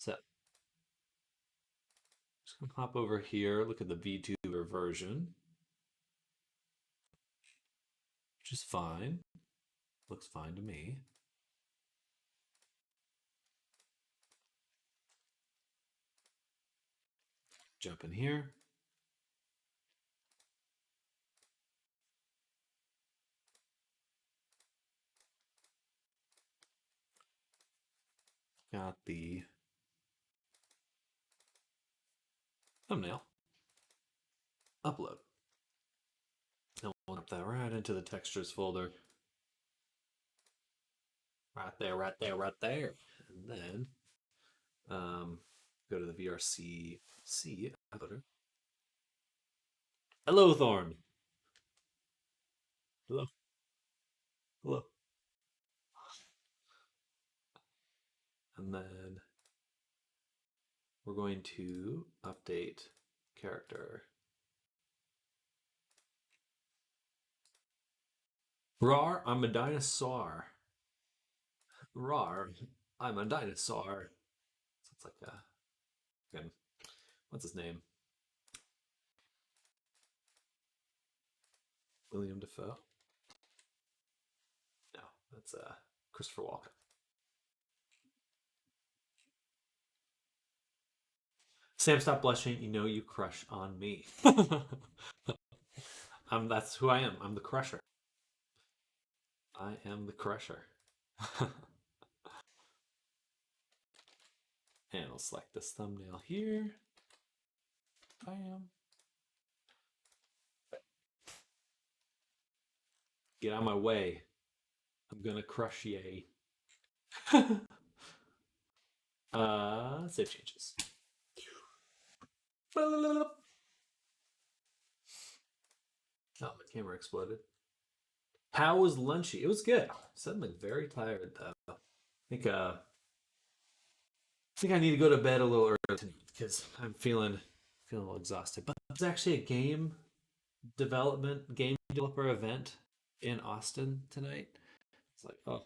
So just gonna hop over here, look at the vTuber version, which is fine. Looks fine to me. Jump in here. Got the thumbnail. Upload. And we'll dump that right into the textures folder. Right there, right there, right there. And then go to the VRC uploader. Hello, Thorn. Hello. Hello. And then we're going to update character. Rar, I'm a dinosaur. Rar, I'm a dinosaur. So it's like a, what's his name? William Dafoe? No, that's Christopher Walken. Sam, stop blushing. You know you crush on me. That's who I am. I'm the crusher. I am the crusher. And I'll select this thumbnail here. I am. Get out of my way. I'm gonna crush ye. Save changes. Oh, my camera exploded. How was lunchy? It was good. Suddenly very tired though. I think I need to go to bed a little early tonight because I'm feeling a little exhausted. But there's actually a game developer event in Austin tonight. It's like, oh,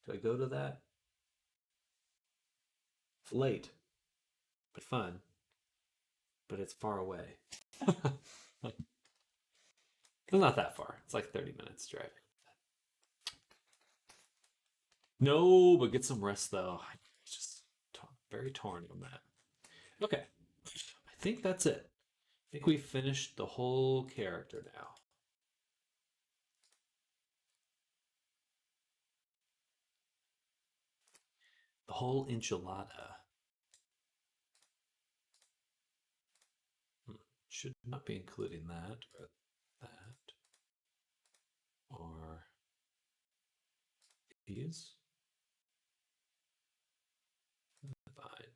do I go to that? It's late, but fun. But it's far away. It's not that far. It's like 30 minutes driving. No, but get some rest though. I'm just very torn on that. Okay, I think that's it. I think we finished the whole character now. The whole enchilada. Should not be including that or that. Or these. Fine.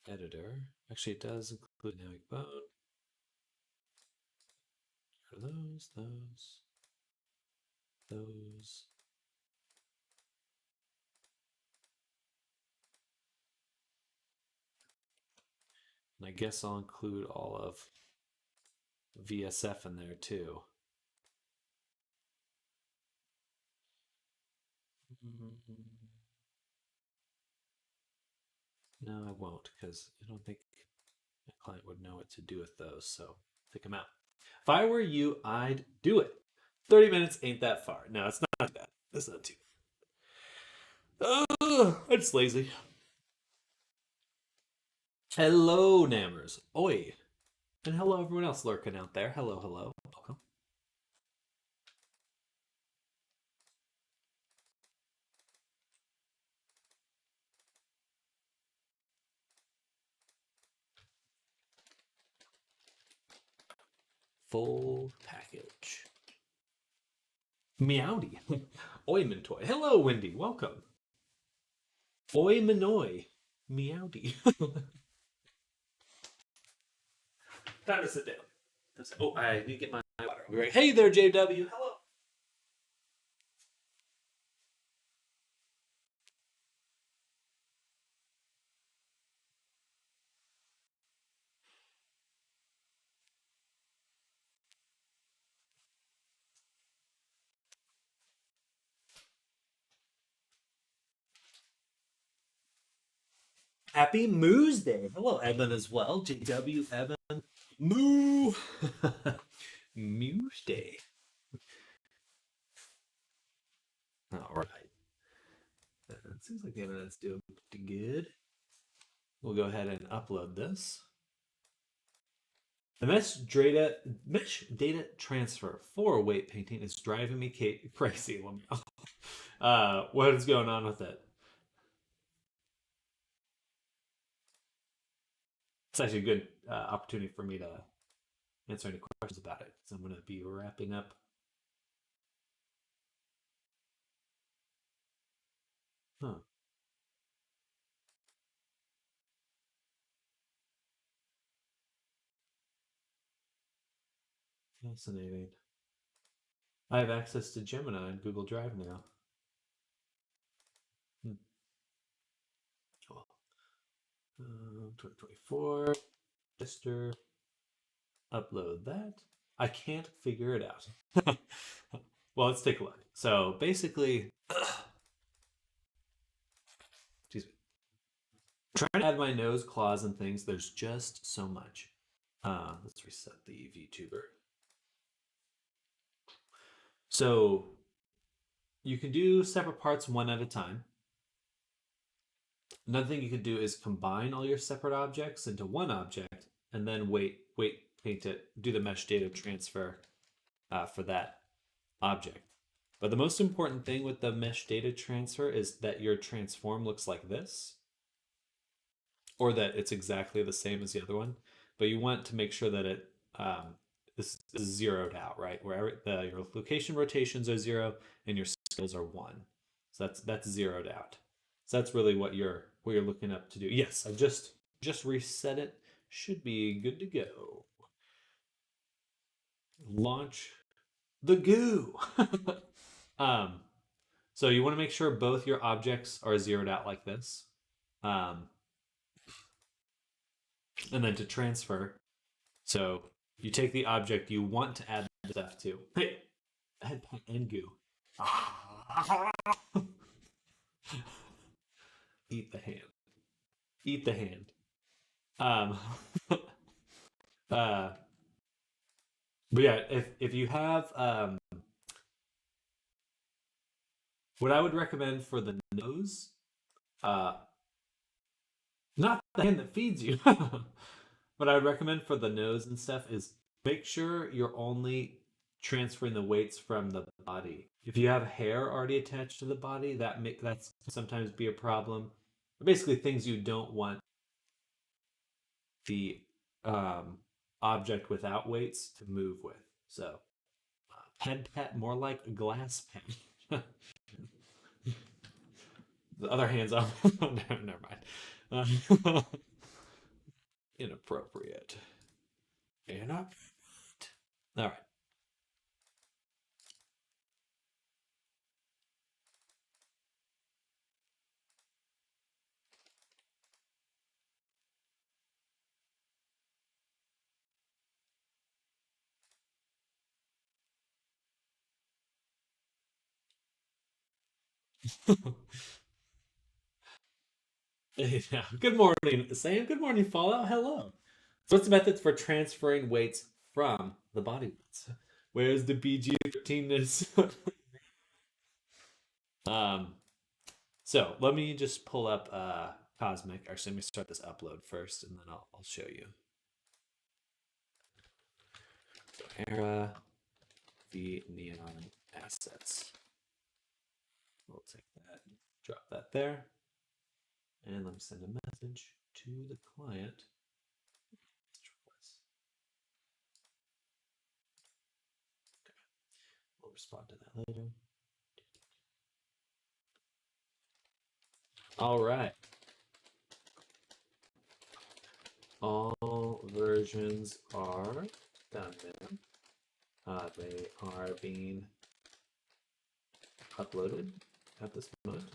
Editor. Actually, it does include dynamic bone. Here are those. And I guess I'll include all of VSF in there too. No, I won't because I don't think my client would know what to do with those. So take them out. If I were you, I'd do it. 30 minutes ain't that far. No, it's not bad. It's not too bad. I'm just lazy. Hello, Nammers. Oi. And hello, everyone else lurking out there. Hello, hello. Welcome. Full package. Meowdy. Oi, Mintoy. Hello, Wendy. Welcome. Oi, Minoy. Meowdy. Time to sit down. Oh, I need to get my water. I'll be right. Hey there, JW. Hello. Happy Moo's Day. Hello, Evan, as well. JW, Evan. Moo. Moo's Day. All right. It seems like the internet's doing pretty good. We'll go ahead and upload this. The mesh data transfer for weight painting is driving me crazy. What is going on with it? It's actually a good opportunity for me to answer any questions about it, because I'm going to be wrapping up. Huh. Fascinating. I have access to Gemini and Google Drive now. 2024. Register. Upload that. I can't figure it out. Well, let's take a look. So basically, excuse me. Trying to add my nose, claws, and things. There's just so much. Let's reset the vTuber. So you can do separate parts one at a time. Another thing you could do is combine all your separate objects into one object, and then paint it, do the mesh data transfer for that object. But the most important thing with the mesh data transfer is that your transform looks like this, or that it's exactly the same as the other one. But you want to make sure that it this is zeroed out, right? Where your location rotations are 0 and your scales are 1. So that's zeroed out. So that's really what you're looking up to do. Yes, I just reset it. Should be good to go. Launch the goo. So you want to make sure both your objects are zeroed out like this. And then to transfer, so you take the object you want to add stuff to. Hey, head and goo. Eat the hand. Eat the hand. But yeah, if you have what I would recommend for the nose, not the hand that feeds you, what I would recommend for the nose and stuff is make sure you're only transferring the weights from the body. If you have hair already attached to the body, that's sometimes be a problem. Basically, things you don't want the object without weights to move with. So, head pat more like a glass pat. The other hand's on. Never mind. Inappropriate. Inappropriate. All right. Yeah. Good morning, Sam. Good morning, Fallout. Hello. So what's the method for transferring weights from the body weights? Where's the PG-13ness? So let me just pull up Cosmic. Actually, let me start this upload first, and then I'll show you. So Era the neon assets. We'll take that, drop that there, and let me send a message to the client. Okay. We'll respond to that later. All right. All versions are done now. They are being uploaded at this moment.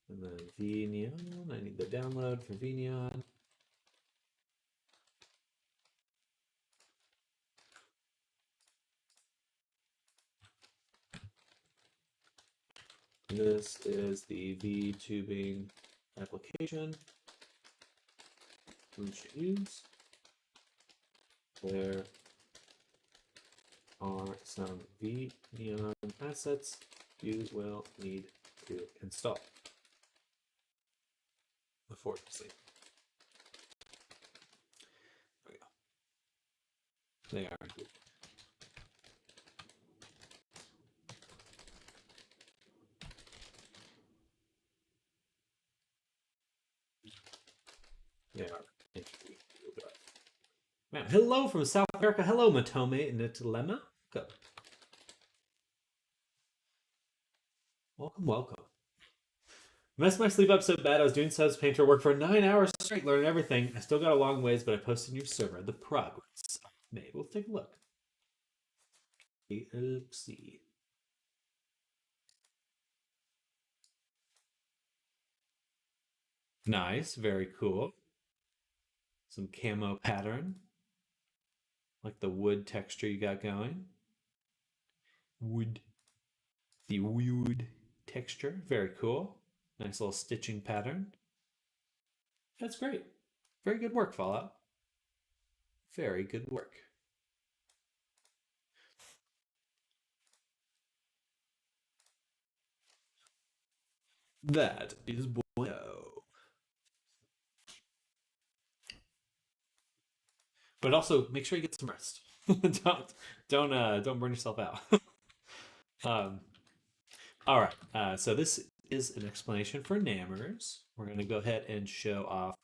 And then vNeon, I need the download for vNeon. This is the vTubing application we should use. There are some vNeon assets you will need to install before you sleep. There we go. They are good. They are. Man, hello from South America. Hello, Matome Nitilema. Go. Welcome, welcome. Messed my sleep up so bad I was doing subs painter work for 9 hours straight, learning everything. I still got a long ways, but I posted in your server the progress I've made. We'll take a look. Let's see. Nice, very cool. Some camo pattern. Like the wood texture you got going. Wood. The wood texture. Very cool. Nice little stitching pattern. That's great. Very good work, Fallout. Very good work. That is bueno. But also make sure you get some rest. don't burn yourself out. All right. So this is an explanation for Nammers. We're going to go ahead and show off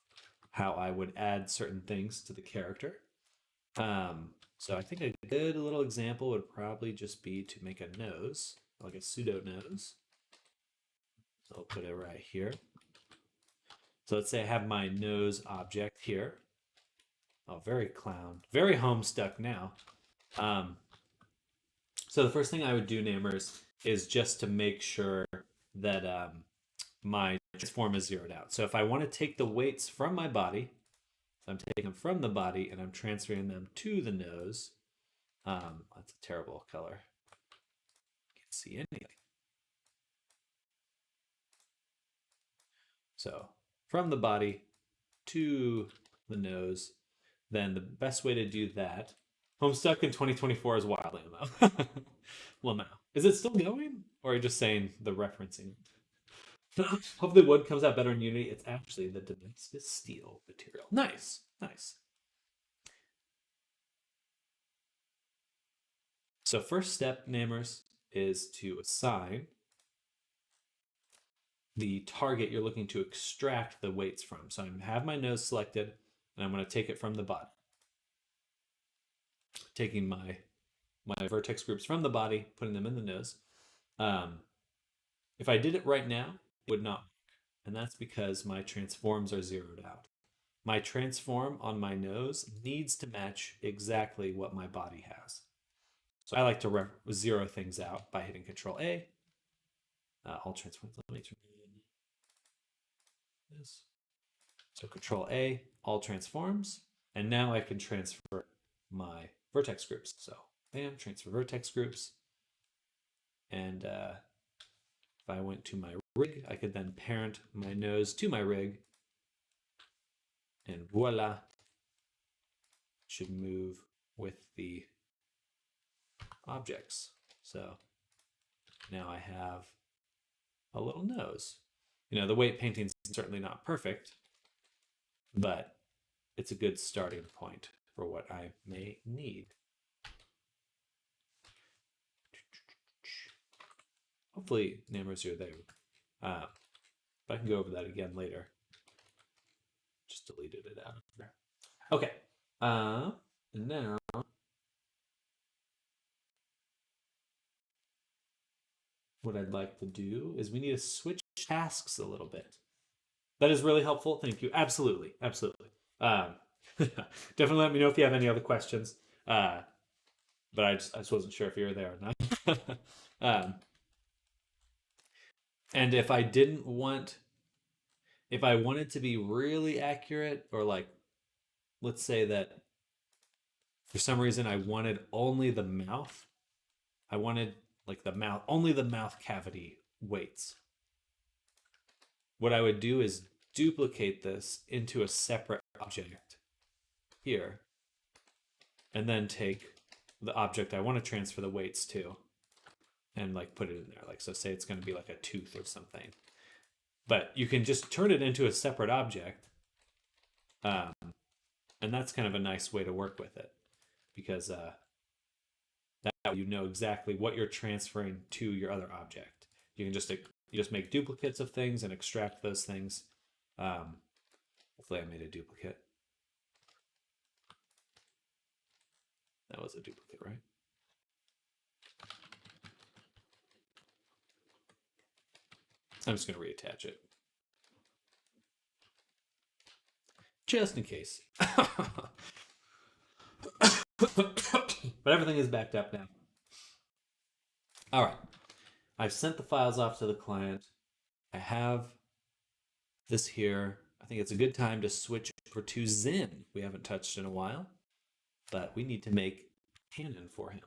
how I would add certain things to the character. So I think a good little example would probably just be to make a nose, like a pseudo nose. So I'll put it right here. So let's say I have my nose object here. Oh, very clown. Very homestuck now. So the first thing I would do, Nammers, is just to make sure that my transform is zeroed out. So if I want to take the weights from my body, so I'm taking them from the body and I'm transferring them to the nose. That's a terrible color. Can't see anything. So from the body to the nose, then the best way to do that. Homestuck in 2024 is wild ammo. Lamau. Is it still going? Or are you just saying the referencing? Hopefully wood comes out better in Unity. It's actually the Damascus steel material. Nice. Nice. So first step, Nammers, is to assign the target you're looking to extract the weights from. So I have my nose selected, and I'm going to take it from the body. Taking my vertex groups from the body, putting them in the nose. If I did it right now, it would not work. And that's because my transforms are zeroed out. My transform on my nose needs to match exactly what my body has. So I like to zero things out by hitting Control A. All transforms. Let me turn this. So Control A, all transforms. And now I can transfer my vertex groups. So bam, transfer vertex groups. And if I went to my rig, I could then parent my nose to my rig. And voila, it should move with the objects. So now I have a little nose. You know, the weight painting is certainly not perfect, but it's a good starting point for what I may need. Hopefully, Nammers, you're there. But I can go over that again later. Just deleted it out of there. Okay. And now what I'd like to do is we need to switch tasks a little bit. That is really helpful. Thank you. Absolutely. Absolutely. Definitely let me know if you have any other questions. But I just wasn't sure if you were there or not. And if I didn't want, if I wanted to be really accurate, or like, let's say that for some reason I wanted only the mouth, I wanted like the mouth, only the mouth cavity weights. What I would do is duplicate this into a separate object here, and then take the object I want to transfer the weights to and like put it in there. Like, so say it's going to be like a tooth or something, but you can just turn it into a separate object. And that's kind of a nice way to work with it, because that you know exactly what you're transferring to your other object. You can just make duplicates of things and extract those things. Hopefully I made a duplicate. That was a duplicate, right? I'm just going to reattach it, just in case. But everything is backed up now. All right. I've sent the files off to the client. I have this here. I think it's a good time to switch over to Zen. We haven't touched in a while, but we need to make a cannon for him.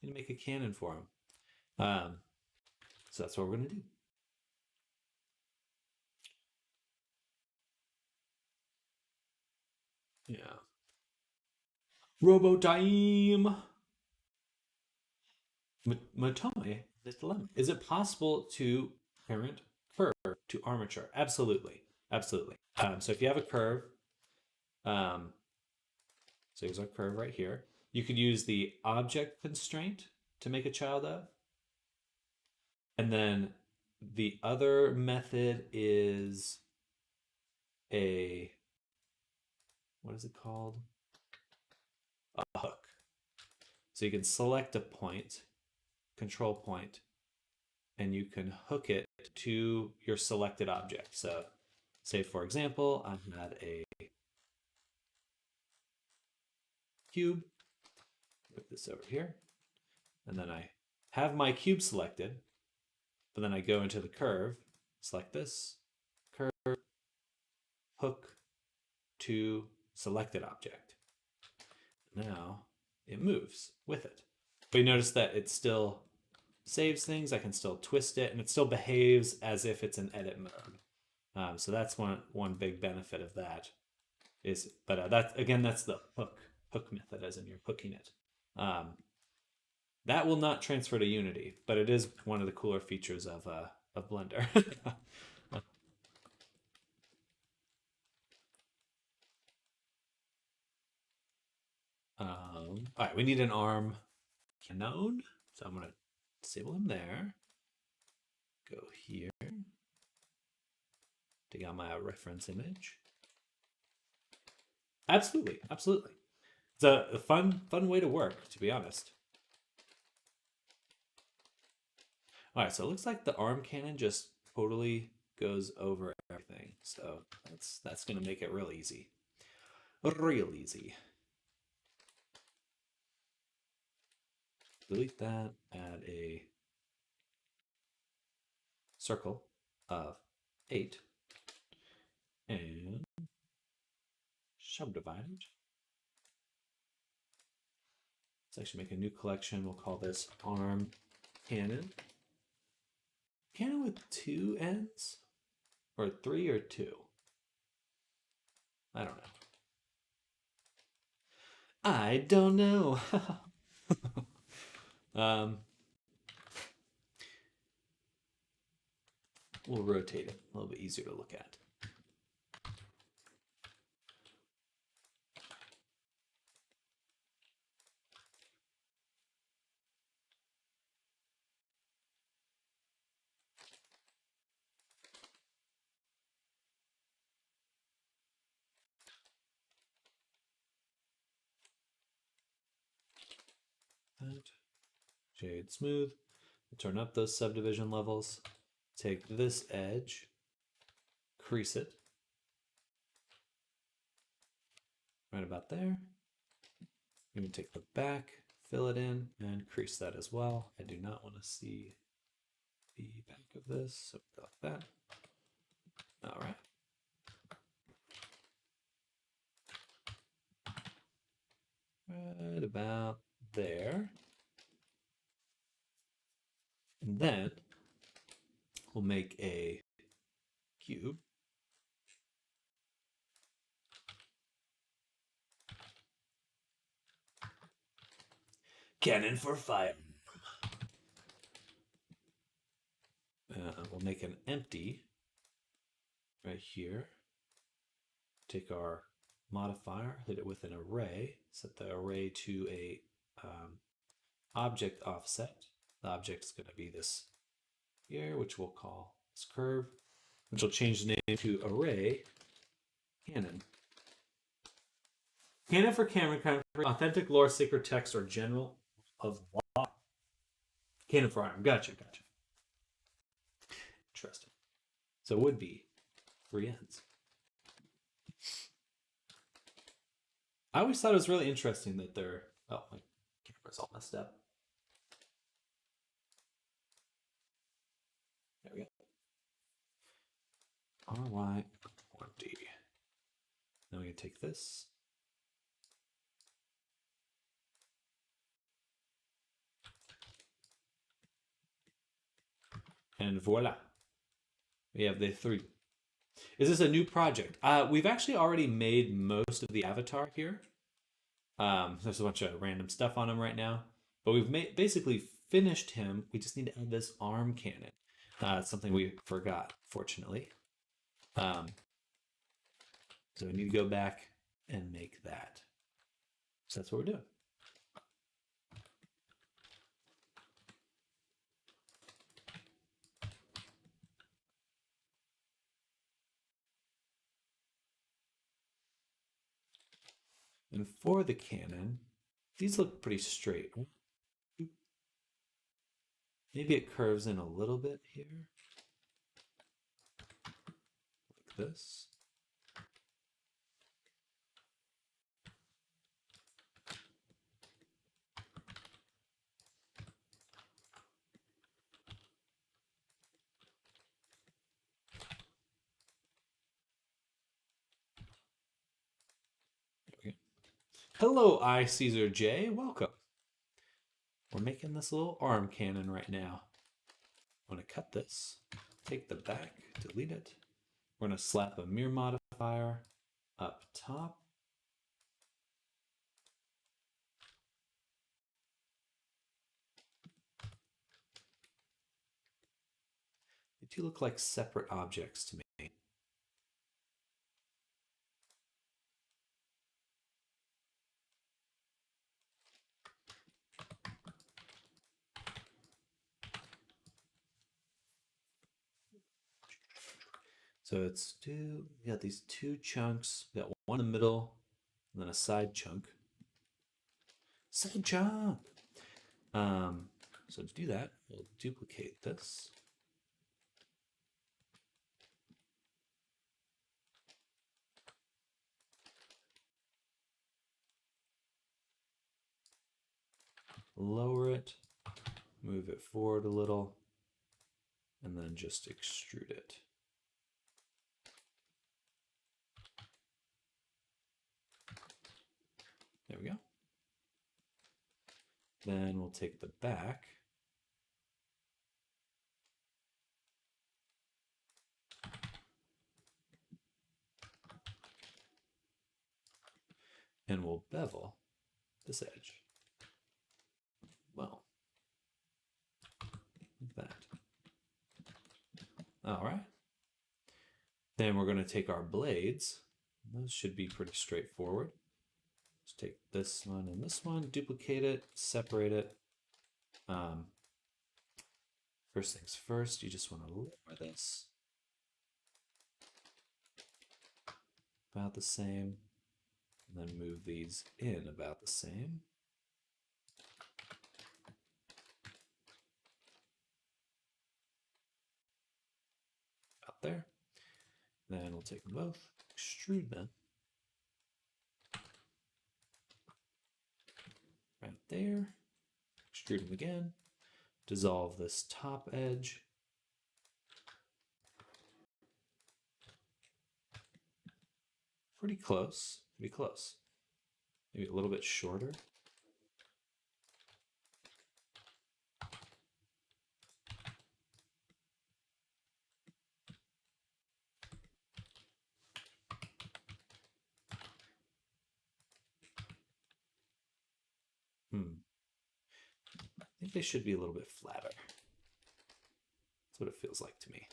We need to make a cannon for him. So that's what we're going to do. Yeah. Robo time. Matome, this dilemma. Is it possible to parent curve to armature? Absolutely. Absolutely. So if you have a curve, so here's our curve right here. You could use the object constraint to make a child of. And then the other method is what is it called? A hook. So you can select a point, control point, and you can hook it to your selected object. So say, for example, I had a cube. Put this over here. And then I have my cube selected, but then I go into the curve, select this, curve, hook to selected object. Now it moves with it. But you notice that it still saves things. I can still twist it, and it still behaves as if it's in edit mode. So that's one big benefit of that. But that's the hook method, as in you're hooking it. That will not transfer to Unity, but it is one of the cooler features of Blender. All right, we need an arm cannon, so I'm going to disable him there. Go here. Take out my reference image. Absolutely, absolutely. It's a fun way to work, to be honest. All right, so it looks like the arm cannon just totally goes over everything. So that's going to make it real easy. Real easy. Delete that, add a circle of 8, and subdivide it. Let's actually make a new collection. We'll call this arm cannon. Cannon with 2 ends? Or 3 or 2? I don't know. I don't know. We'll rotate it, a little bit easier to look at. Shade smooth. Turn up those subdivision levels. Take this edge, crease it right about there. I'm going to take the back, fill it in, and crease that as well. I do not want to see the back of this, so like that. All right. Right about there. And then we'll make a cube. Cannon for fire. We'll make an empty right here. Take our modifier, hit it with an array, set the array to a object offset. The object is going to be this here, which we'll call this curve, which will change the name to array cannon. Cannon for Cameron, authentic lore, sacred text, or general of law. Cannon for iron. Gotcha. Interesting. So it would be 3 ends. I always thought it was really interesting that they're... Oh, my camera's all messed up. There we go. RY20. Now we can take this. And voila. We have the 3. Is this a new project? We've actually already made most of the avatar here. There's a bunch of random stuff on him right now. But we've basically finished him. We just need to add this arm cannon. It's something we forgot, fortunately. So we need to go back and make that. So that's what we're doing. And for the cannon, these look pretty straight. Maybe it curves in a little bit here. Like this. Hello, I Caesar J. Welcome. We're making this little arm cannon right now. I'm going to cut this, take the back, delete it. We're going to slap a mirror modifier up top. They do look like separate objects to me. So it's we got these 2 chunks. We got one in the middle, and then a side chunk. Side chunk! So to do that, we'll duplicate this. Lower it, move it forward a little, and then just extrude it. There we go. Then we'll take the back. And we'll bevel this edge. Well, like that. All right. Then we're going to take our blades. Those should be pretty straightforward. Just take this one and this one, duplicate it, separate it. First things first, you just want to lower this. About the same. And then move these in about the same. Out there. Then we'll take them both, extrude them. Right there. Extrude them again. Dissolve this top edge. Pretty close. Pretty close. Maybe a little bit shorter. I think they should be a little bit flatter. That's what it feels like to me.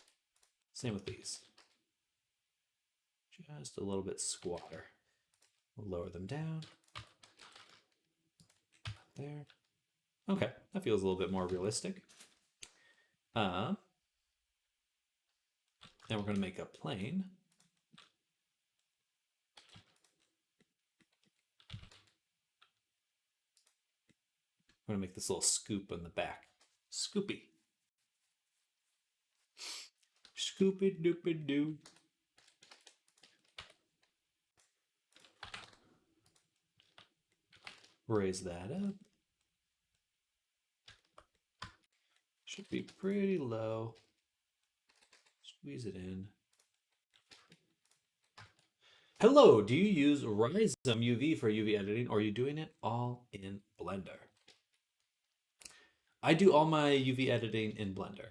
Same with these. Just a little bit squatter. We'll lower them down. There. Okay, that feels a little bit more realistic. Then we're going to make a plane. I'm going to make this little scoop on the back. Scoopy. Scoopy doopy doo. Raise that up. Should be pretty low. Squeeze it in. Hello, do you use Rhizome UV for UV editing, or are you doing it all in Blender? I do all my UV editing in Blender.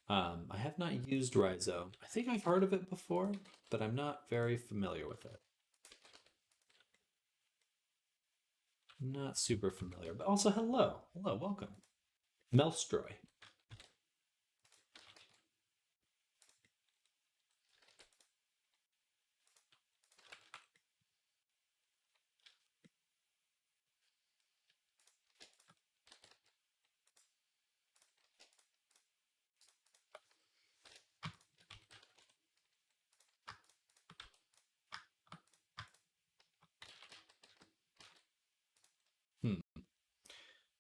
I have not used Rhizome. I think I've heard of it before, but I'm not very familiar with it. Not super familiar, but also hello. Hello, welcome. Melstroy.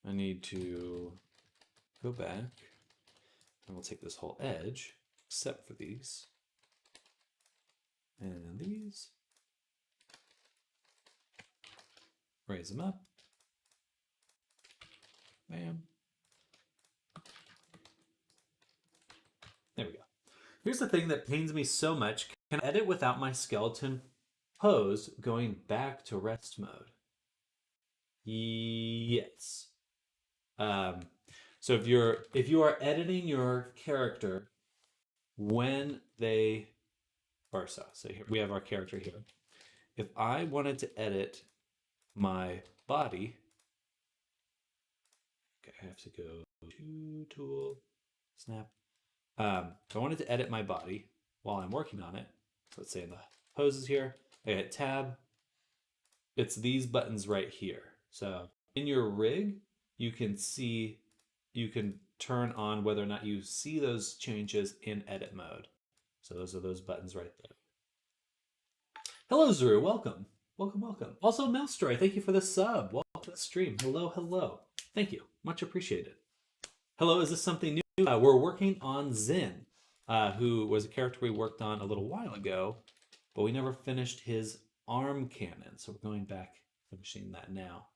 I need to go back, and we'll take this whole edge, except for these, and these. Raise them up. Bam. There we go. Here's the thing that pains me so much. Can I edit without my skeleton pose going back to rest mode? Yes. So if you are editing your character when they, or so here we have our character here. If I wanted to edit my body, okay, I have to go to tool, snap. If I wanted to edit my body while I'm working on it, so let's say in the poses here, I hit tab. It's these buttons right here. So in your rig, you can turn on whether or not you see those changes in edit mode. So those are those buttons right there. Hello, Zuru. Welcome. Welcome, welcome. Also, Melstroy, thank you for the sub. Welcome to the stream. Hello, hello. Thank you. Much appreciated. Hello, is this something new? We're working on Zin, who was a character we worked on a little while ago, but we never finished his arm cannon. So we're going back, finishing that now.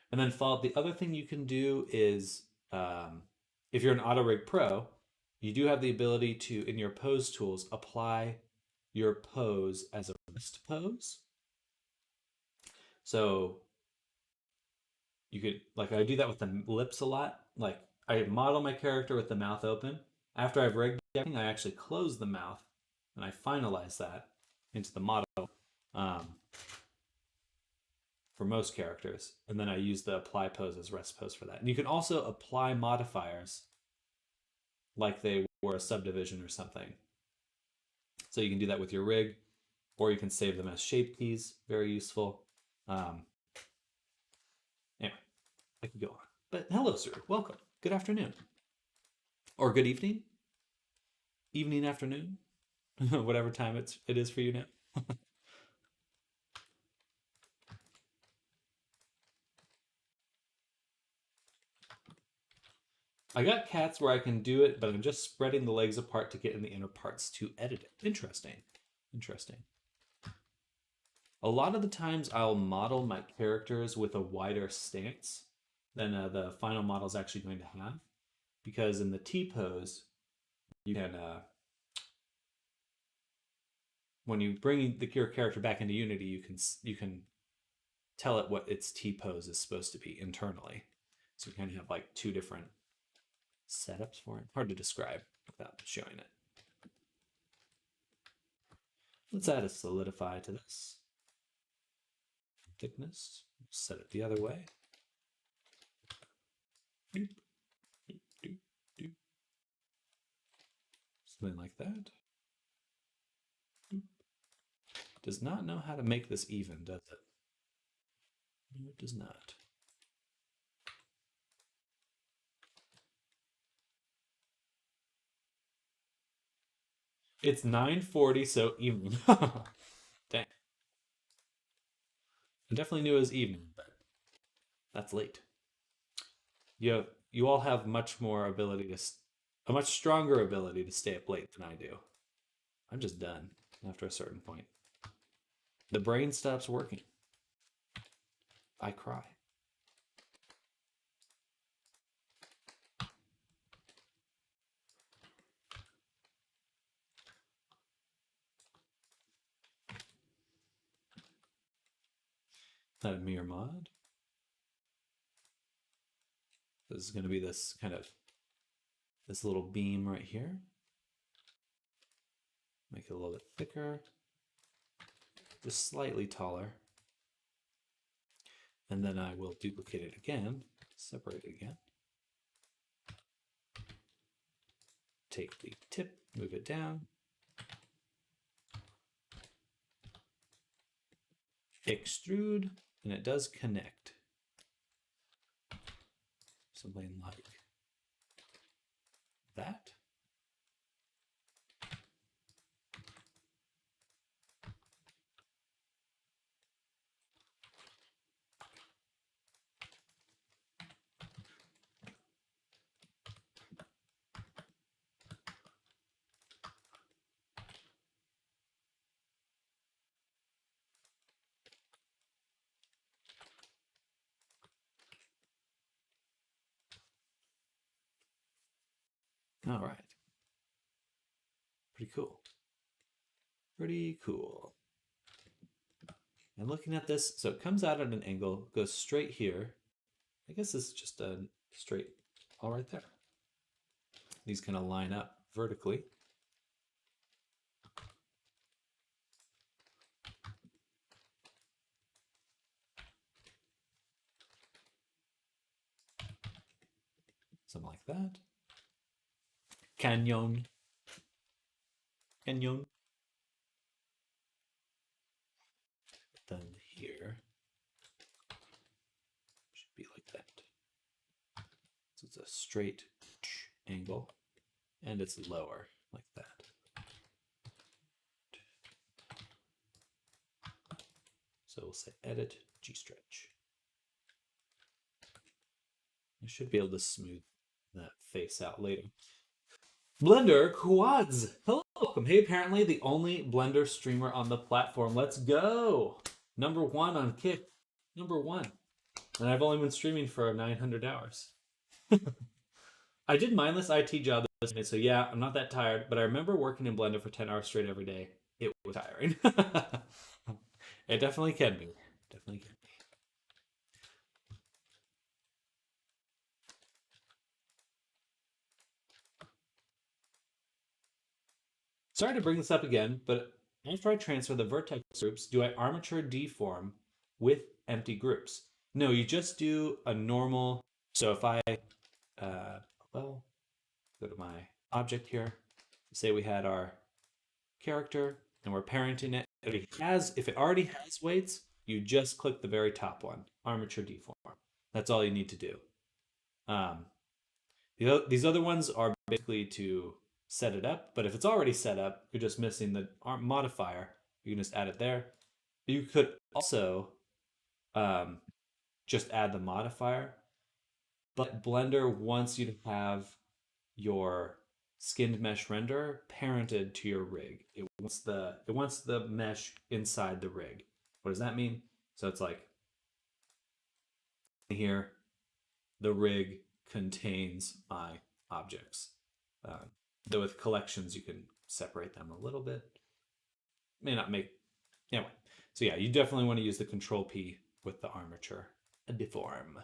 And then the other thing you can do is, if you're an AutoRig Pro, you do have the ability to, in your pose tools, apply your pose as a wrist pose. So you could, like I do that with the lips a lot. Like I model my character with the mouth open. After I've rigged everything, I actually close the mouth and I finalize that into the model. For most characters, and then I use the apply pose as rest pose for that. And you can also apply modifiers like they were a subdivision or something. So you can do that with your rig, or you can save them as shape keys. Very useful. Anyway, I could go on. But hello, sir. Welcome. Good afternoon. Or good evening. Evening, afternoon. Whatever time it is for you now. I got cats where I can do it, but I'm just spreading the legs apart to get in the inner parts to edit it. Interesting. Interesting. A lot of the times I'll model my characters with a wider stance than the final model is actually going to have. Because in the T-pose, you can, when you bring your character back into Unity, you can tell it what its T-pose is supposed to be internally. So you kind of have like two different setups for it. Hard to describe without showing it. Let's add a solidify to this. Thickness, Set it the other way. Doop, doop, doop, doop. Something like that. Doop. Does not know how to make this even, does it? No, it does not. It's 9:40, so evening. Dang. I definitely knew it was evening, but that's late. You all have much more ability to, a much stronger ability to stay up late than I do. I'm just done after a certain point. The brain stops working. I cry. Not a mirror mod. This is going to be this kind of, this little beam right here. Make it a little bit thicker. Just slightly taller. And then I will duplicate it again, separate it again. Take the tip, move it down. Extrude, and it does connect. Something like that. All right. Pretty cool. Pretty cool. And looking at this, so it comes out at an angle, goes straight here. I guess this is just a straight, all right there. These kind of line up vertically. Something like that. Canyon. Canyon. Then here should be like that. So it's a straight angle, and it's lower like that. So we'll say edit G-stretch. I should be able to smooth that face out later. Blender Quads. Hello, welcome. Hey, apparently the only Blender streamer on the platform. Let's go. Number 1 on Kick. Number 1. And I've only been streaming for 900 hours. I did mindless IT job this day, so yeah, I'm not that tired, but I remember working in Blender for 10 hours straight every day. It was tiring. It definitely can be. Definitely can be. Sorry to bring this up again, but after I transfer the vertex groups, do I armature deform with empty groups? No, you just do a normal. So if I, well, go to my object here. Say we had our character and we're parenting it. If it already has weights, you just click the very top one, armature deform. That's all you need to do. These other ones are basically to set it up, but if it's already set up, you're just missing the modifier. You can just add it there. You could also just add the modifier, but Blender wants you to have your skinned mesh render parented to your rig. It wants the mesh inside the rig. What does that mean? So it's like here, the rig contains my objects. Though with collections, you can separate them a little bit. May not make, anyway. So yeah, you definitely want to use the Control P with the armature deform.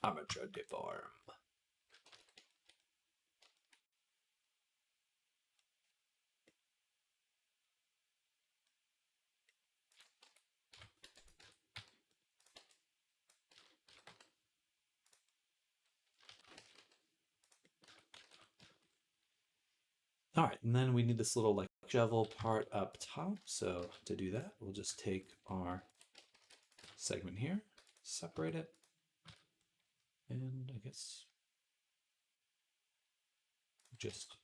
Armature deform. All right, and then we need this little like shovel part up top. So to do that, we'll just take our segment here, separate it, and I guess just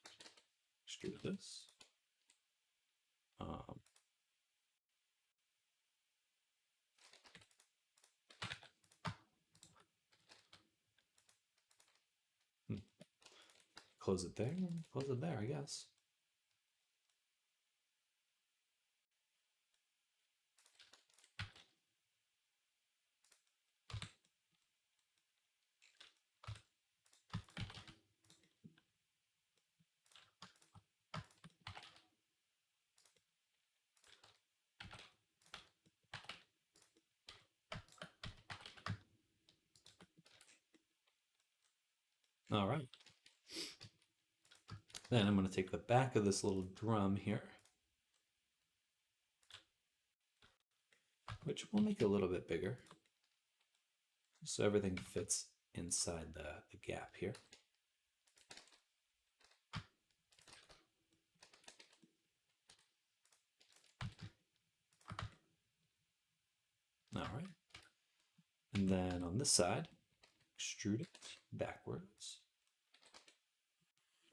extrude this. Close it there, close it there, I guess. All right. Then I'm going to take the back of this little drum here, which we'll make a little bit bigger so everything fits inside the gap here. All right. And then on this side, extrude it backwards.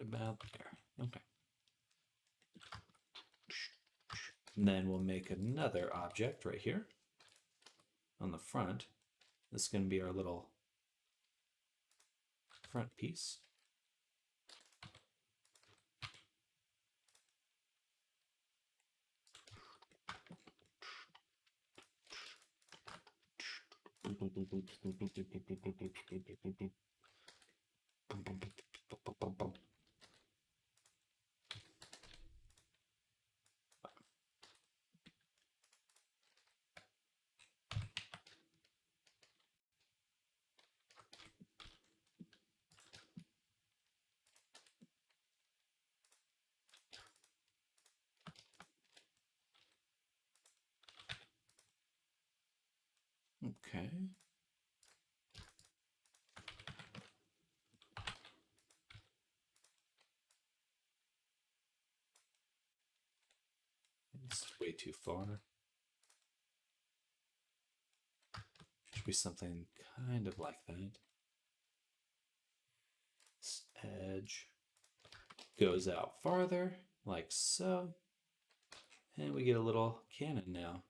About there. Okay. And then we'll make another object right here on the front. This is going to be our little front piece. Okay. It's way too far. Should be something kind of like that. This edge goes out farther, like so. And we get a little cannon now.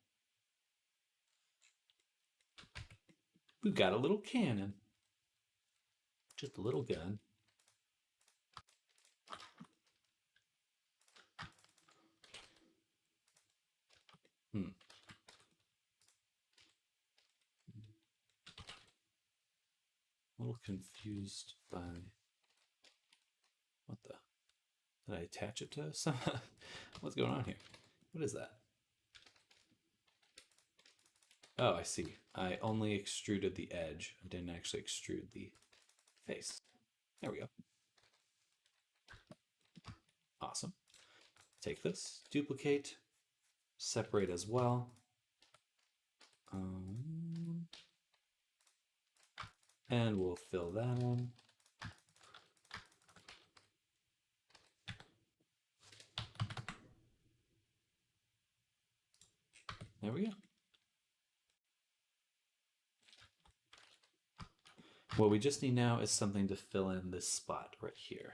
We've got a little cannon. Just a little gun. A little confused by what the? Did I attach it to some? What's going on here? What is that? Oh, I see. I only extruded the edge. I didn't actually extrude the face. There we go. Awesome. Take this, duplicate, separate as well. And we'll fill that in. There we go. What we just need now is something to fill in this spot right here.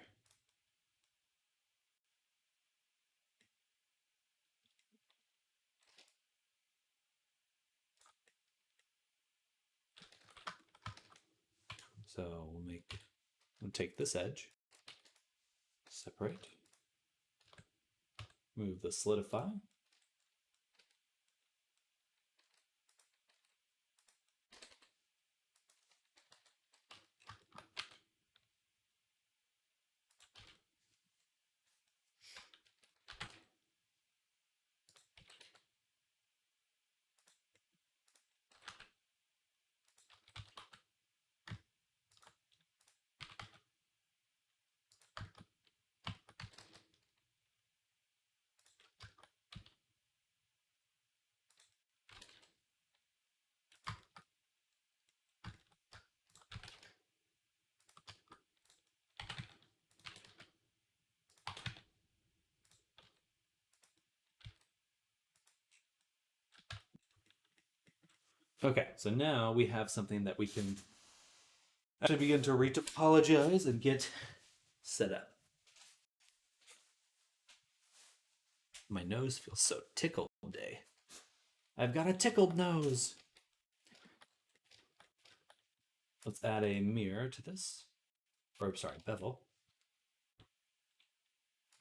So we'll take this edge, separate, move the solidify, Okay, so now we have something that we can actually begin to retopologize and get set up. My nose feels so tickled today. I've got a tickled nose. Let's add a mirror to this. Or, sorry, bevel.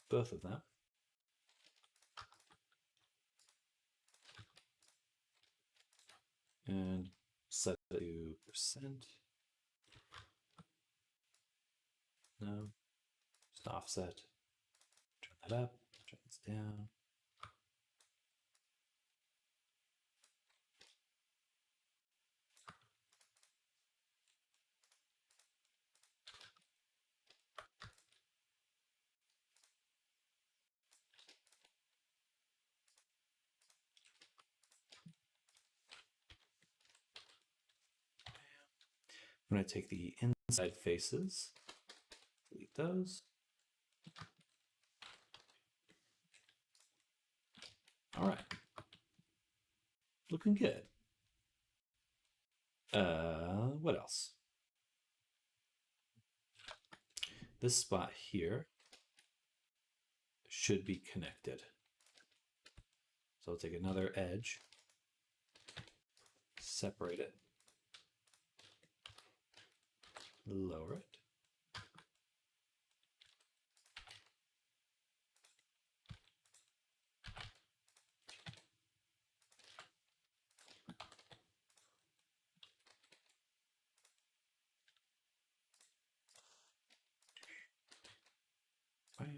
Both of them. And set it to percent. No, just offset. Turn that up, turn this down. I'm going to take the inside faces, delete those. All right. Looking good. What else? This spot here should be connected. So I'll take another edge, separate it, lower it. Bam.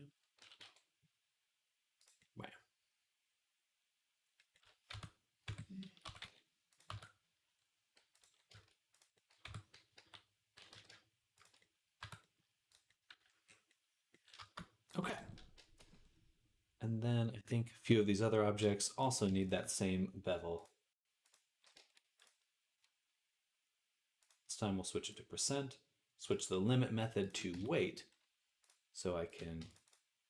Bam. Okay. And then I think a few of these other objects also need that same bevel. This time we'll switch it to percent, switch the limit method to weight so I can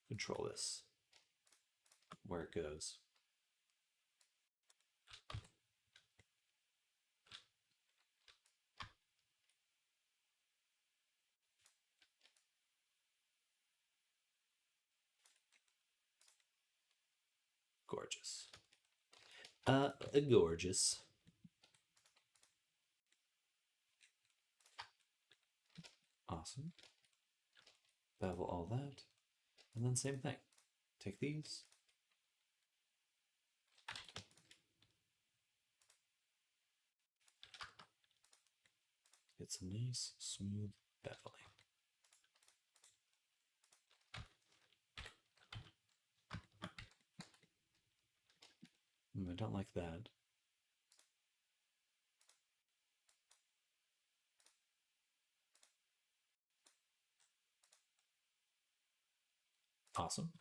control this, where it goes. Gorgeous. Gorgeous. Awesome. Bevel all that. And then same thing. Take these. Get some nice, smooth beveling. I don't like that. Awesome.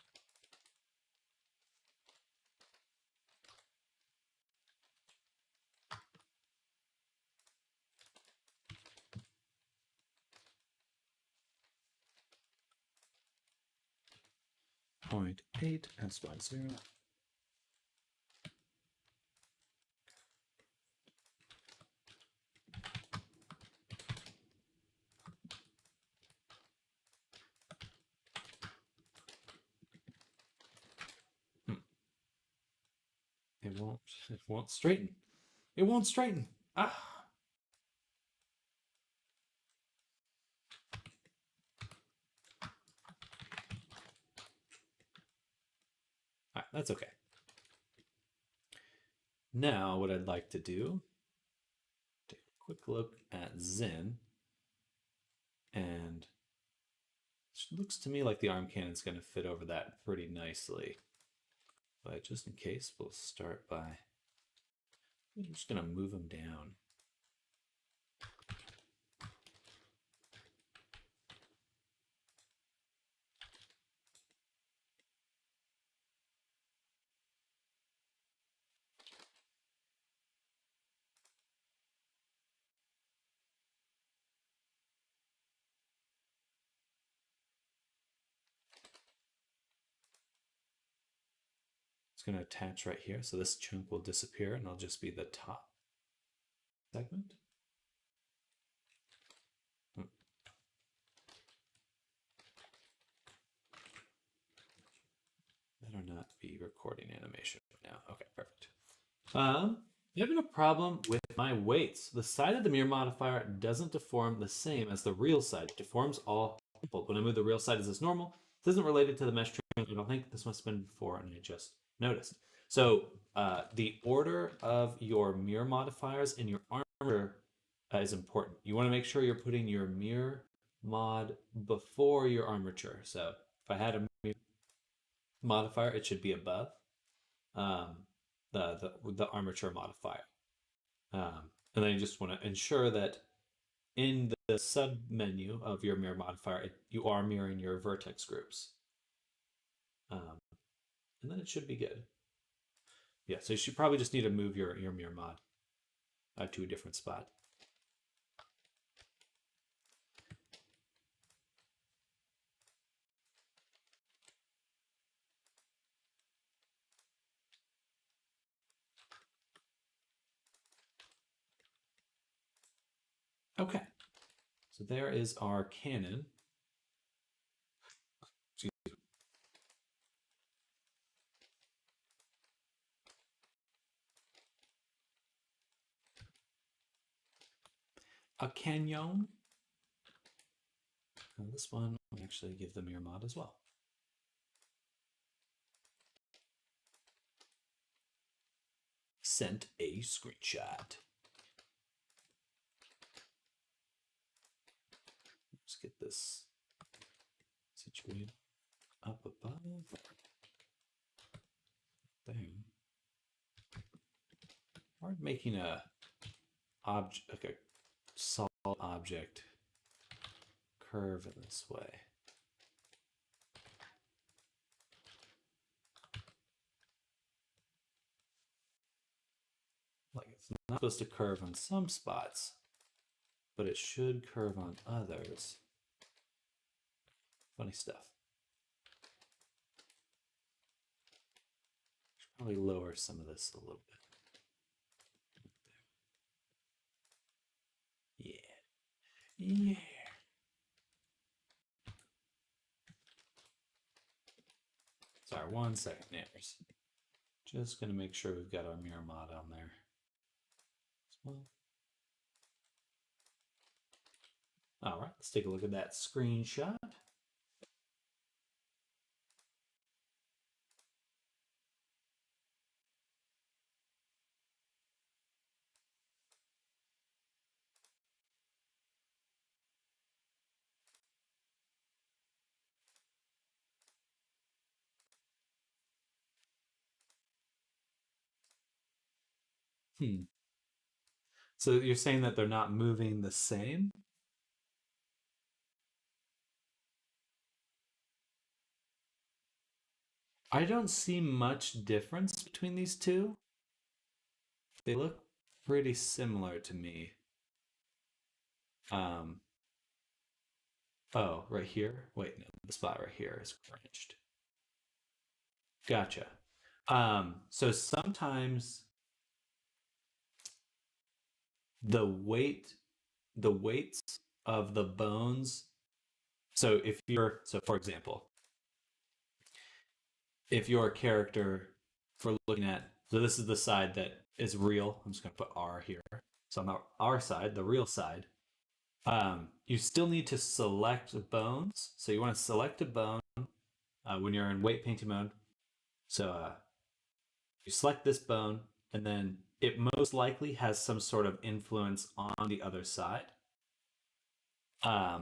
Point 0.8 and spot 0. It won't straighten. It won't straighten. Ah. All right, that's okay. Now what I'd like to do, take a quick look at Zen, and it looks to me like the arm cannon's going to fit over that pretty nicely. But just in case, we'll start by, I'm just going to move them down. It's going to attach right here, so this chunk will disappear and it'll just be the top. segment. Better not be recording animation right now. Okay, perfect. I'm having a problem with my weights. The side of the mirror modifier doesn't deform the same as the real side. It deforms all people. When I move the real side, is this normal? This isn't related to the mesh treatment. I don't think this must have been before, and I just noticed. So the order of your mirror modifiers in your armor is important. You want to make sure you're putting your mirror mod before your armature. So if I had a mirror modifier, it should be above um, the armature modifier. And then you just want to ensure that in the sub menu of your mirror modifier, you are mirroring your vertex groups. And then it should be good. Yeah, so you should probably just need to move your mirror mod to a different spot. Okay, so there is our cannon. A canyon. And this one will actually give the mirror mod as well. Sent a screenshot. Let's get this situated up above. Boom. We're making a object, like a solid object curve in this way. Like it's not supposed to curve on some spots, but it should curve on others. Funny stuff. Should probably lower some of this a little bit. Yeah. Sorry, 1 second, Nanners. Just gonna make sure we've got our mirror mod on there as well. All right, let's take a look at that screenshot. So you're saying that they're not moving the same? I don't see much difference between these two. They look pretty similar to me. Oh, right here? Wait, no, the spot right here is crunched. Gotcha. So sometimes the weights of the bones. So for example, if your character, for looking at, so this is the side that is real. I'm just going to put R here. So on the R side, the real side, you still need to select bones. So you want to select a bone when you're in weight painting mode. So you select this bone, and then it most likely has some sort of influence on the other side that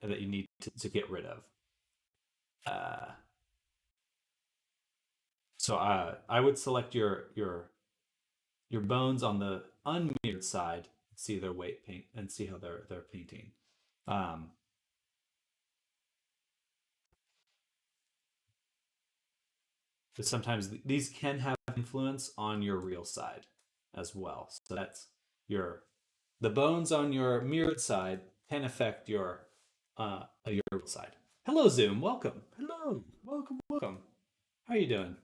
you need to get rid of. So I would select your bones on the unmirrored side, see their weight paint, and see how they're painting. But sometimes these can have influence on your real side as well. So that's the bones on your mirrored side can affect your real side. Hello, Zoom. Welcome. Hello. Welcome. How are you doing?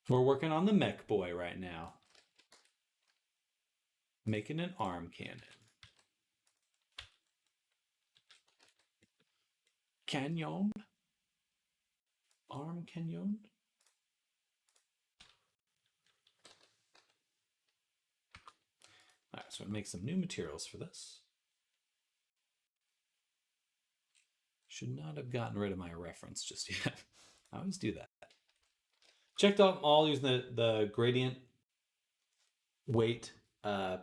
We're working on the mech boy right now. making an arm cannon. Canyon? Arm canyon? All right, so I'm gonna make some new materials for this. Should not have gotten rid of my reference just yet. I always do that. Checked out all using the gradient weight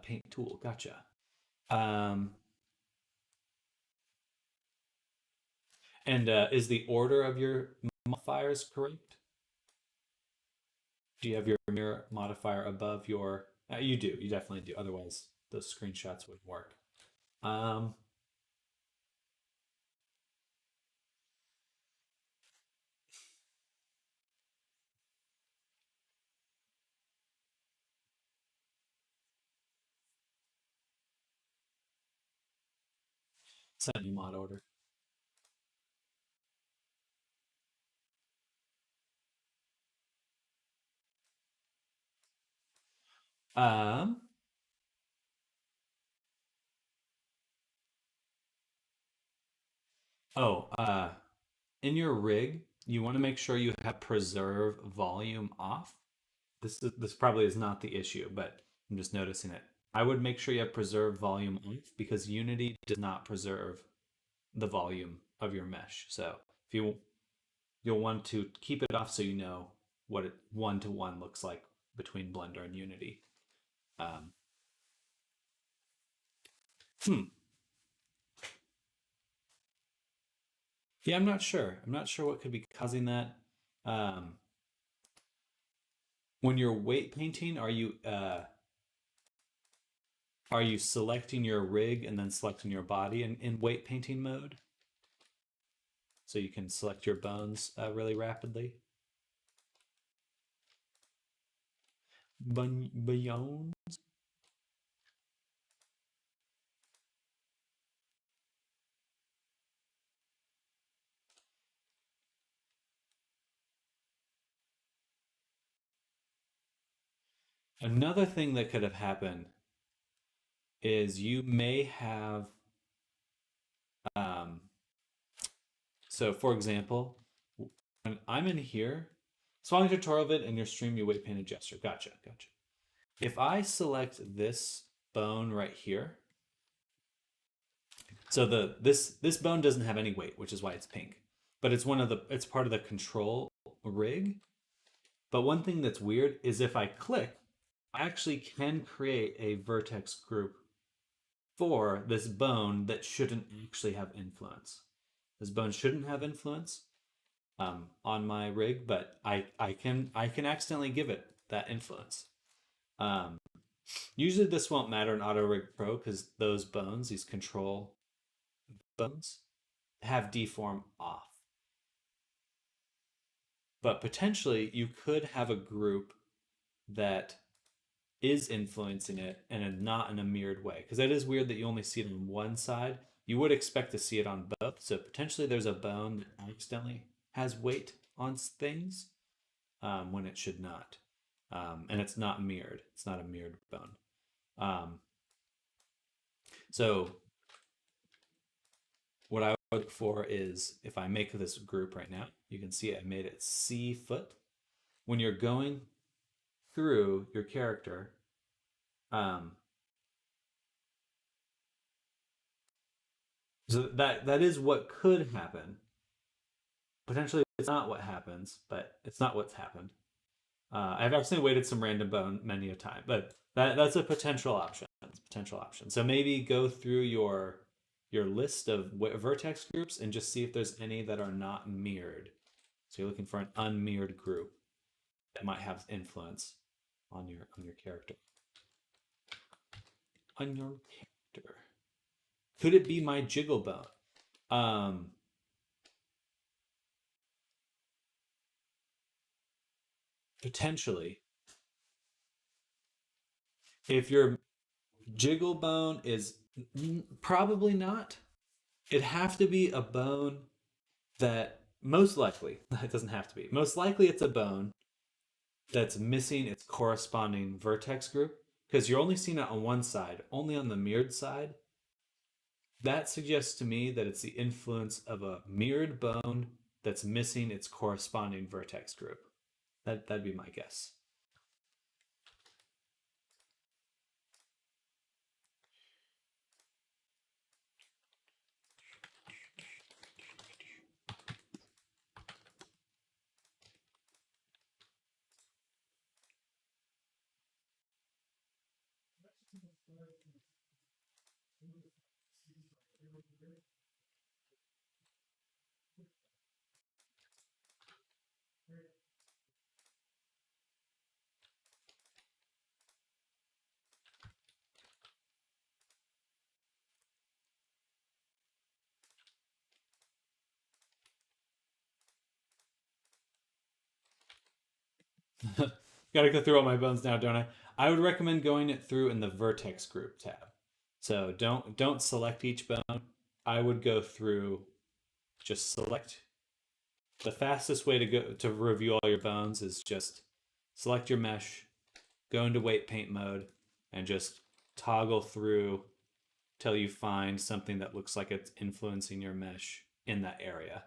paint tool. Gotcha. And is the order of your modifiers correct? Do you have your mirror modifier above your... you do. You definitely do. Otherwise, those screenshots wouldn't work. Set new mod order. In your rig, you want to make sure you have preserve volume off. This probably is not the issue, but I'm just noticing it. I would make sure you have preserve volume off because Unity does not preserve the volume of your mesh. So if you'll want to keep it off so you know what it one-to-one looks like between Blender and Unity. Yeah, I'm not sure. I'm not sure what could be causing that. When you're weight painting, are you selecting your rig and then selecting your body in weight painting mode? So you can select your bones really rapidly. Bones? Another thing that could have happened is you may have, so for example, when I'm in here, following tutorial vid and your stream, you weight painted gesture. Gotcha. If I select this bone right here, so this bone doesn't have any weight, which is why it's pink, but it's it's part of the control rig. But one thing that's weird is if I click, I actually can create a vertex group for this bone that shouldn't actually have influence. This bone shouldn't have influence on my rig, but I can accidentally give it that influence. Usually this won't matter in Auto Rig Pro because those bones, these control bones, have deform off. But potentially you could have a group that is influencing it and not in a mirrored way, because that is weird that you only see it on one side. You would expect to see it on both. So potentially there's a bone that accidentally has weight on things when it should not. And it's not mirrored. It's not a mirrored bone. So what I would look for is if I make this group right now, you can see I made it C foot. When you're going through your character, so that is what could happen. Potentially it's not what happens, but it's not what's happened. I've actually weighted some random bone many a time, but that's a potential option. It's a potential option. So maybe go through your list of vertex groups and just see if there's any that are not mirrored. So you're looking for an unmirrored group that might have influence on your character. On your character. Could it be my jiggle bone? Potentially. If your jiggle bone is probably not, it'd have to be a bone that most likely, it doesn't have to be, most likely it's a bone that's missing its corresponding vertex group, because you're only seeing it on one side, only on the mirrored side. That suggests to me that it's the influence of a mirrored bone that's missing its corresponding vertex group. That'd be my guess. Got to go through all my bones now, don't I? I would recommend going it through in the vertex group tab. So don't select each bone. I would go through, just select. The fastest way to go to review all your bones is just select your mesh, go into weight paint mode, and just toggle through till you find something that looks like it's influencing your mesh in that area.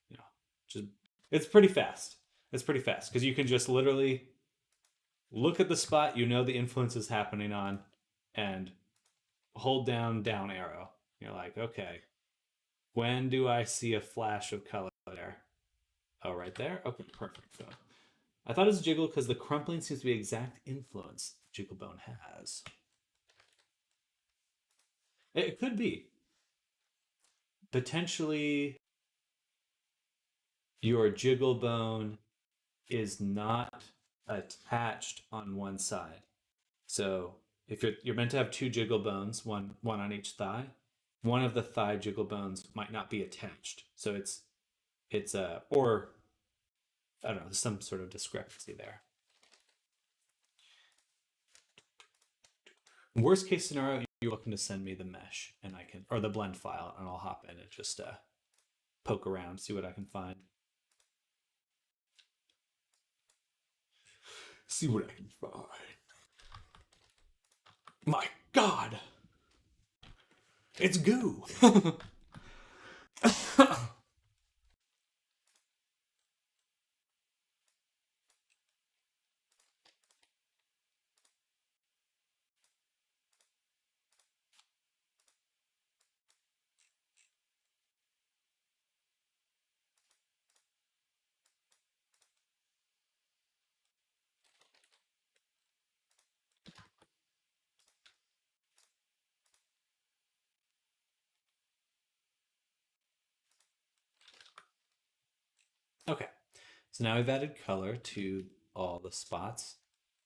You know, just it's pretty fast. It's pretty fast because you can just literally look at the spot you know the influence is happening on and hold down arrow. You're like, okay, when do I see a flash of color there? Oh, right there? Okay, perfect. So I thought it was jiggle because the crumpling seems to be exact influence jiggle bone has. It could be. Potentially your jiggle bone is not attached on one side. So if you're meant to have two jiggle bones, one on each thigh, one of the thigh jiggle bones might not be attached. So it's or I don't know, some sort of discrepancy there. Worst case scenario, you're looking to send me the mesh and I can, or the blend file, and I'll hop in and just poke around, see what I can find. See what I can find. My God, it's goo. Okay, so now we've added color to all the spots.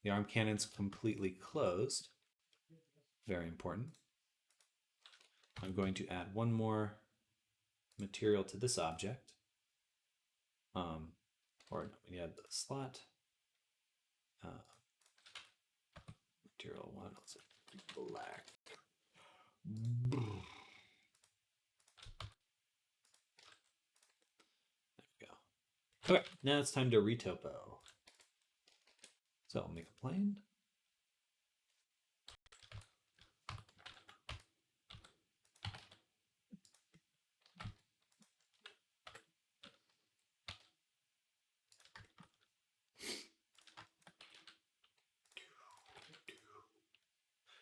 The arm cannon's completely closed. Very important. I'm going to add one more material to this object. Or no, we add the slot. Material one, let's say black. There we go. Okay, now it's time to retopo. So I'll make a plane.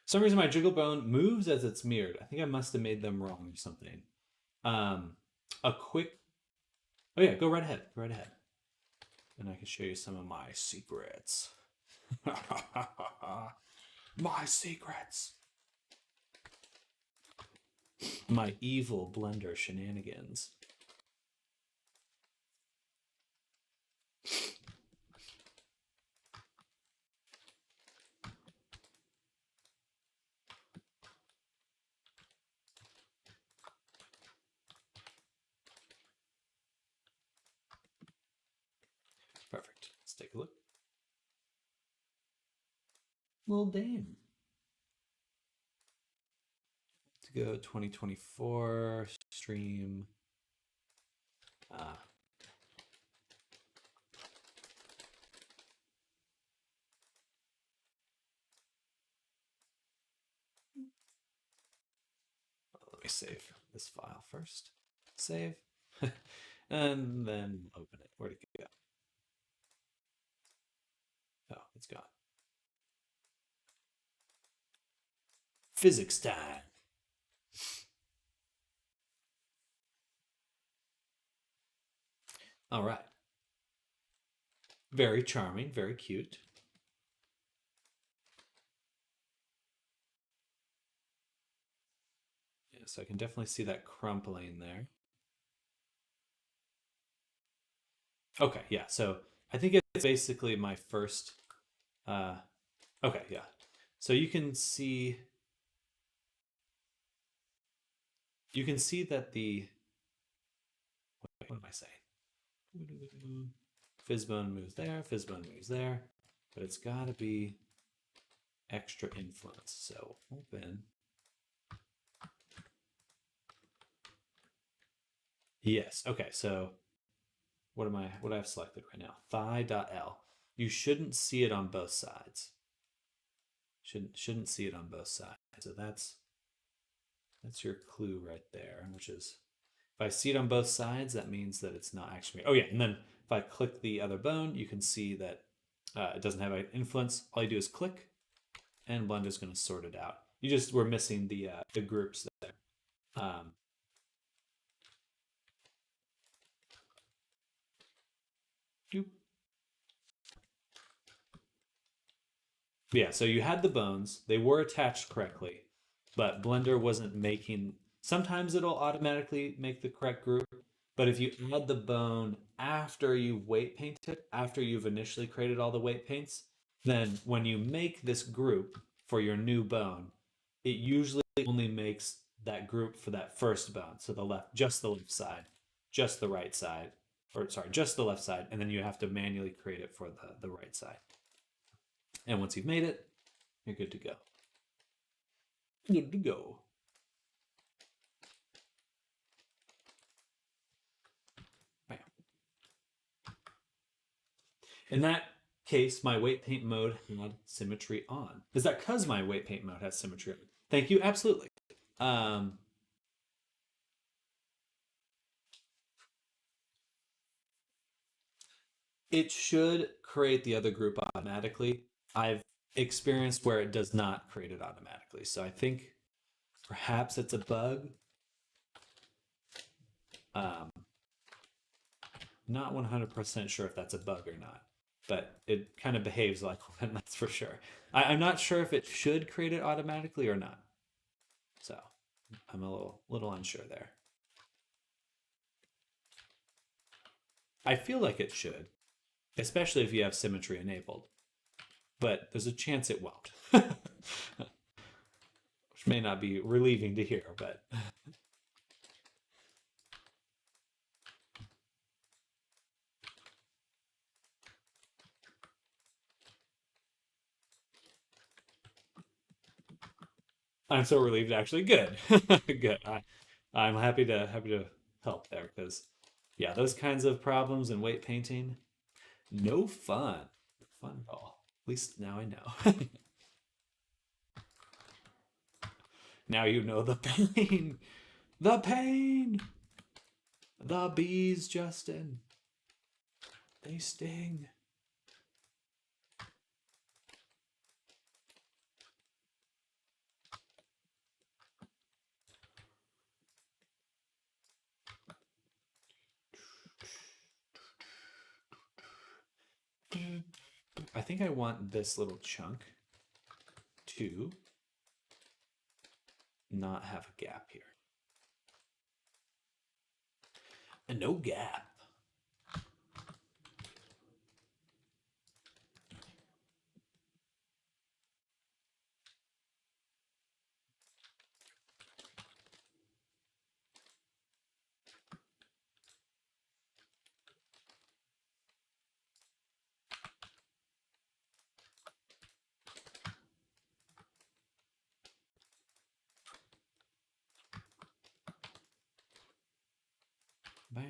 For some reason my jiggle bone moves as it's mirrored. I think I must have made them wrong or something. A quick, oh yeah, go right ahead, and I can show you some of my secrets. My secrets. My evil blender shenanigans. Perfect. Let's take a look. Little Dame. To go 2024 stream. we save this file first? Save. And then open it. Where'd it go? Oh, it's gone. Physics time. All right. Very charming, very cute. Yeah, so I can definitely see that crumpling there. Okay, yeah, so I think it's basically my first, okay, yeah. So you can see that what am I saying? Fizzbone moves there, Fizzbone moves there, but it's got to be extra influence. So open. Yes. Okay. So what do I have selected right now? Thigh.l. You shouldn't see it on both sides. Shouldn't see it on both sides. So that's your clue right there, which is if I see it on both sides, that means that it's not actually. Oh yeah, and then if I click the other bone, you can see that it doesn't have an influence. All you do is click, and Blender's going to sort it out. You just were missing the groups there. Yeah, so you had the bones. They were attached correctly, but Blender wasn't making. Sometimes it'll automatically make the correct group, but if you add the bone after you weight paint it, after you've initially created all the weight paints, then when you make this group for your new bone, it usually only makes that group for that first bone. So just the left side, just the right side, or sorry, just the left side, and then you have to manually create it for the right side. And once you've made it, you're good to go. Good to go. Bam. In that case, my weight paint mode had symmetry on. Is that because my weight paint mode has symmetry on? Thank you. Absolutely. It should create the other group automatically. I've experienced where it does not create it automatically. So I think perhaps it's a bug. Not 100% sure if that's a bug or not, but it kind of behaves like one, that's for sure. I'm not sure if it should create it automatically or not. So I'm a little unsure there. I feel like it should, especially if you have symmetry enabled, but there's a chance it won't. Which may not be relieving to hear, but I'm so relieved. Actually, good, good. I'm happy to help there because, yeah, those kinds of problems in weight painting, no fun, fun at all. At least now I know. Now you know the pain, the pain, the bees, Justin. They sting. I think I want this little chunk to not have a gap here. And no gap. Bam.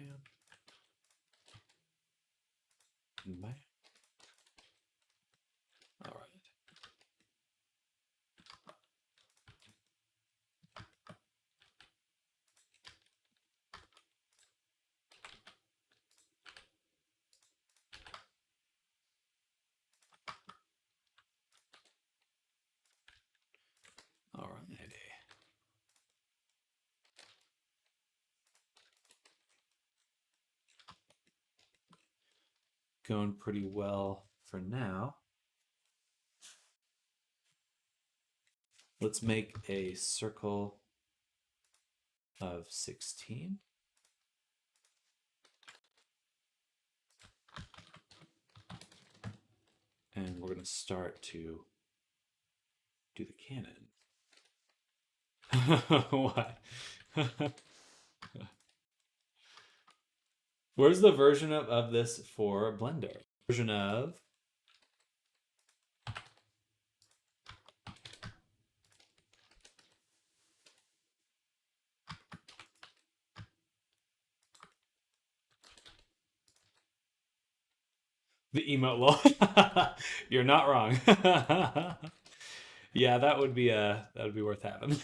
going pretty well for now. Let's make a circle of 16. And we're going to start to do the cannon. Why? Where's the version of this for Blender? Version of the emote law. You're not wrong. Yeah, that would be worth having.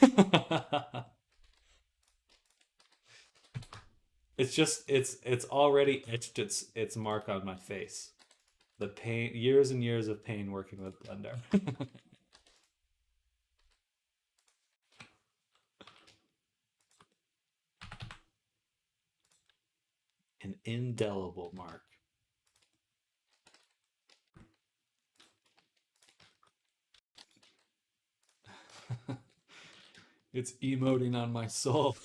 It's already etched its mark on my face. The pain, years and years of pain working with Blender. An indelible mark. It's emoting on my soul.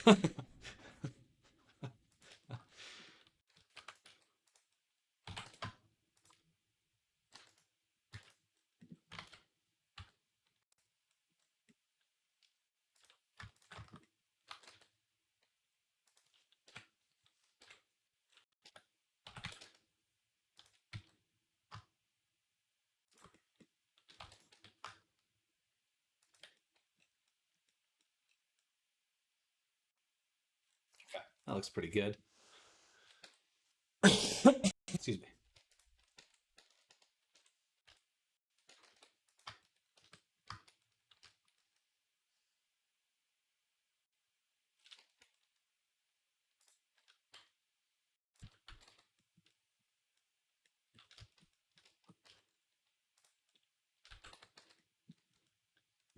That looks pretty good. Excuse me.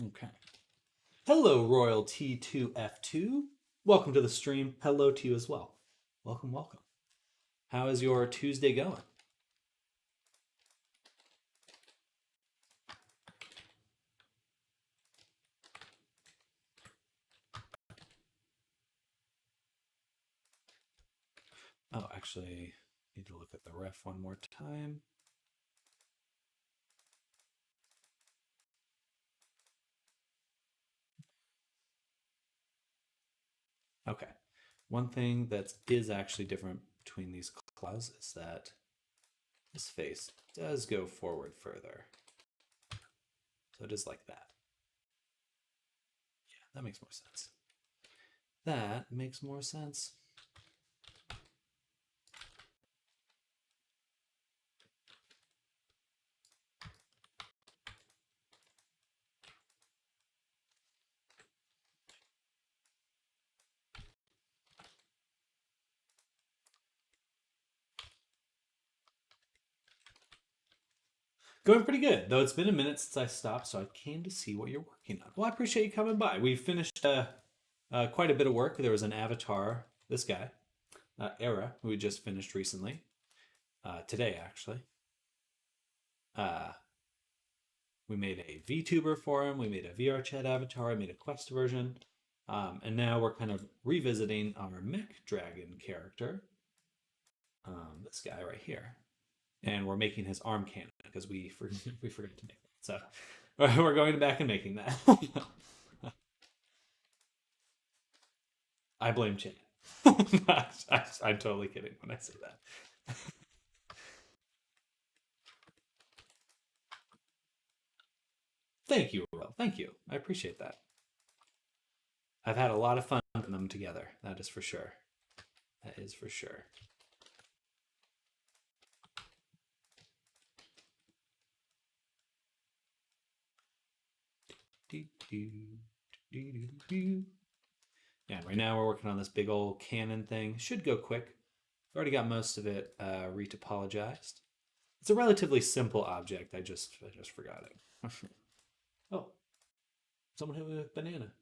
Okay. Hello, Royal T2F2. Welcome to the stream. Hello to you as well. Welcome, welcome. How is your Tuesday going? Oh, actually, need to look at the ref one more time. Okay. One thing that is actually different between these clouds is that this face does go forward further. So it is like that. Yeah, that makes more sense. That makes more sense. Going pretty good, though it's been a minute since I stopped, so I came to see what you're working on. Well, I appreciate you coming by. We finished quite a bit of work. There was an avatar, this guy, Era, who we just finished recently, today actually. We made a VTuber for him. We made a VR chat avatar. I made a Quest version. And now we're kind of revisiting our mech dragon character, this guy right here. And we're making his arm cannon because we forgot to make that. So we're going back and making that. I blame Chan. I'm totally kidding when I say that. Thank you, Will. Thank you. I appreciate that. I've had a lot of fun putting them together. That is for sure. That is for sure. Yeah, right now we're working on this big old cannon thing. Should go quick. I've already got most of it retopologized. It's a relatively simple object. I just forgot it. Oh, someone hit me with a banana.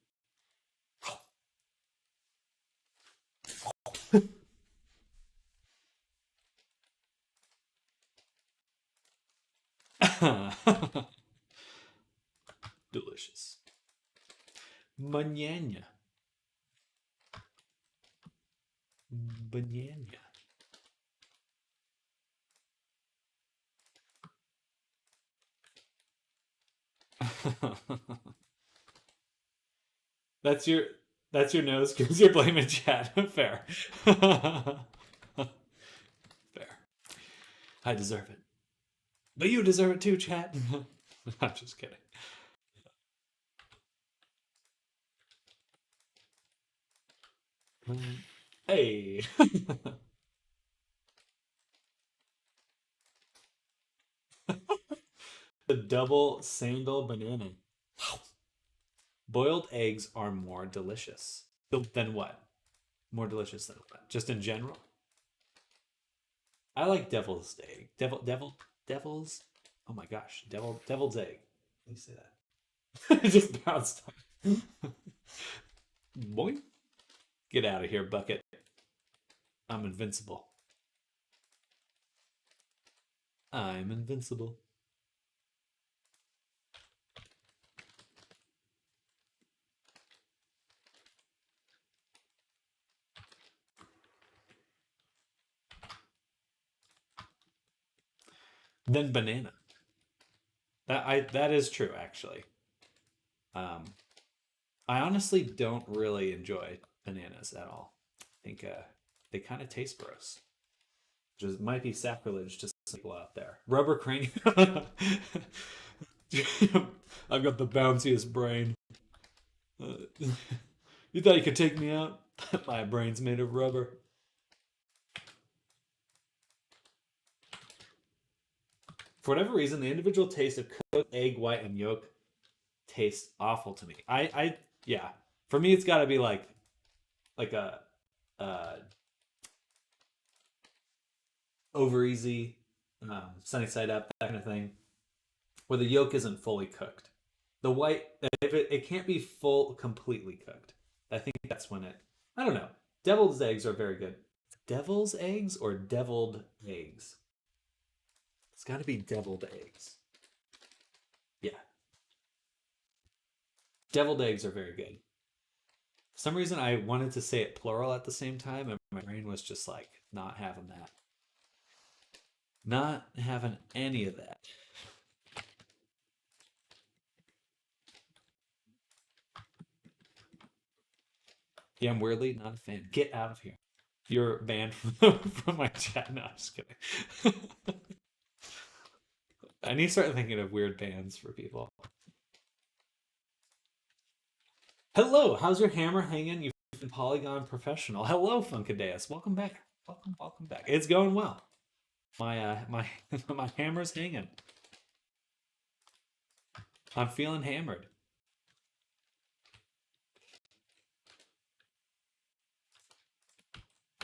Delicious. Banana. Banana. That's your nose because you're blaming Chad. Fair. Fair. I deserve it. But you deserve it too, Chad. I'm just kidding. Hey. The double sandal banana. Boiled eggs are more delicious. Than what? More delicious than what? Just in general? I like devil's egg. Devil's. Oh my gosh, devil's egg. Let me say that. It just bounced off. Boy, get out of here, bucket. I'm invincible. I'm invincible. Then banana. That is true actually. Um, I honestly don't really enjoy bananas at all. I think they kind of taste gross. Which might be sacrilege to some people out there. Rubber cranium. I've got the bounciest brain. You thought you could take me out? My brain's made of rubber. For whatever reason, the individual taste of cooked egg white and yolk tastes awful to me. Yeah. For me, it's got to be like a uh, over easy, sunny side up, that kind of thing, where the yolk isn't fully cooked. The white, if it can't be completely cooked. I think that's when it. I don't know. Devil's eggs are very good. Devil's eggs or deviled eggs? It's got to be deviled eggs. Yeah. Deviled eggs are very good. For some reason, I wanted to say it plural at the same time, and my brain was just like, not having that. Not having any of that. Yeah, I'm weirdly not a fan. Get out of here. You're banned from my chat. No, I'm just kidding. I need to start thinking of weird bans for people. Hello, how's your hammer hanging? You've been Polygon professional. Hello, Funkadeus. Welcome back. Welcome back. It's going well. My my hammer's hanging. I'm feeling hammered.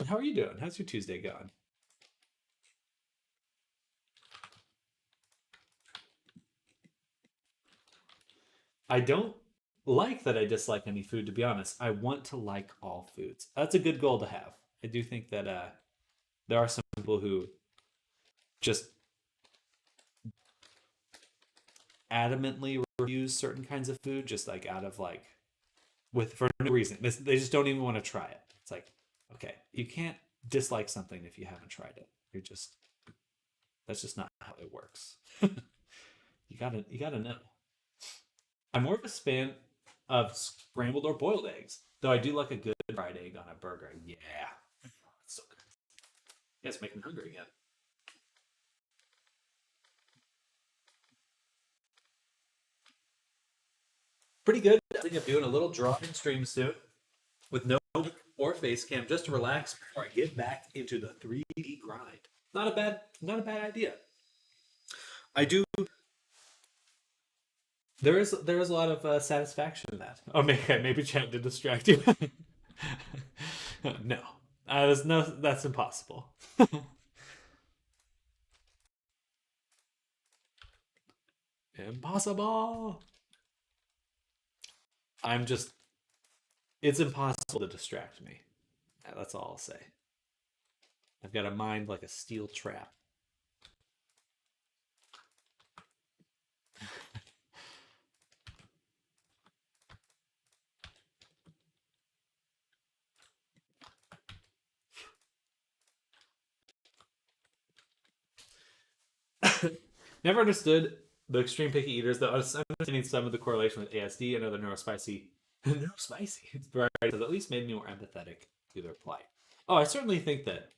How are you doing? How's your Tuesday going? I don't like that I dislike any food, to be honest. I want to like all foods. That's a good goal to have. I do think that there are some people who just adamantly refuse certain kinds of food, just like out of like for no reason. They just don't even want to try it. It's like, okay, you can't dislike something if you haven't tried it. That's just not how it works. You gotta know. I'm more of a fan of scrambled or boiled eggs, though I do like a good fried egg on a burger. Yeah, it's so good. Yeah, it's making me hungry again. Pretty good. I think I'm doing a little drawing stream soon with no or face cam just to relax before I get back into the 3D grind. Not a bad idea. I do. There is a lot of satisfaction in that. Oh, maybe chat did distract you. No, that's impossible. Impossible. I'm just. It's impossible to distract me. That's all I'll say. I've got a mind like a steel trap. Never understood the extreme picky eaters, though understanding some of the correlation with ASD and other neurospicy varieties has at least made me more empathetic to their plight. Oh, I certainly think that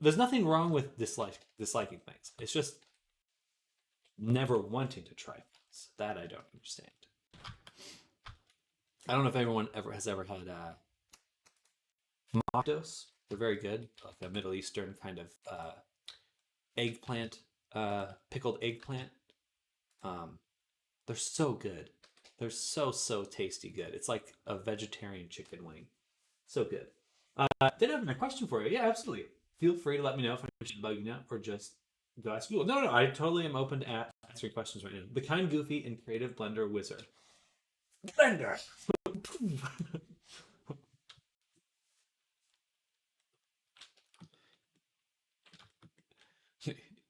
there's nothing wrong with disliking things. It's just never wanting to try things. That I don't understand. I don't know if everyone has ever had Moptos. They're very good, like a Middle Eastern kind of eggplant, pickled eggplant. They're so good. They're so tasty good. It's like a vegetarian chicken wing. So good. Did have a question for you? Yeah, absolutely. Feel free to let me know if I should bug you now or just go ask Google. No, I totally am open to answering questions right now. The kind, goofy, and creative blender wizard. Blender.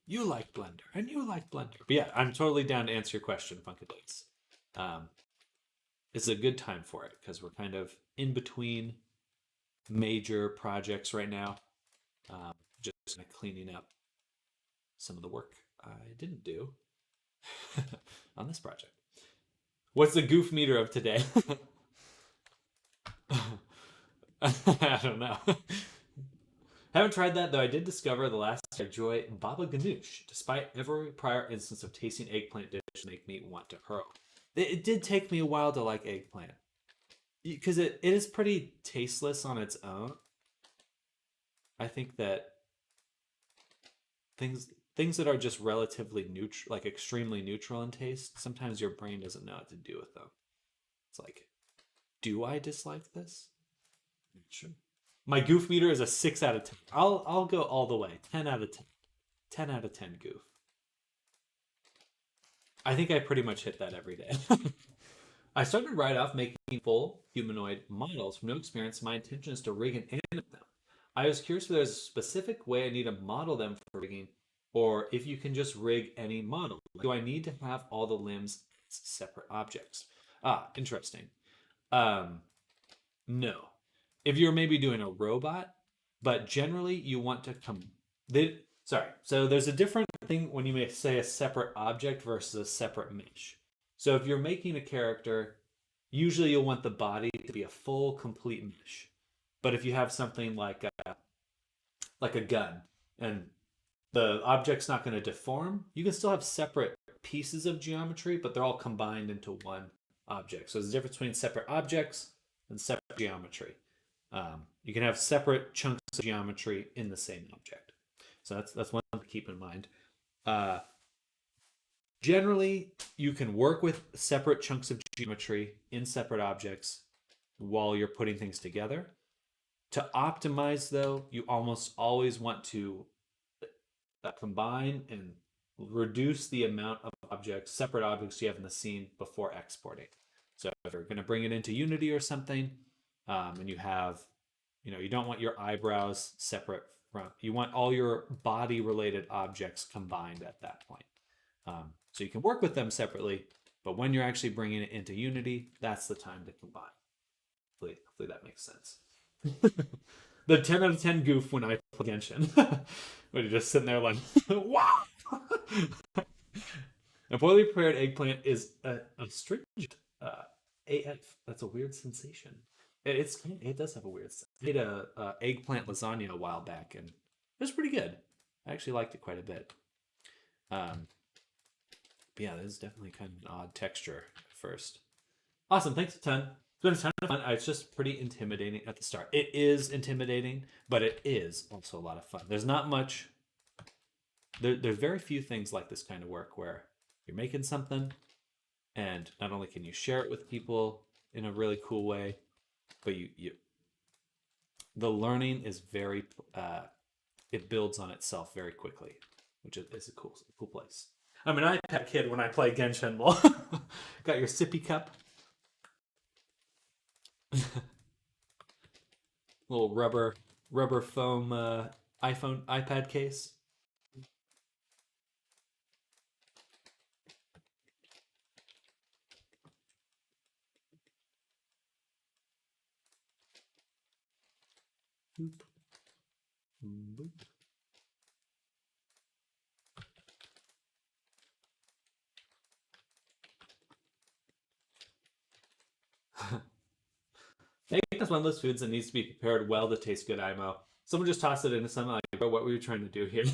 You like Blender, and you like Blender. But yeah, I'm totally down to answer your question, Funkadelics. It's a good time for it because we're kind of in between major projects right now. Just kind of cleaning up some of the work I didn't do on this project. What's the goof meter of today? I don't know. Haven't tried that, though I did discover the last I enjoy Baba Ganoush, despite every prior instance of tasting eggplant dish make me want to hurl. It did take me a while to like eggplant. Because it is pretty tasteless on its own. I think that things that are just relatively neutral, like extremely neutral in taste, sometimes your brain doesn't know what to do with them. It's like, do I dislike this? Sure. My goof meter is a 6 out of 10. I'll go all the way. 10 out of 10. 10 out of 10 goof. I think I pretty much hit that every day. I started right off making full humanoid models from no experience. My intention is to rig and animate them. I was curious if there's a specific way I need to model them for rigging, or if you can just rig any model. Do I need to have all the limbs as separate objects? Interesting. No. If you're maybe doing a robot, but generally you want to so there's a different thing when you may say a separate object versus a separate mesh. So if you're making a character, usually you'll want the body to be a full, complete mesh. But if you have something like a gun, and the object's not going to deform, you can still have separate pieces of geometry, but they're all combined into one object. So there's a difference between separate objects and separate geometry. You can have separate chunks of geometry in the same object. So that's one to keep in mind. Generally, you can work with separate chunks of geometry in separate objects while you're putting things together. To optimize, though, you almost always want to combine and reduce the amount of separate objects you have in the scene before exporting. So if you're going to bring it into Unity or something, and you have, you don't want your eyebrows separate from, you want all your body related objects combined at that point. So you can work with them separately, but when you're actually bringing it into Unity, that's the time to combine. Hopefully that makes sense. The 10 out of 10 goof when I play Genshin. When you're just sitting there like, wow! A poorly prepared eggplant is astringent. AF. That's a weird sensation. It does have a weird sense. I made a eggplant lasagna a while back, and it was pretty good. I actually liked it quite a bit. But yeah, this is definitely kind of an odd texture at first. Awesome, thanks a ton. It's been a ton of fun. It's just pretty intimidating at the start. It is intimidating, but it is also a lot of fun. There's not much. There's very few things like this kind of work where you're making something, and not only can you share it with people in a really cool way, but the learning is very it builds on itself very quickly, which is a cool place. I'm an iPad kid when I play Genshin. Got your sippy cup, little rubber foam iPad case. Boop. Boop. is one of those foods that needs to be prepared well to taste good, IMO. Someone just tossed it into something like, bro, what were you trying to do here?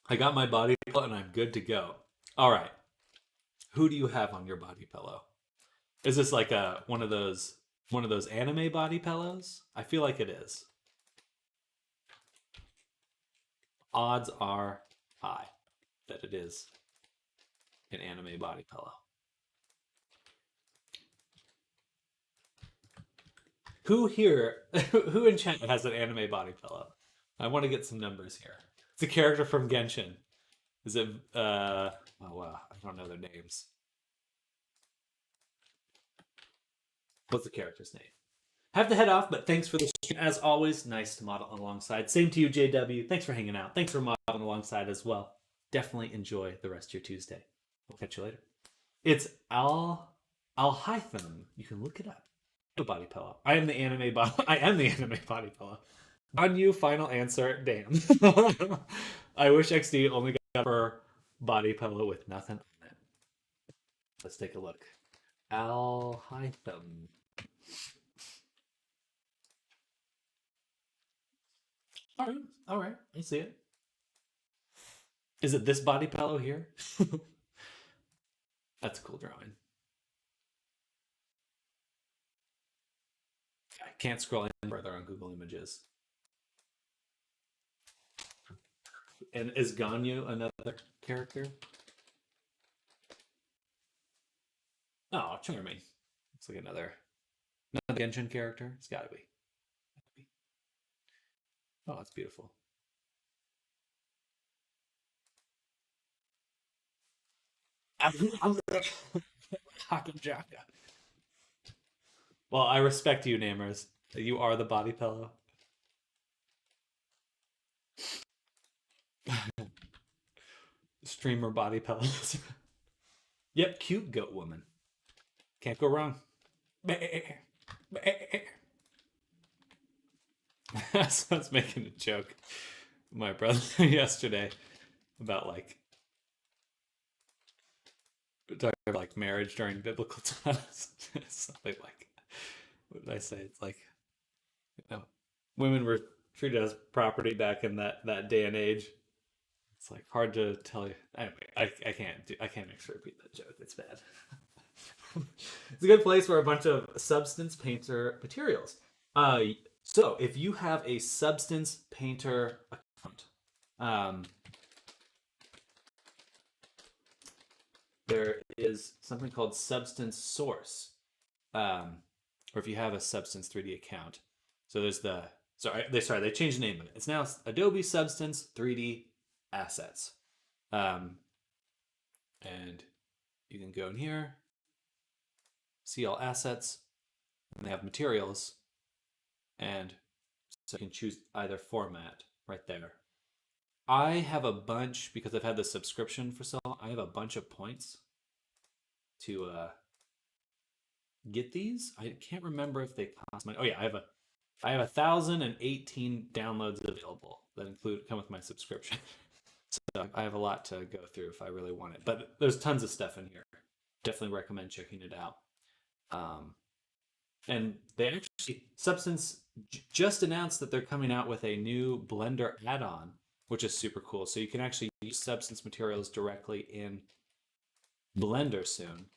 I got my body pillow and I'm good to go. All right. Who do you have on your body pillow? Is this like a one of those anime body pillows? I feel like it is. Odds are high that it is an anime body pillow. Who here, who in chat has an anime body pillow? I want to get some numbers here. It's a character from Genshin. Is it, oh wow, I don't know their names. What's the character's name? Have to head off, but thanks for the stream. As always, nice to model alongside. Same to you, JW. Thanks for hanging out. Thanks for modeling alongside as well. Definitely enjoy the rest of your Tuesday. We'll catch you later. It's Al-Hytham. You can look it up. The body pillow. I am the anime body pillow. On you, final answer. Damn. I wish XD only got her body pillow with nothing on it. Let's take a look. Al-Hytham. All right. I see it. Is it this body pillow here? That's a cool drawing. I can't scroll any further on Google Images. And is Ganyu another character? Oh, charming. Looks like another Genshin character. It's gotta be. Oh, it's beautiful. Hakajaka. Well, I respect you, namers. You are the body pillow. Streamer body pillows. Yep, cute goat woman. Can't go wrong. I was making a joke with my brother yesterday about like talking about like marriage during biblical times. Something like, what did I say? It's like, women were treated as property back in that day and age. It's like hard to tell you. Anyway, I can't actually repeat that joke. It's bad. It's a good place for a bunch of Substance Painter materials. So if you have a Substance Painter account, there is something called Substance Source, or if you have a Substance 3D account. So there's they changed the name of it. It's now Adobe Substance 3D Assets, and you can go in here, see all assets, and they have materials, and so you can choose either format right there. I have a bunch, because I've had the subscription for so long, I have a bunch of points to get these. I can't remember if they cost money. Oh yeah, I have 1,018 downloads available that come with my subscription. So I have a lot to go through if I really want it. But there's tons of stuff in here. Definitely recommend checking it out. And they actually, Substance just announced that they're coming out with a new Blender add-on, which is super cool. So you can actually use Substance materials directly in Blender soon.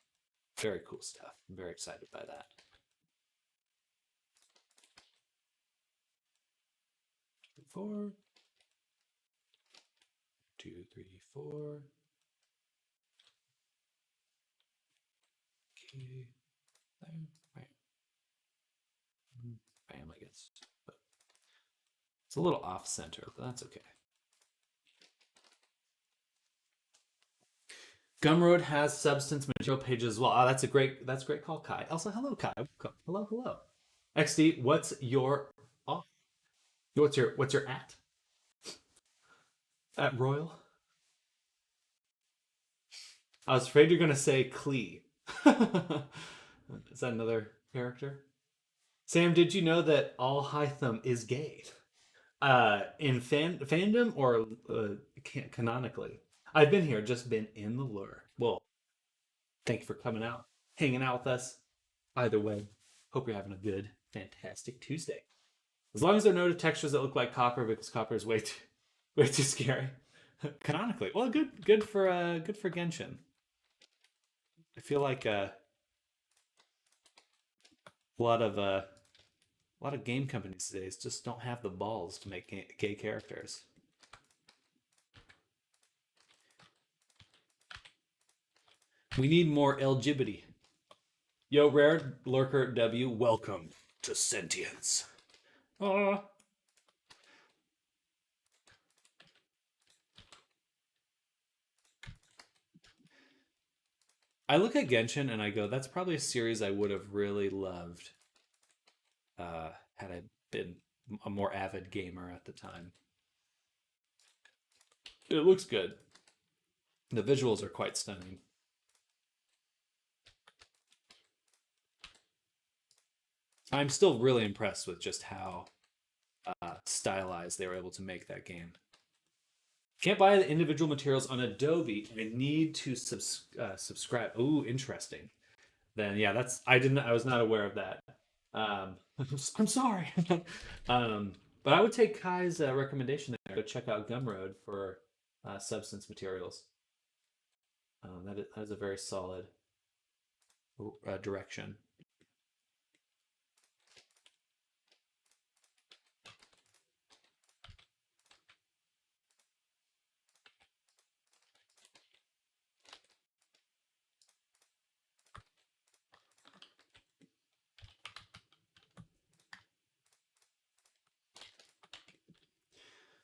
Very cool stuff. I'm very excited by that. Four. 2, 3, 4. Okay. There. Bam, I guess. But it's a little off center, but that's okay. Gumroad has Substance material pages as well. Oh, that's great call, Kai. Also, hello, Kai. Hello. XD, what's your at? At Royal? I was afraid you're gonna say Klee. Is that another character? Sam, did you know that Al-Hytham is gay? In fandom or canonically? I've been here, just been in the lure. Well, Thank you for coming out, hanging out with us. Either way, hope you're having a good, fantastic Tuesday. As long as there are no textures that look like copper, because copper is way too scary. Canonically, well, good for Genshin. I feel like a lot of a lot of game companies today just don't have the balls to make gay characters. We need more LGBT. Yo, Rare Lurker W, welcome to Sentience. Aw. I look at Genshin and I go, that's probably a series I would have really loved had I been a more avid gamer at the time. It looks good. The visuals are quite stunning. I'm still really impressed with just how stylized they were able to make that game. Can't buy the individual materials on Adobe. I need to subscribe. Ooh, interesting. Then yeah, I was not aware of that. I'm sorry. But I would take Kai's recommendation there. Go check out Gumroad for substance materials. That is a very solid direction.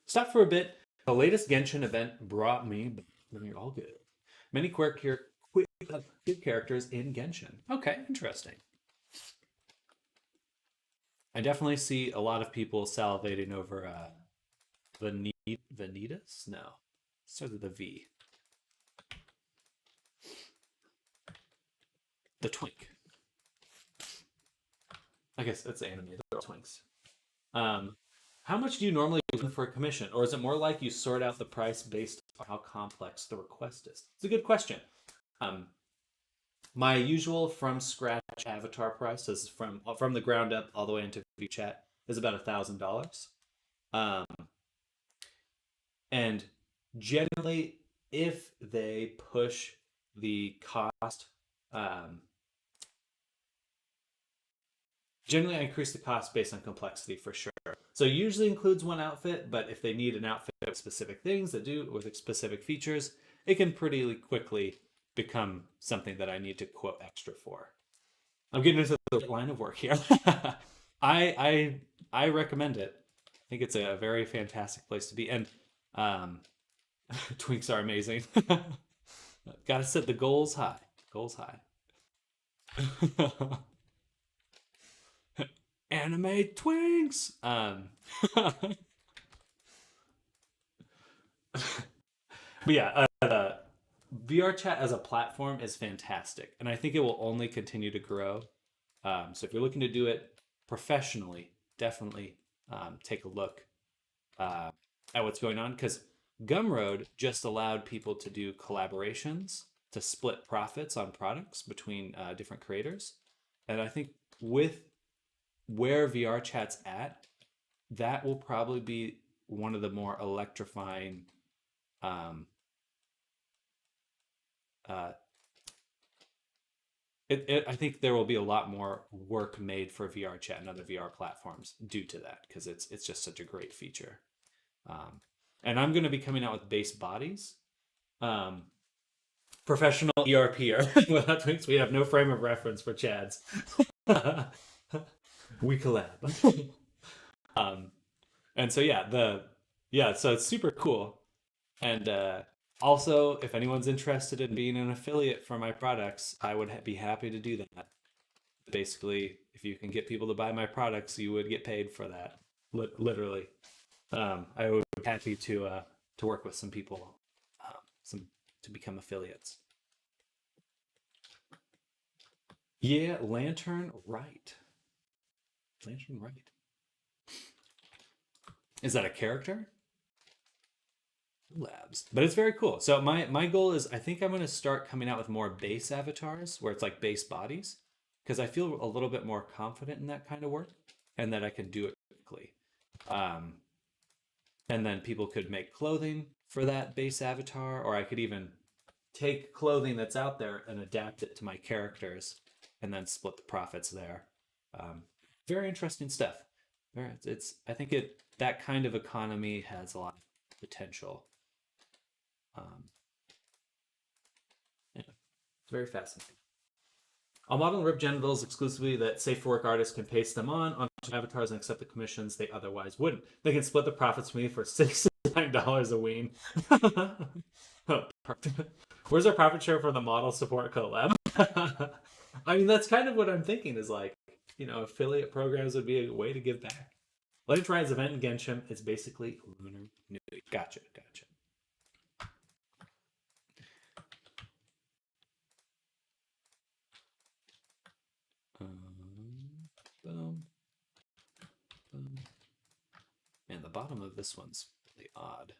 Stop for a bit. The latest Genshin event brought me all good. Many queer characters in Genshin. Okay, interesting. I definitely see a lot of people salivating over Vanitas? No. Starts with a V. The Twink. I guess that's anime. They're all twinks. How much do you normally win for a commission? Or is it more like you sort out the price based on how complex the request is? It's a good question. My usual from scratch avatar price is from the ground up all the way into VChat is about $1,000. And generally, if they push the cost, generally I increase the cost based on complexity for sure. So usually includes one outfit, but if they need an outfit with specific things that do with specific features, it can pretty quickly become something that I need to quote extra for. I'm getting into the line of work here. I recommend it. I think it's a very fantastic place to be, and twinks are amazing. Got to set the goals high. Goals high. Anime twinks. But yeah, VR chat as a platform is fantastic, and I think it will only continue to grow. So if you're looking to do it professionally, definitely take a look at what's going on, because Gumroad just allowed people to do collaborations to split profits on products between different creators, and I think with where VR chat's at, that will probably be one of the more electrifying I think there will be a lot more work made for VR chat and other VR platforms due to that, because it's just such a great feature. And I'm going to be coming out with base bodies. Professional ERPer. Without twinks, we have no frame of reference for Chads. We collab. And so so it's super cool. And also, if anyone's interested in being an affiliate for my products, I would be happy to do that. Basically, if you can get people to buy my products, you would get paid for that. Literally. I would be happy to work with some people, to become affiliates. Yeah, Lantern Right. Lantern Right. Is that a character? Labs, but it's very cool. So my goal is I think I'm going to start coming out with more base avatars where it's like base bodies because I feel a little bit more confident in that kind of work and that I can do it quickly. Um, and then people could make clothing for that base avatar, or I could even take clothing that's out there and adapt it to my characters and then split the profits there. Um, very interesting stuff. It's I think it that kind of economy has a lot of potential. Um, yeah, it's very fascinating. I'll model and rip genitals exclusively that safe for work artists can paste them on avatars and accept the commissions they otherwise wouldn't. They can split the profits with me for $69 a ween. Where's our profit share for the model support collab? I mean, that's kind of what I'm thinking is like, affiliate programs would be a way to give back. Legend Ride's event in Genshin is basically Lunar New Year. Gotcha. Boom. Boom. Man, the bottom of this one's really odd.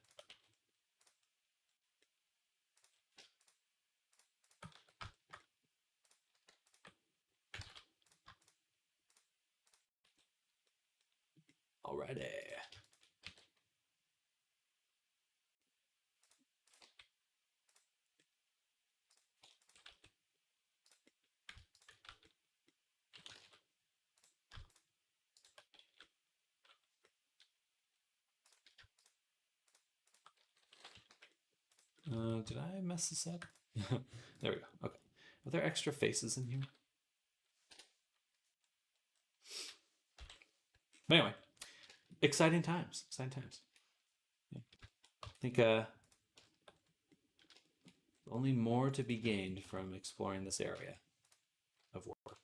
Alrighty. Did I mess this up? There we go. Okay. Are there extra faces in here? But anyway, exciting times. Yeah. I think only more to be gained from exploring this area of work.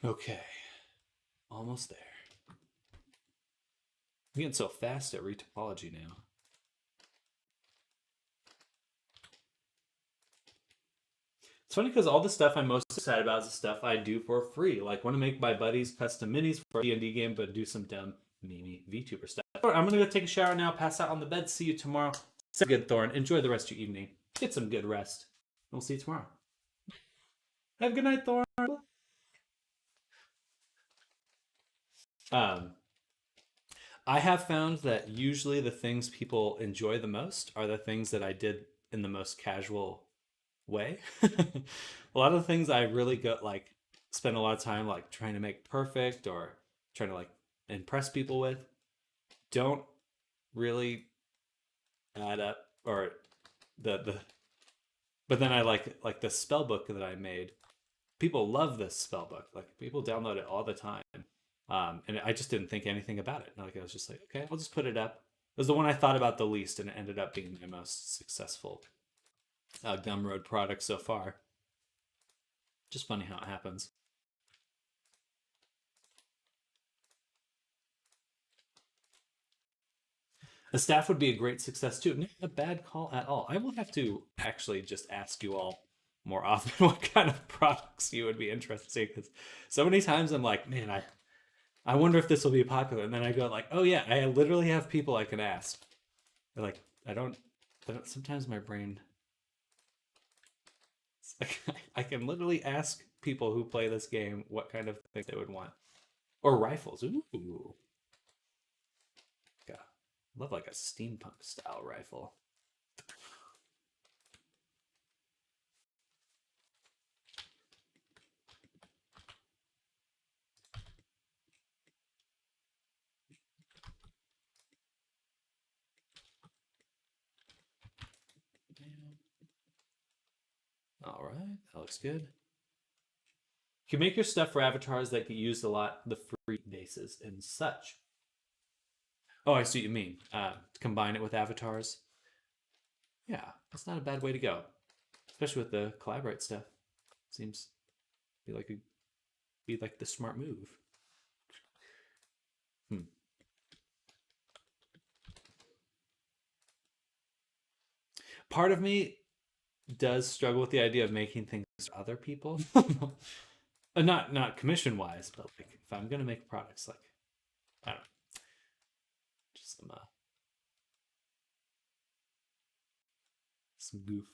Okay, almost there. I'm getting so fast at retopology now. It's funny because all the stuff I'm most excited about is the stuff I do for free. Like, want to make my buddies custom minis for a D&D game, but do some dumb meme VTuber stuff. All right, I'm going to go take a shower now, pass out on the bed. See you tomorrow. Sounds good, Thorn. Enjoy the rest of your evening. Get some good rest. We'll see you tomorrow. Have a good night, Thorn. I have found that usually the things people enjoy the most are the things that I did in the most casual way. A lot of the things I really got like spend a lot of time like trying to make perfect or trying to like impress people with don't really add up or the but then I like the spell book that I made. People love this spell book. Like people download it all the time. And I just didn't think anything about it. Like I was just like, okay, I'll just put it up. It was the one I thought about the least, and it ended up being my most successful Gumroad product so far. Just funny how it happens. A staff would be a great success too. Not a bad call at all. I will have to actually just ask you all more often what kind of products you would be interested in because so many times I'm like, man, I wonder if this will be popular, and then I go like, oh yeah, I literally have people I can ask. They're like, I don't. Sometimes my brain. I can literally ask people who play this game what kind of thing they would want, or rifles. Ooh, yeah, love like a steampunk style rifle. All right, that looks good. You can make your stuff for avatars that get used a lot, the free bases and such. Oh, I see what you mean. Combine it with avatars. Yeah, that's not a bad way to go, especially with the collaborate stuff. Seems be like the smart move. Part of me does struggle with the idea of making things for other people. Not commission wise, but like if I'm gonna make products, like I don't know, just some goof.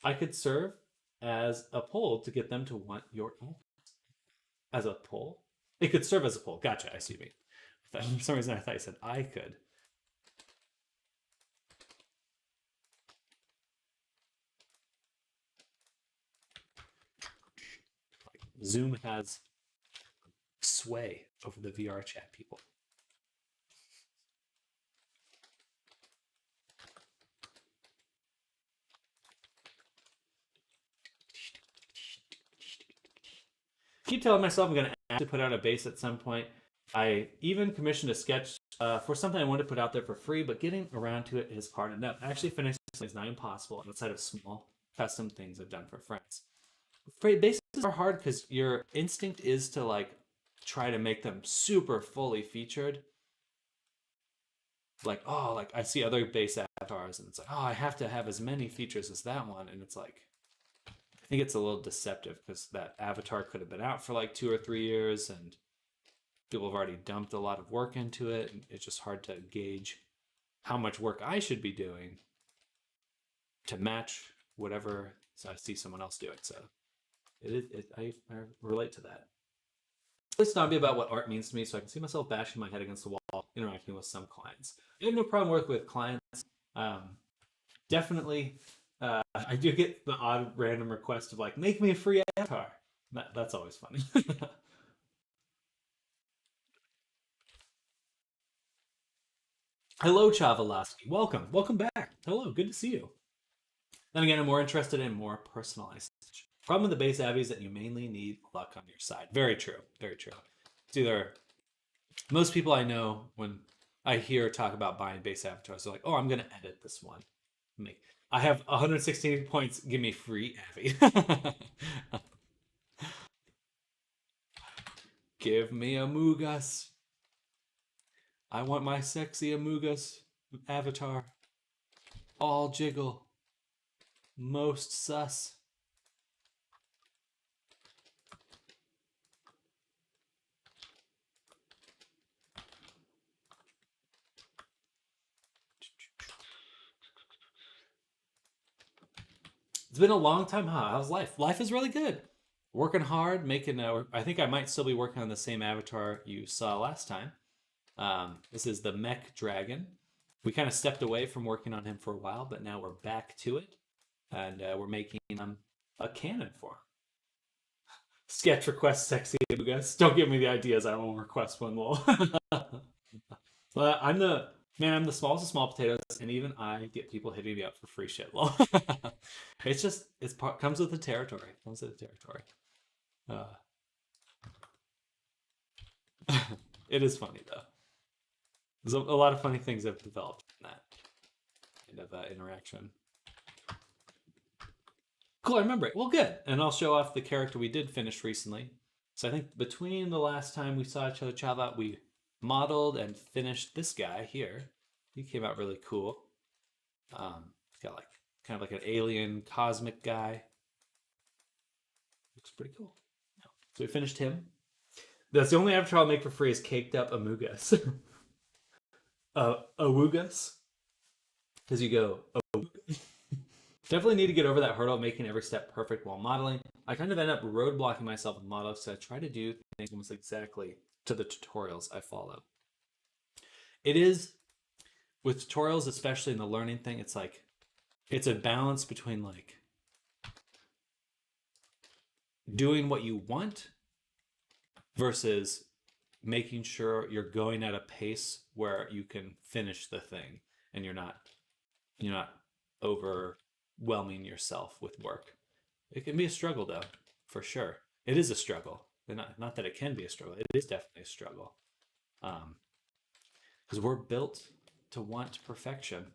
I could serve as a poll to get them to want your as a poll. It could serve as a poll. Gotcha. I see you mean. For some reason, I thought you said I could. Zoom has sway over the VR chat people. Keep telling myself I'm going to actually put out a base at some point. I even commissioned a sketch for something I wanted to put out there for free, but getting around to it is hard enough. Actually, finishing is not impossible outside of small custom things I've done for friends. Bases are hard because your instinct is to like try to make them super fully featured. Like, oh, like I see other base avatars and it's like, oh, I have to have as many features as that one. And it's like, I think it's a little deceptive because that avatar could have been out for like 2 or 3 years and people have already dumped a lot of work into it. And it's just hard to gauge how much work I should be doing to match whatever I see someone else doing. So I relate to that. It's snobby about what art means to me, so I can see myself bashing my head against the wall, interacting with some clients. I have no problem working with clients. Definitely, I do get the odd random request of like, make me a free avatar. That's always funny. Hello, Chavalaski. Welcome back. Hello, good to see you. Then again, I'm more interested in more personalized. Problem with the base avies that you mainly need luck on your side. Very true. Very true. It's either most people I know when I hear talk about buying base avatars, they're like, "Oh, I'm going to edit this one. I have 116 points. Give me free avi. Give me Amogus. I want my sexy Amogus avatar. All jiggle. Most sus." It's been a long time. How's life? Life is really good. Working hard, making. I think I might still be working on the same avatar you saw last time. This is the Mech Dragon. We kind of stepped away from working on him for a while, but now we're back to it, and we're making a cannon for him. Sketch request sexy guys. Don't give me the ideas. I won't request one. Lol. But I'm the smallest of small potatoes, and even I get people hitting me up for free shit. Lol. Comes with the territory. It is funny though. There's a lot of funny things that have developed in that kind of interaction. Cool, I remember it. Well, good. And I'll show off the character we did finish recently. So I think between the last time we saw each other, Chava, we modeled and finished this guy here. He came out really cool. He's got like kind of like an alien cosmic guy. Looks pretty cool. So we finished him. That's the only avatar I'll make for free is caked up Amogus. Awugus. Because you go, Awugus. Definitely need to get over that hurdle of making every step perfect while modeling. I kind of end up roadblocking myself with models, so I try to do things almost exactly to the tutorials I follow. It is, with tutorials, especially in the learning thing, it's like, it's a balance between like doing what you want versus making sure you're going at a pace where you can finish the thing and you're not overwhelming yourself with work. It can be a struggle though, for sure. It is a struggle. Not that it can be a struggle. It is definitely a struggle. Because we're built to want perfection.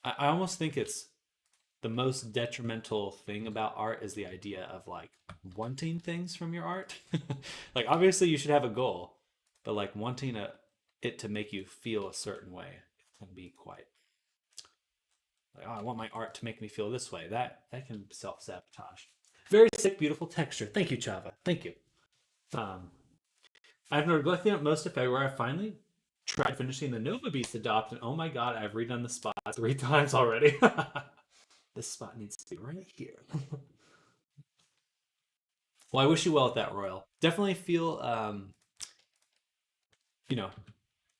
I almost think it's the most detrimental thing about art is the idea of like wanting things from your art. Like obviously you should have a goal, but like wanting it to make you feel a certain way. can be quite like, oh, I want my art to make me feel this way. That can self-sabotage. Very sick, beautiful texture. Thank you, Chava. Thank you. I've neglected it most of February. I finally tried finishing the Nova Beast Adopt, and oh my god, I've redone the spot 3 times already. This spot needs to be right here. Well, I wish you well at that, Royal. Definitely feel,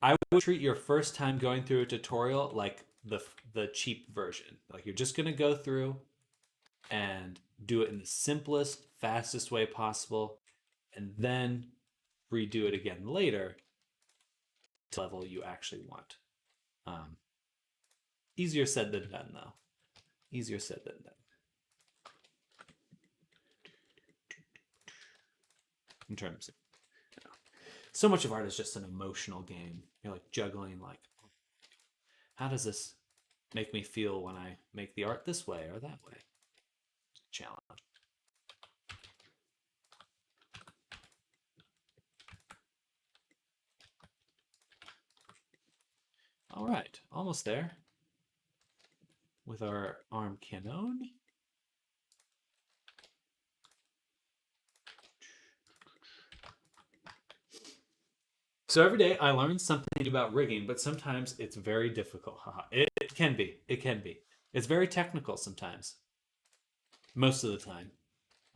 I would treat your first time going through a tutorial like the cheap version. Like you're just gonna go through and do it in the simplest, fastest way possible, and then redo it again later to the level you actually want. Easier said than done, though. Easier said than done. In terms of, so much of art is just an emotional game. You're like juggling, like, how does this make me feel when I make the art this way or that way? Challenge. All right, almost there with our arm cannon. So every day I learn something about rigging, but sometimes it's very difficult. It can be. It can be. It's very technical sometimes. Most of the time.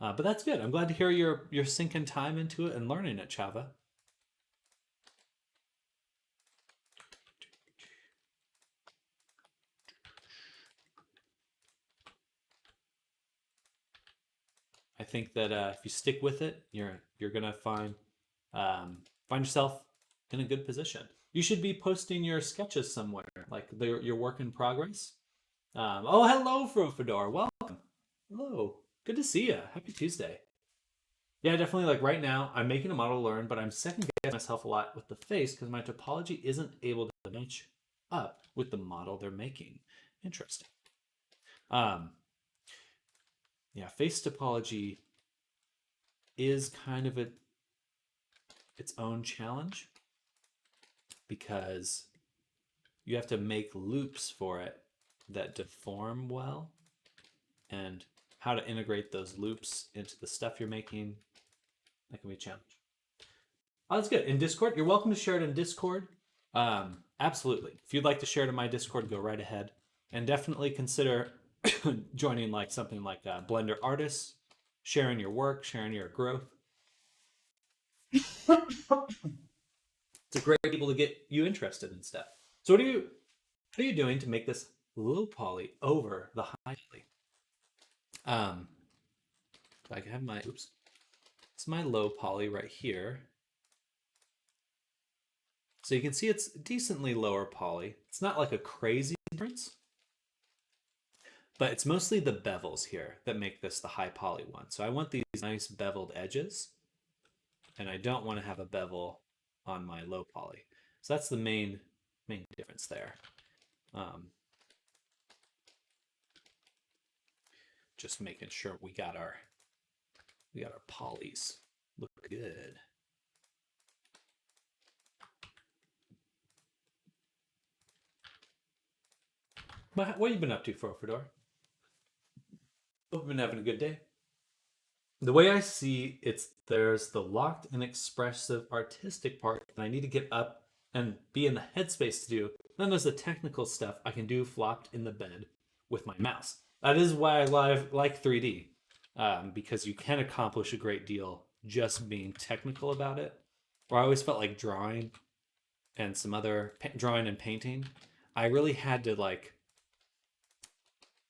But that's good. I'm glad to hear you're sinking time into it and learning it, Chava. I think that if you stick with it, you're gonna find yourself in a good position. You should be posting your sketches somewhere, like your work in progress. Oh, hello, Frofador. Welcome. Hello. Good to see you. Happy Tuesday. Yeah, definitely. Like right now, I'm making a model learn, but I'm second guessing myself a lot with the face because my topology isn't able to match up with the model they're making. Interesting. Yeah, face topology is kind of its own challenge because you have to make loops for it that deform well, and how to integrate those loops into the stuff you're making, that can be a challenge. Oh, that's good. In Discord, you're welcome to share it in Discord. Absolutely. If you'd like to share it in my Discord, go right ahead. And definitely consider joining like something like Blender Artists, sharing your work, sharing your growth. It's a great people to get you interested in stuff. So what are you doing to make this low poly over the high poly? I have my, oops. It's my low poly right here. So you can see it's decently lower poly. It's not like a crazy difference, but it's mostly the bevels here that make this the high poly one. So I want these nice beveled edges, and I don't want to have a bevel on my low poly. So that's the main difference there. Just making sure we got our polys look good. What have you been up to, Fedor? Hope you've been having a good day. The way I see it's, there's the locked and expressive artistic part that I need to get up and be in the headspace to do. Then there's the technical stuff I can do flopped in the bed with my mouse. That is why I like 3D, because you can accomplish a great deal just being technical about it. Or I always felt like drawing and some other drawing and painting, I really had to like,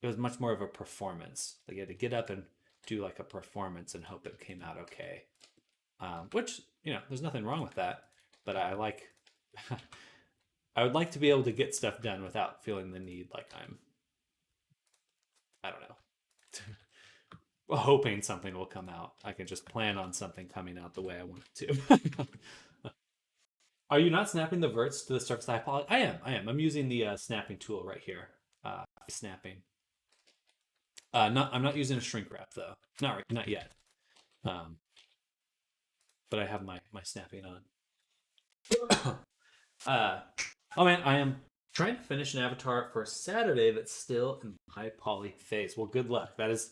it was much more of a performance. Like you had to get up and do like a performance and hope it came out okay. Which, there's nothing wrong with that, but I like, I would like to be able to get stuff done without feeling the need like I don't know, hoping something will come out. I can just plan on something coming out the way I want it to. Are you not snapping the verts to the surface high poly? I am. I'm using the snapping tool right here. Snapping. I'm not using a shrink wrap though. Not yet. But I have my snapping on. Oh man, I am Trying to finish an avatar for Saturday that's still in high poly phase. Well, good luck. That's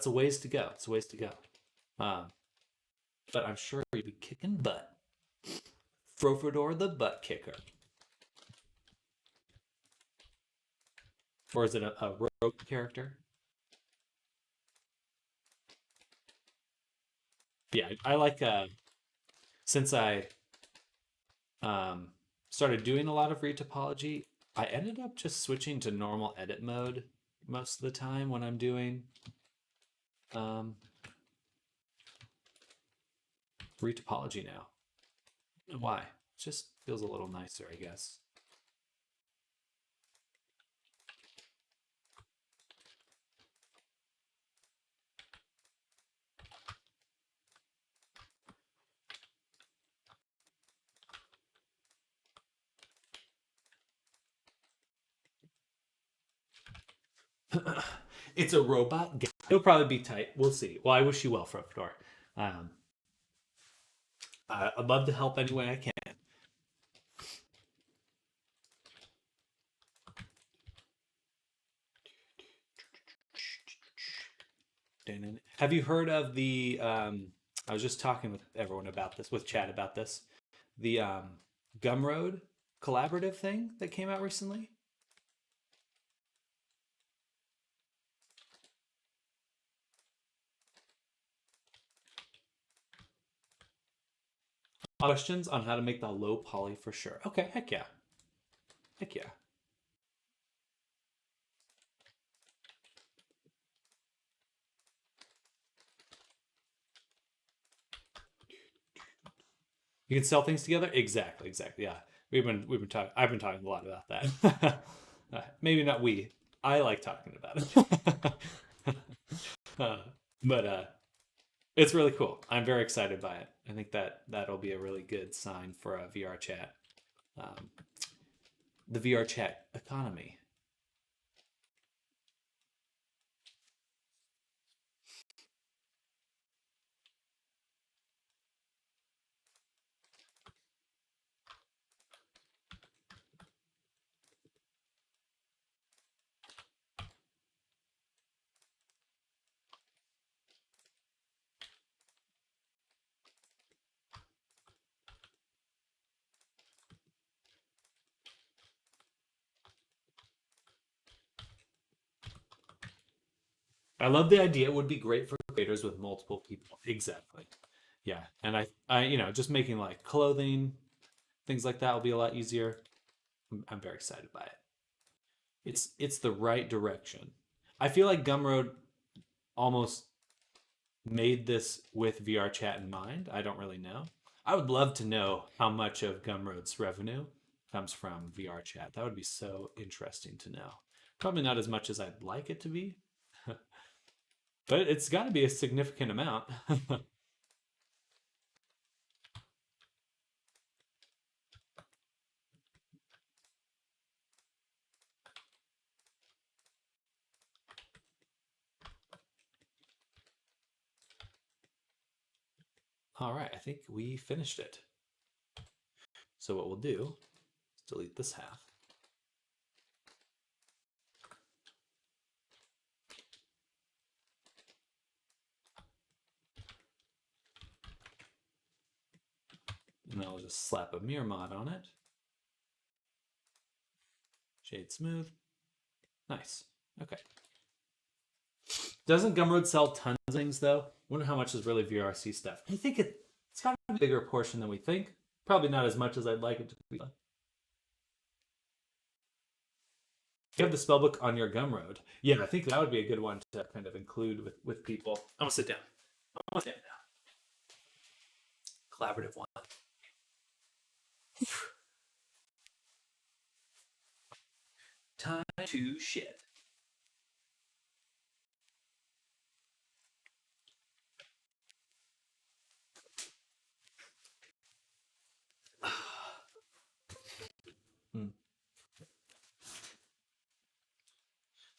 a ways to go. It's a ways to go. Um, but I'm sure you'll be kicking butt. Frofador the butt kicker. Or is it a rogue character? Yeah, I like since I started doing a lot of retopology, I ended up just switching to normal edit mode most of the time when I'm doing um, retopology now. I don't know why? It just feels a little nicer, I guess. It's a robot guy. It'll probably be tight. We'll see. Well, I wish you well, Frofador. Um, I'd love to help any way I can. Have you heard of the? I was just talking with everyone about this, with Chad about this. The Gumroad collaborative thing that came out recently. Questions on how to make the low poly for sure. Okay, heck yeah. Heck yeah. You can sell things together? Exactly, exactly. Yeah. We've been talking I've been talking a lot about that. Maybe not we. I like talking about it. uh, but it's really cool. I'm very excited by it. I think that'll be a really good sign for a VR chat. Um, the VR chat economy. I love the idea. It would be great for creators with multiple people. Exactly. Yeah. And just making like clothing, things like that will be a lot easier. I'm very excited by it. It's the right direction. I feel like Gumroad almost made this with VR chat in mind. I don't really know. I would love to know how much of Gumroad's revenue comes from VR chat. That would be so interesting to know. Probably not as much as I'd like it to be, but it's got to be a significant amount. All right, I think we finished it. So what we'll do is delete this half. And then I'll just slap a mirror mod on it. Shade smooth. Nice. Okay. Doesn't Gumroad sell tons of things though? Wonder how much is really VRC stuff. I think it's got a bigger portion than we think. Probably not as much as I'd like it to be. You have the spellbook on your Gumroad. Yeah, I think that would be a good one to kind of include with people. I'm gonna sit down. I'm gonna sit down. Collaborative one. Time to shit.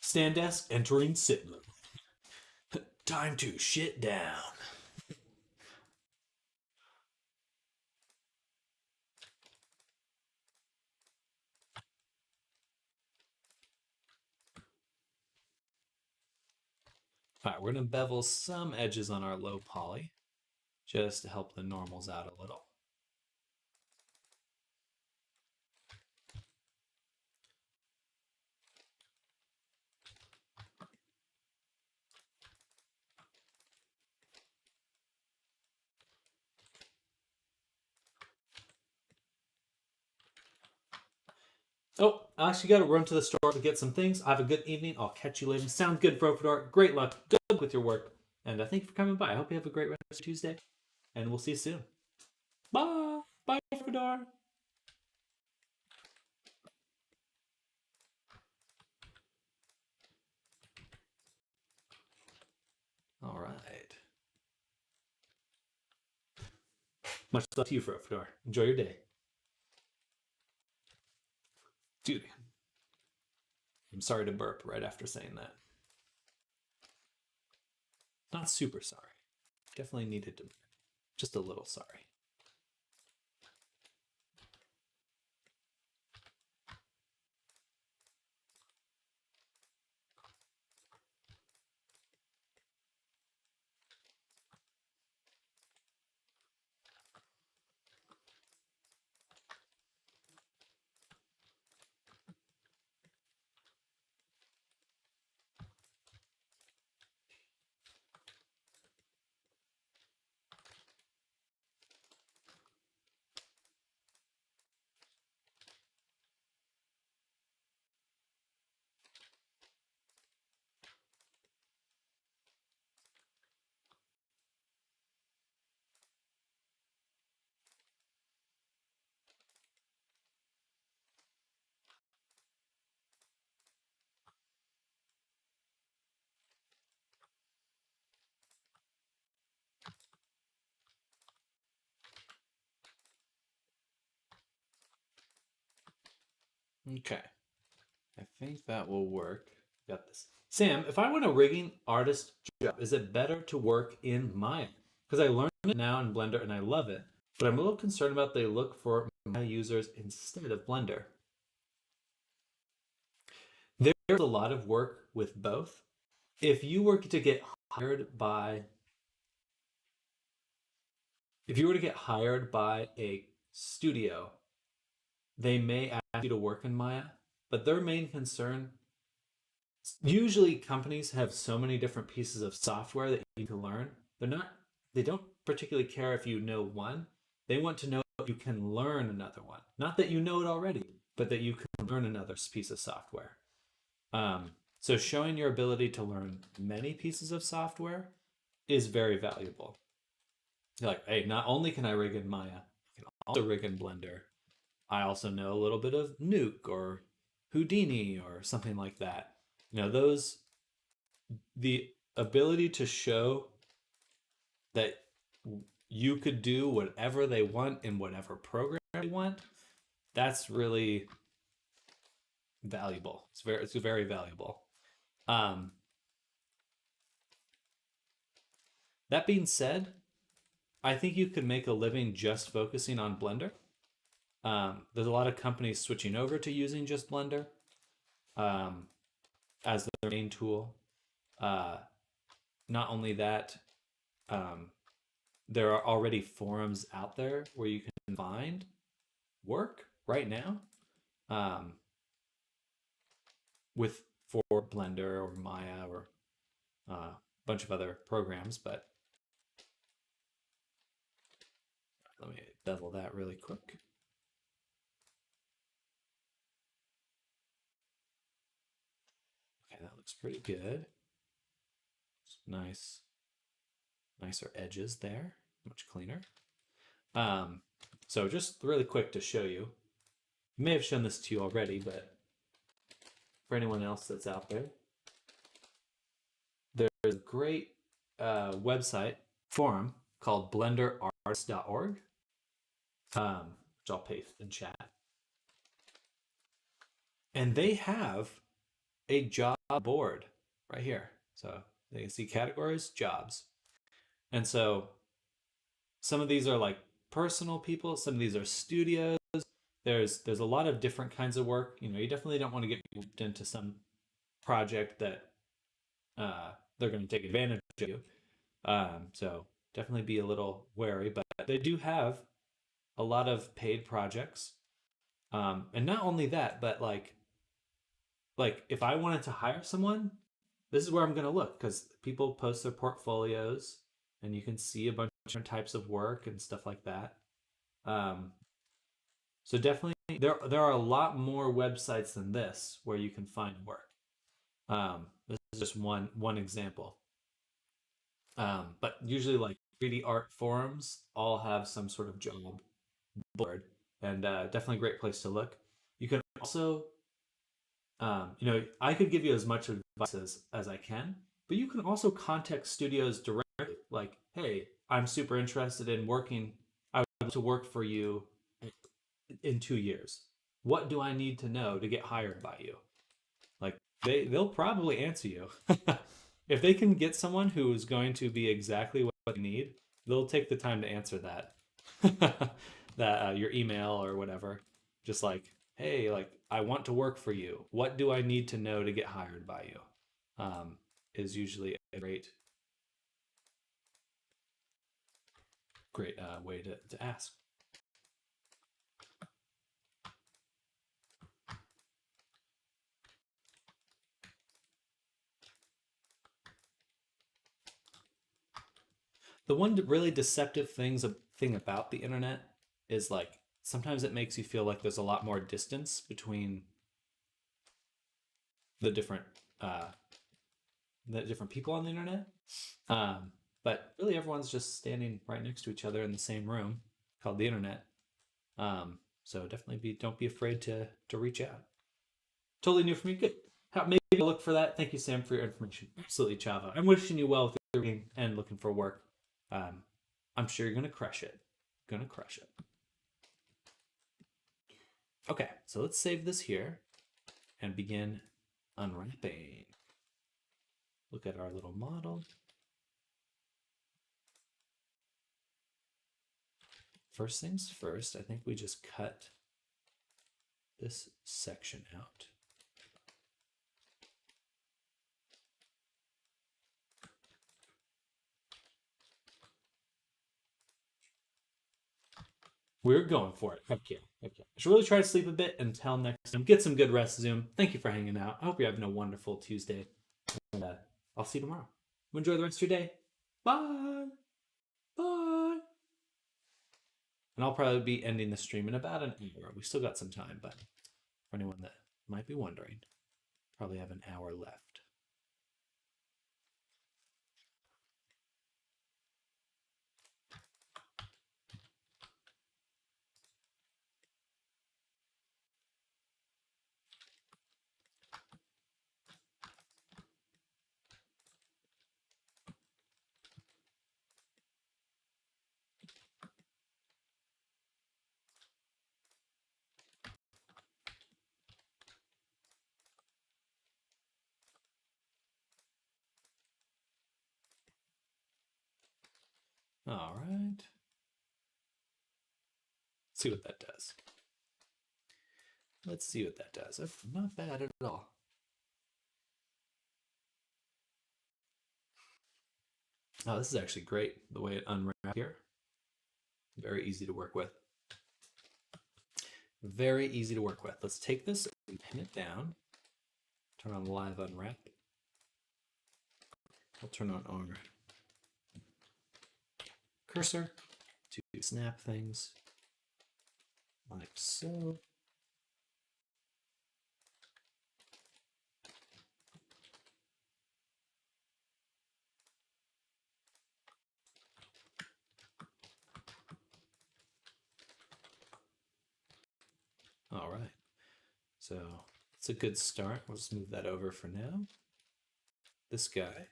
Stand desk entering sit mode. Time to shit down. All right, we're going to bevel some edges on our low poly just to help the normals out a little. Oh, I actually got to run to the store to get some things. Have a good evening. I'll catch you later. Sound good, Profidor. Great luck. Good luck with your work. And thank you for coming by. I hope you have a great rest of Tuesday. And we'll see you soon. Bye. Bye, Profidor. All right. Much love to you, Profidor. Enjoy your day. Dude, I'm sorry to burp right after saying that. Not super sorry. Definitely needed to burp. Just a little sorry. Okay. I think that will work. Got this. Sam, if I want a rigging artist job, is it better to work in Maya? Because I learned it now in Blender and I love it, but I'm a little concerned about they look for Maya users instead of Blender. There's a lot of work with both. If you were to get hired by a studio, they may ask you to work in Maya, but their main concern, usually companies have so many different pieces of software that you can learn. They don't particularly care if you know one. They want to know if you can learn another one. Not that you know it already, but that you can learn another piece of software. So showing your ability to learn many pieces of software is very valuable. You're like, hey, not only can I rig in Maya, I can also rig in Blender. I also know a little bit of Nuke or Houdini or something like that. The ability to show that you could do whatever they want in whatever program they want, that's really valuable. It's very valuable. That being said, I think you could make a living just focusing on Blender. There's a lot of companies switching over to using just Blender as their main tool. Not only that, there are already forums out there where you can find work right now for Blender or Maya or a bunch of other programs, but let me bevel that really quick. Okay, that looks pretty good. Nicer edges there, much cleaner. So just really quick to show you. I may have shown this to you already, but for anyone else that's out there, there's a great website forum called blenderartist.org, which I'll paste in chat. And they have a job board right here. So you can see categories, jobs. And so some of these are like personal people, some of these are studios. There's a lot of different kinds of work. You definitely don't want to get moved into some project that they're going to take advantage of you. So definitely be a little wary, but they do have a lot of paid projects. And not only that, but like if I wanted to hire someone, this is where I'm going to look because people post their portfolios and you can see a bunch of different types of work and stuff like that. Um, so definitely there are a lot more websites than this where you can find work. This is just one example. But usually like 3D art forums all have some sort of job board and definitely a great place to look. You can also I could give you as much advice as I can, but you can also contact studios directly. Like, hey, I'm super interested in working. I would love to work for you in 2 years. What do I need to know to get hired by you? Like, they'll probably answer you. If they can get someone who is going to be exactly what you need, they'll take the time to answer that. That your email or whatever. Just like, hey, like I want to work for you. What do I need to know to get hired by you? Is usually a great way to ask. The one really deceptive thing about the internet is like sometimes it makes you feel like there's a lot more distance between the different uh, people on the internet. But really, everyone's just standing right next to each other in the same room called the internet. So definitely don't be afraid to reach out. Totally new for me. Good. Maybe I'll look for that. Thank you, Sam, for your information. Absolutely, Chava. I'm wishing you well with your reading and looking for work. I'm sure you're gonna crush it. Gonna crush it. Okay, so let's save this here and begin unwrapping. Look at our little model. First things first, I think we just cut this section out. We're going for it. Heck yeah. I should really try to sleep a bit until next time. Get some good rest, Zoom. Thank you for hanging out. I hope you're having a wonderful Tuesday. And I'll see you tomorrow. Enjoy the rest of your day. Bye. Bye. And I'll probably be ending the stream in about an hour. We still got some time, but for anyone that might be wondering, probably have an hour left. All right. Let's see what that does. Let's see what that does. Not bad at all. Oh, this is actually great, the way it unwrapped here. Very easy to work with. Very easy to work with. Let's take this and pin it down. Turn on live unwrap. I'll turn on our cursor to snap things like so. All right, so it's a good start. We'll just move that over for now. This guy.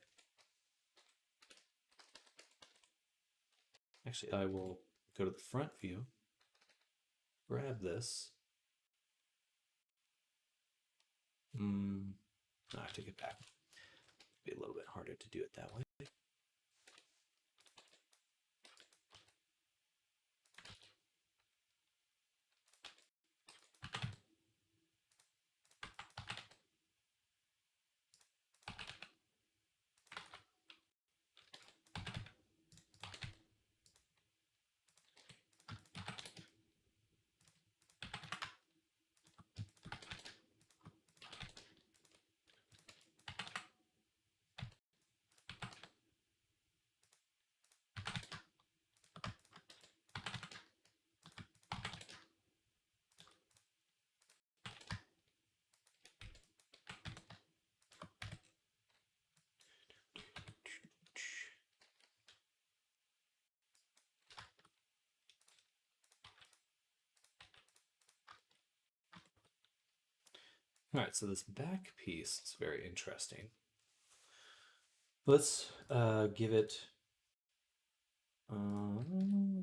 Actually, I will go to the front view, grab this. I have to get back. Be a little bit harder to do it that way. All right, so this back piece is very interesting. Let's give it, I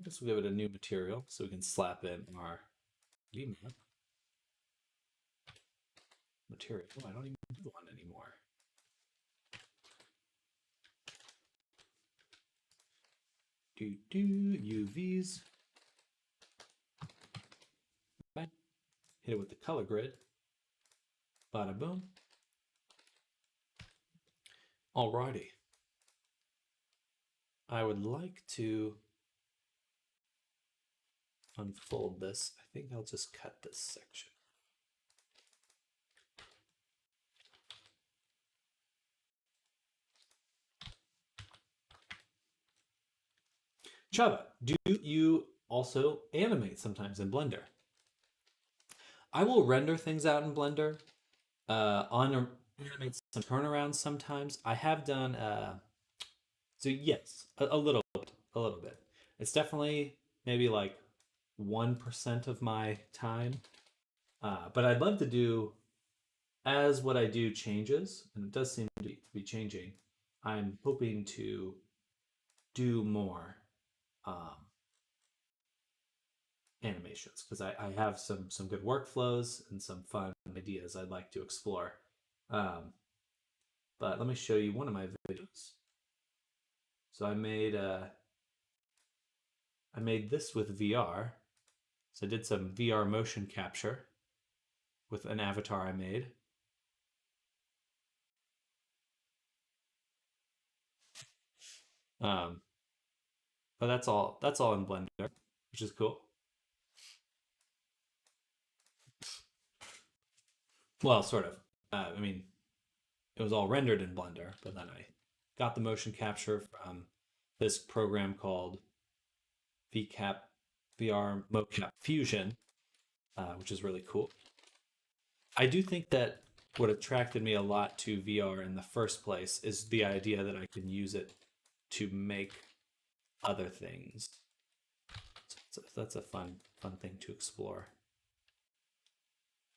guess we'll give it a new material so we can slap in our VMAP material. Oh, I don't even do one anymore. UVs. Bang. Hit it with the color grid. Bada boom. Alrighty. I would like to unfold this. I think I'll just cut this section. Chava, do you also animate sometimes in Blender? I will render things out in Blender. Animate some turnarounds sometimes. I have done so yes, a little bit. It's definitely maybe like 1% of my time. But I'd love to do, as what I do changes, and it does seem to be changing, I'm hoping to do more animations, because I have some good workflows and some fun ideas I'd like to explore. But let me show you one of my videos. So I made this with VR. So I did some VR motion capture with an avatar I made. But that's all in Blender, which is cool. Well, sort of. I mean, it was all rendered in Blender, but then I got the motion capture from this program called VR Mocap Fusion, which is really cool. I do think that what attracted me a lot to VR in the first place is the idea that I can use it to make other things. So that's a fun thing to explore.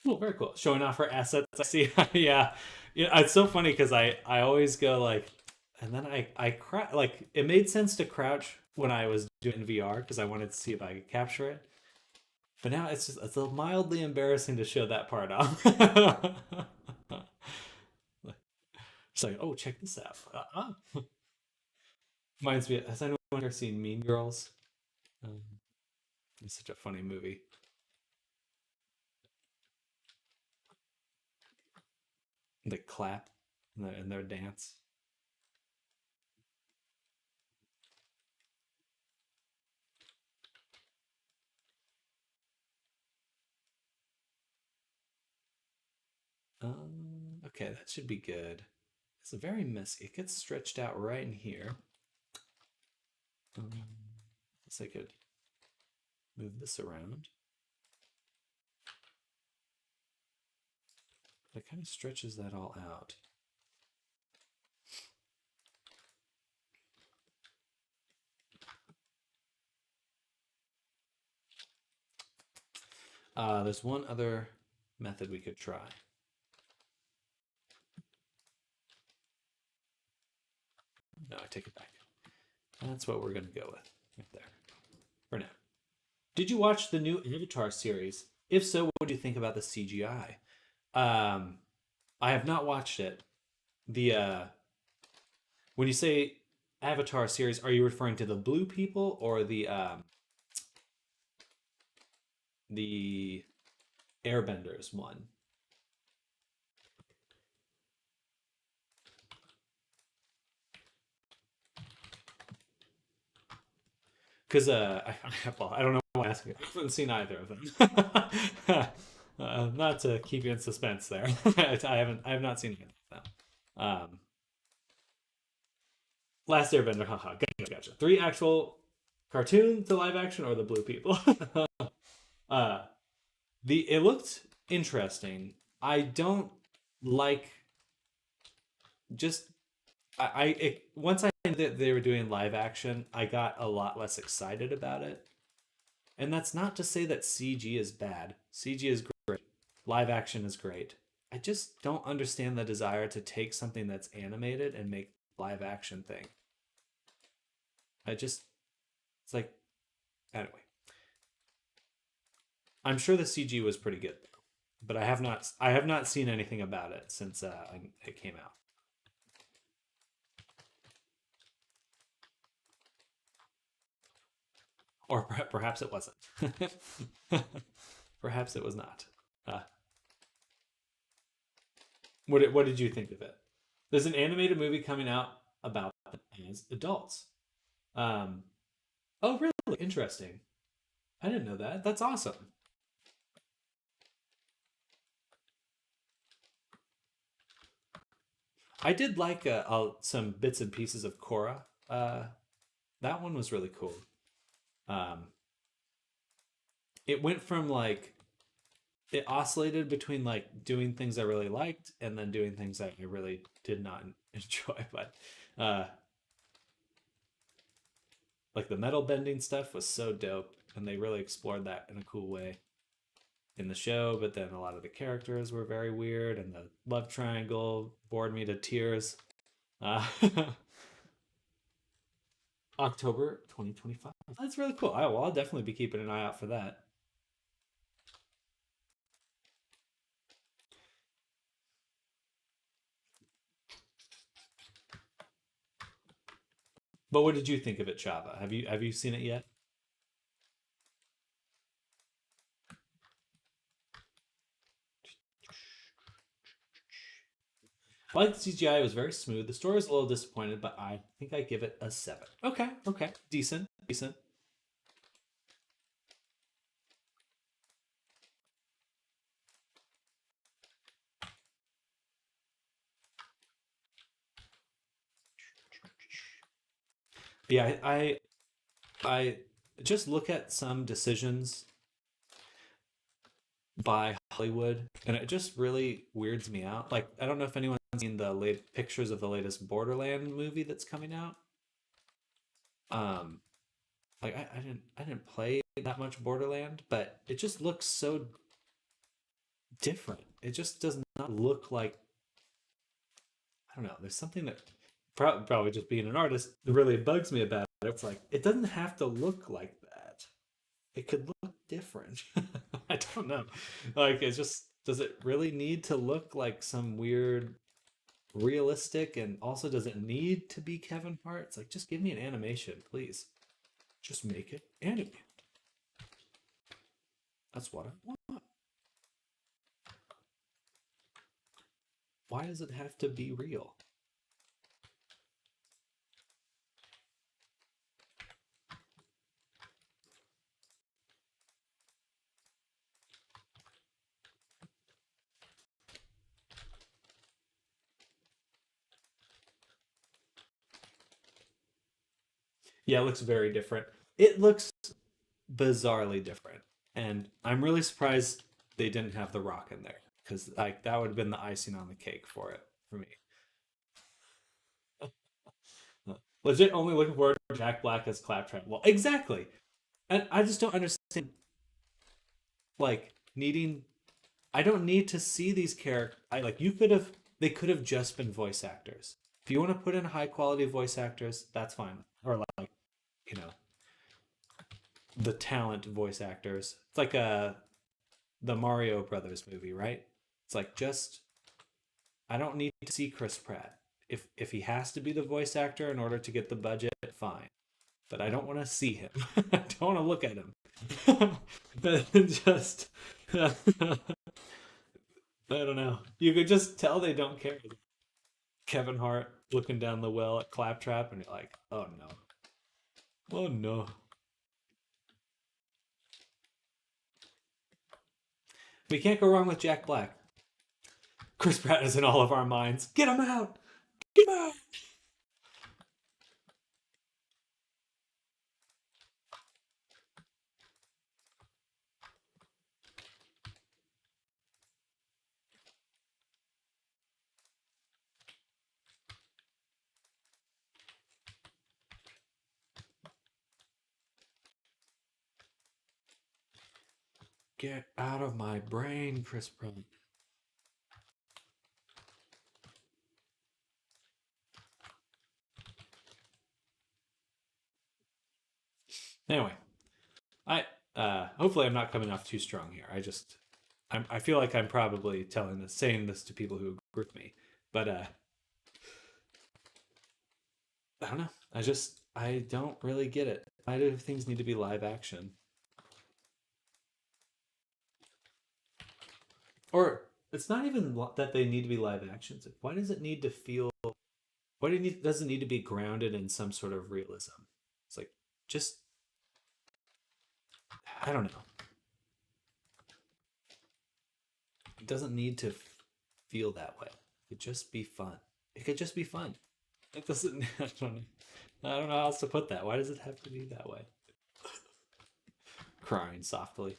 Oh, very cool. Showing off her assets. I see. Yeah. It's so funny because I always go like, and then I crouch. Like, it made sense to crouch when I was doing VR because I wanted to see if I could capture it. But now it's mildly embarrassing to show that part off. It's like, oh, check this out. Reminds me, has anyone here seen Mean Girls? It's such a funny movie. They clap in their dance. Okay, that should be good. It's very messy. It gets stretched out right in here. Guess I could move this around. It kind of stretches that all out. There's one other method we could try. No, I take it back. That's what we're going to go with right there for now. Did you watch the new Avatar series? If so, what do you think about the CGI? I have not watched it. When you say Avatar series, are you referring to the blue people or the Airbenders one? Because I don't know why I'm asking. I haven't seen either of them. Not to keep you in suspense there. I have not seen either of them. Last Airbender, haha, gotcha. 3 actual cartoon to live action or the blue people? It looked interesting. I don't like just once I knew that they were doing live action, I got a lot less excited about it. And that's not to say that CG is bad. CG is great. Live action is great. I just don't understand the desire to take something that's animated and make live action thing. I just it's like anyway. I'm sure the CG was pretty good, but I have not seen anything about it since it came out. Or perhaps it wasn't. Perhaps it was not. Uh, what did you think of it? There's an animated movie coming out about them as adults. Um, oh, really? Interesting. I didn't know that. That's awesome. I did like some bits and pieces of Korra. That one was really cool. Um, it went from like it oscillated between like doing things I really liked and then doing things that I really did not enjoy. But uh, like the metal bending stuff was so dope, and they really explored that in a cool way in the show. But then a lot of the characters were very weird, and the love triangle bored me to tears. Uh, October 2025. That's really cool. I'll definitely be keeping an eye out for that. But what did you think of it, Chava? Have you seen it yet? I like the CGI. It was very smooth. The story was a little disappointed, but I think I give it a 7. Okay, okay. Decent, decent. Yeah, I just look at some decisions by Hollywood, and it just really weirds me out. Like, I don't know if anyone's seen the late pictures of the latest Borderland movie that's coming out. Um, like I didn't play that much Borderland, but it just looks so different. It just does not look like I don't know. There's something that probably just being an artist that really bugs me about it. It's like it doesn't have to look like that. It could look different. I don't know. Like it's just does it really need to look like some weird realistic and also does it need to be Kevin Hart? It's like just give me an animation, please. Just make it animated. That's what I want. Why does it have to be real? Yeah, it looks very different. It looks bizarrely different. And I'm really surprised they didn't have The Rock in there because like that would have been the icing on the cake for it for me. Legit only looking forward to Jack Black as Claptrap. Well, exactly. And I just don't understand like needing I don't need to see these characters. I like you could have they could have just been voice actors. If you want to put in high quality voice actors, that's fine. Or like, you know, the talent voice actors. It's like the Mario Brothers movie, right? It's like just I don't need to see Chris Pratt. If he has to be the voice actor in order to get the budget, fine. But I don't want to see him. I don't want to look at him. But just I don't know. You could just tell they don't care. Kevin Hart looking down the well at Claptrap, and you're like, oh no, oh no. We can't go wrong with Jack Black. Chris Pratt is in all of our minds. Get him out! Get him out! Get out of my brain, Chris Pratt. Anyway, hopefully I'm not coming off too strong here. I feel like I'm probably saying this to people who agree with me, but I don't know. I don't really get it. Why do things need to be live action? Or it's not even that they need to be live actions. Why does it need to feel? Does it need to be grounded in some sort of realism? It's like just I don't know. It doesn't need to feel that way. It could just be fun. It could just be fun. It doesn't. I don't know how else to put that. Why does it have to be that way? Crying softly.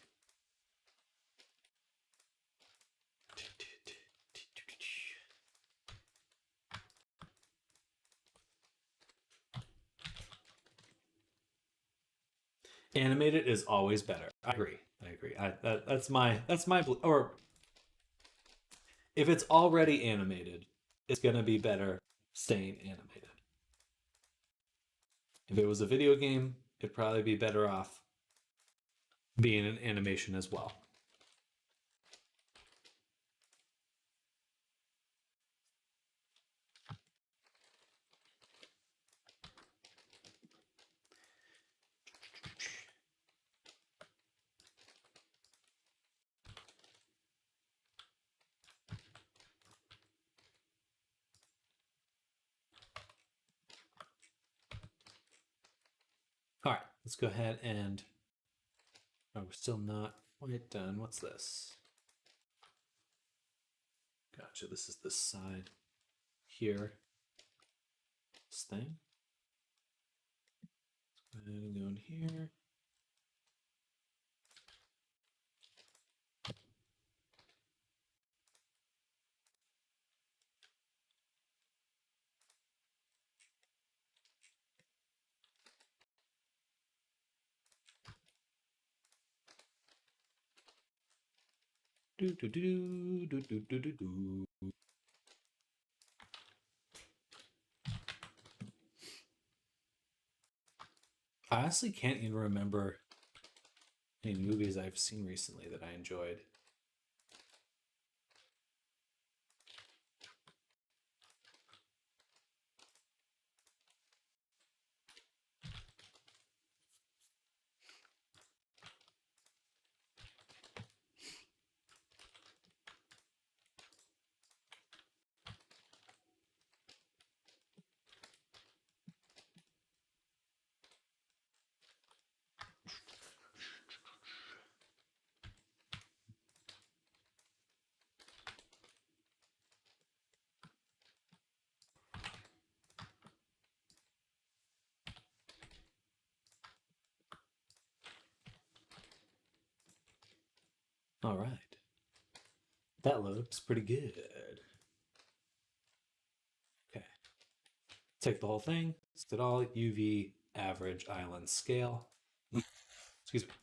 Animated is always better. I agree. That's my or if it's already animated, it's gonna be better staying animated. If it was a video game, it'd probably be better off being an animation as well. All right, let's go ahead and. Oh, we're still not quite done. What's this? Gotcha. This is this side here. This thing. Let's go ahead and go in here. Do do do do do do do do. I honestly can't even remember any movies I've seen recently that I enjoyed. All right. That looks pretty good. Okay. Take the whole thing, set all UV average island scale. Excuse me.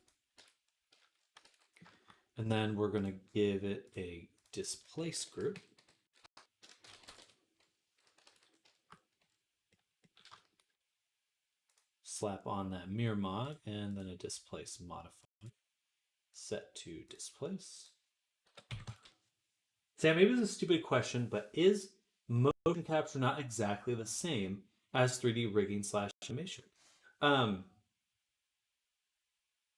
And then we're going to give it a displace group. Slap on that mirror mod and then a displace modifier. Set to displace. Sam, maybe this is a stupid question, but is motion capture not exactly the same as 3D rigging / animation?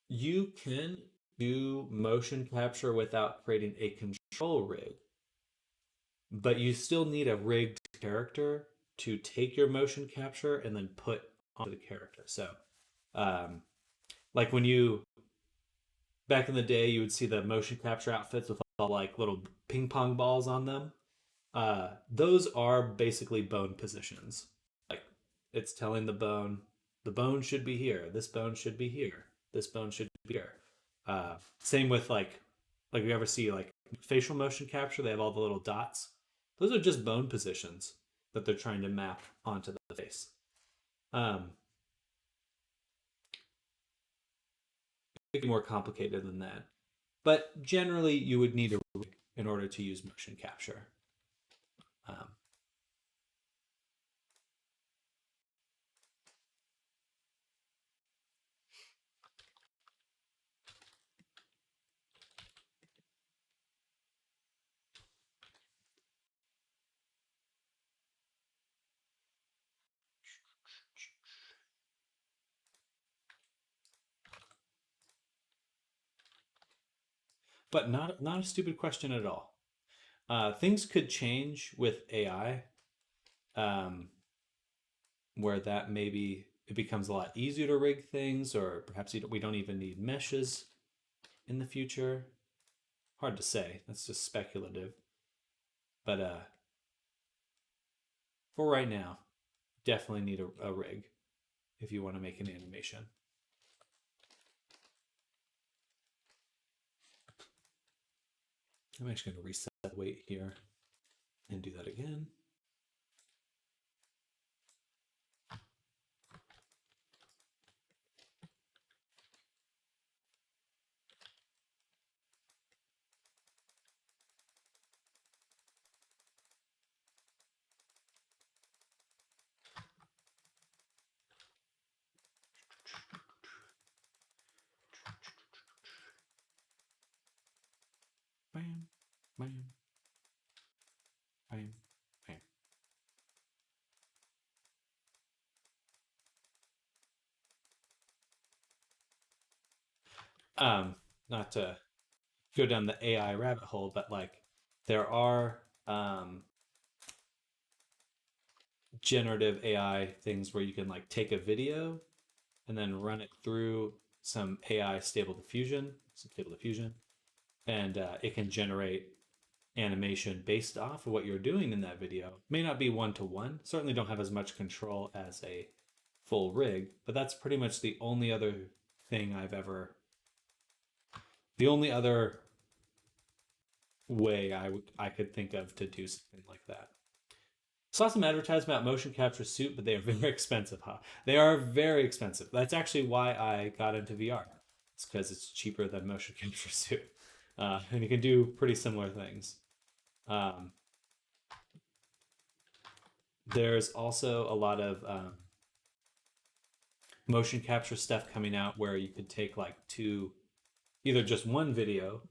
You can do motion capture without creating a control rig, but you still need a rigged character to take your motion capture and then put onto the character. So, like when you back in the day, you would see the motion capture outfits with all like little ping pong balls on them. Those are basically bone positions. Like it's telling the bone should be here, this bone should be here, this bone should be here. Same with like you ever see like facial motion capture, they have all the little dots. Those are just bone positions that they're trying to map onto the face. It could be more complicated than that. But generally, you would need a rig in order to use motion capture. but not a stupid question at all. Things could change with AI, um, where that maybe it becomes a lot easier to rig things, or perhaps we don't even need meshes in the future. Hard to say. That's just speculative. But for right now, definitely need a rig if you want to make an animation. I'm actually going to reset the weight here and do that again. Bam, bam, bam, bam. Not to go down the AI rabbit hole, but like there are generative AI things where you can like take a video and then run it through some AI stable diffusion, and it can generate animation based off of what you're doing in that video. May not be one-to-one, certainly don't have as much control as a full rig, but that's pretty much the only other thing the only other way I could think of to do something like that. Saw some advertisements about motion capture suit, but they are very expensive, huh? They are very expensive. That's actually why I got into VR. It's because it's cheaper than motion capture suit. And you can do pretty similar things. There's also a lot of motion capture stuff coming out where you could take like either just one video.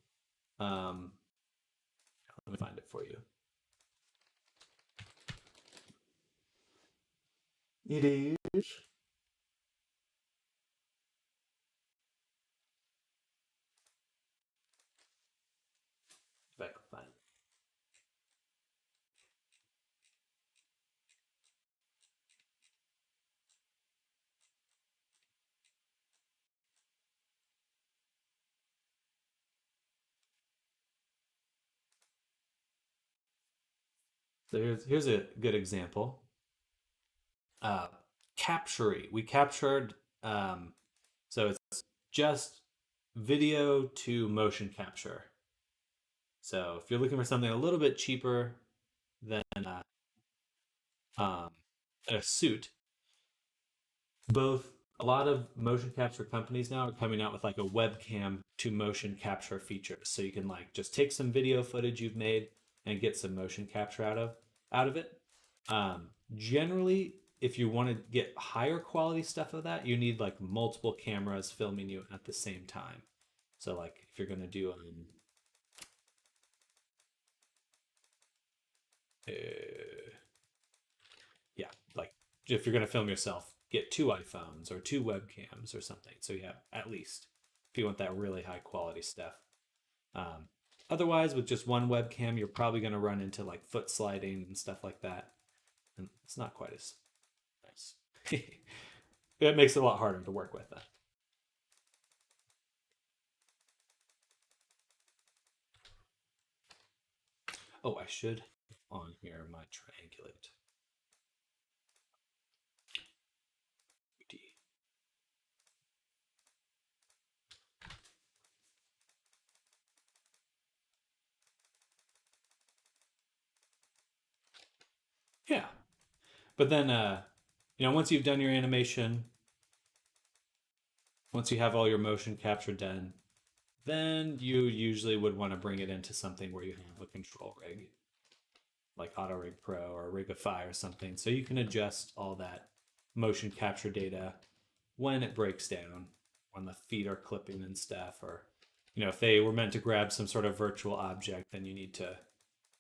Let me find it for you. It is. If I can find it. So here's a good example. Captury. We captured. So it's just video to motion capture. So if you're looking for something a little bit cheaper than a suit, a lot of motion capture companies now are coming out with like a webcam to motion capture feature. So you can like just take some video footage you've made and get some motion capture out of it. Generally, if you want to get higher quality stuff of that, you need like multiple cameras filming you at the same time. So like if you're going to do yeah, like if you're going to film yourself, get 2 iPhones or 2 webcams or something. So yeah, at least if you want that really high quality stuff. Otherwise, with just one webcam, you're probably going to run into like foot sliding and stuff like that. And it's not quite as nice. It makes it a lot harder to work with that. Oh, I should on here my triangulate. Yeah. But then, once you've done your animation, once you have all your motion capture done, then you usually would want to bring it into something where you have a control rig, like Auto Rig Pro or Rigify or something. So you can adjust all that motion capture data when it breaks down, when the feet are clipping and stuff, or, if they were meant to grab some sort of virtual object, then you need to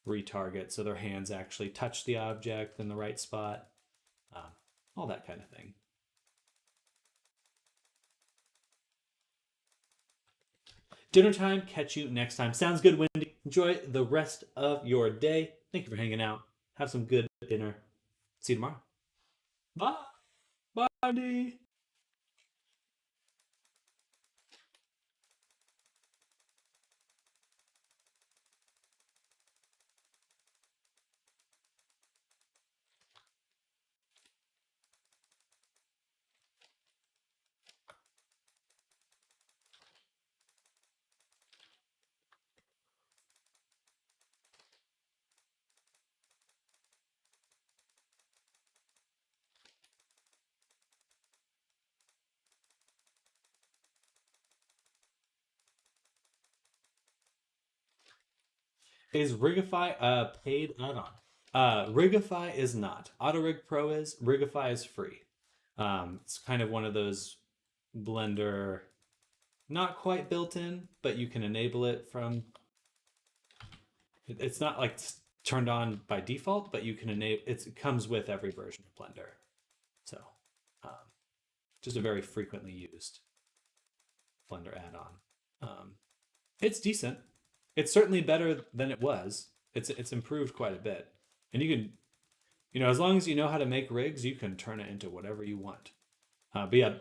retarget so their hands actually touch the object in the right spot, all that kind of thing. dinner time. Catch you next time. Sounds good, Wendy. Enjoy the rest of your day. Thank you for hanging out. Have some good dinner. See you tomorrow. Bye. Bye. Is Rigify a paid add-on? Rigify is not. AutoRig Pro is. Rigify is free. It's kind of one of those Blender, not quite built in, but you can enable it from. It's not like turned on by default, but you can enable. It comes with every version of Blender. So, um, just a very frequently used Blender add-on. It's decent. It's certainly better than it was. It's improved quite a bit, and you can, as long as you know how to make rigs, you can turn it into whatever you want. But yeah,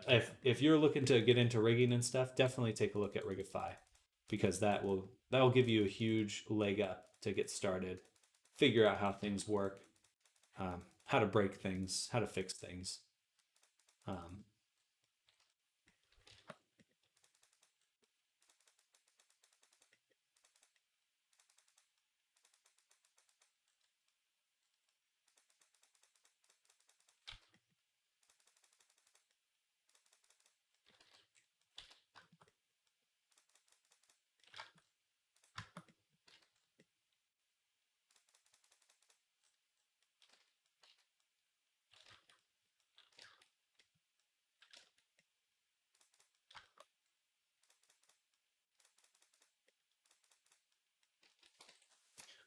if you're looking to get into rigging and stuff, definitely take a look at Rigify, because that will give you a huge leg up to get started, figure out how things work, how to break things, how to fix things.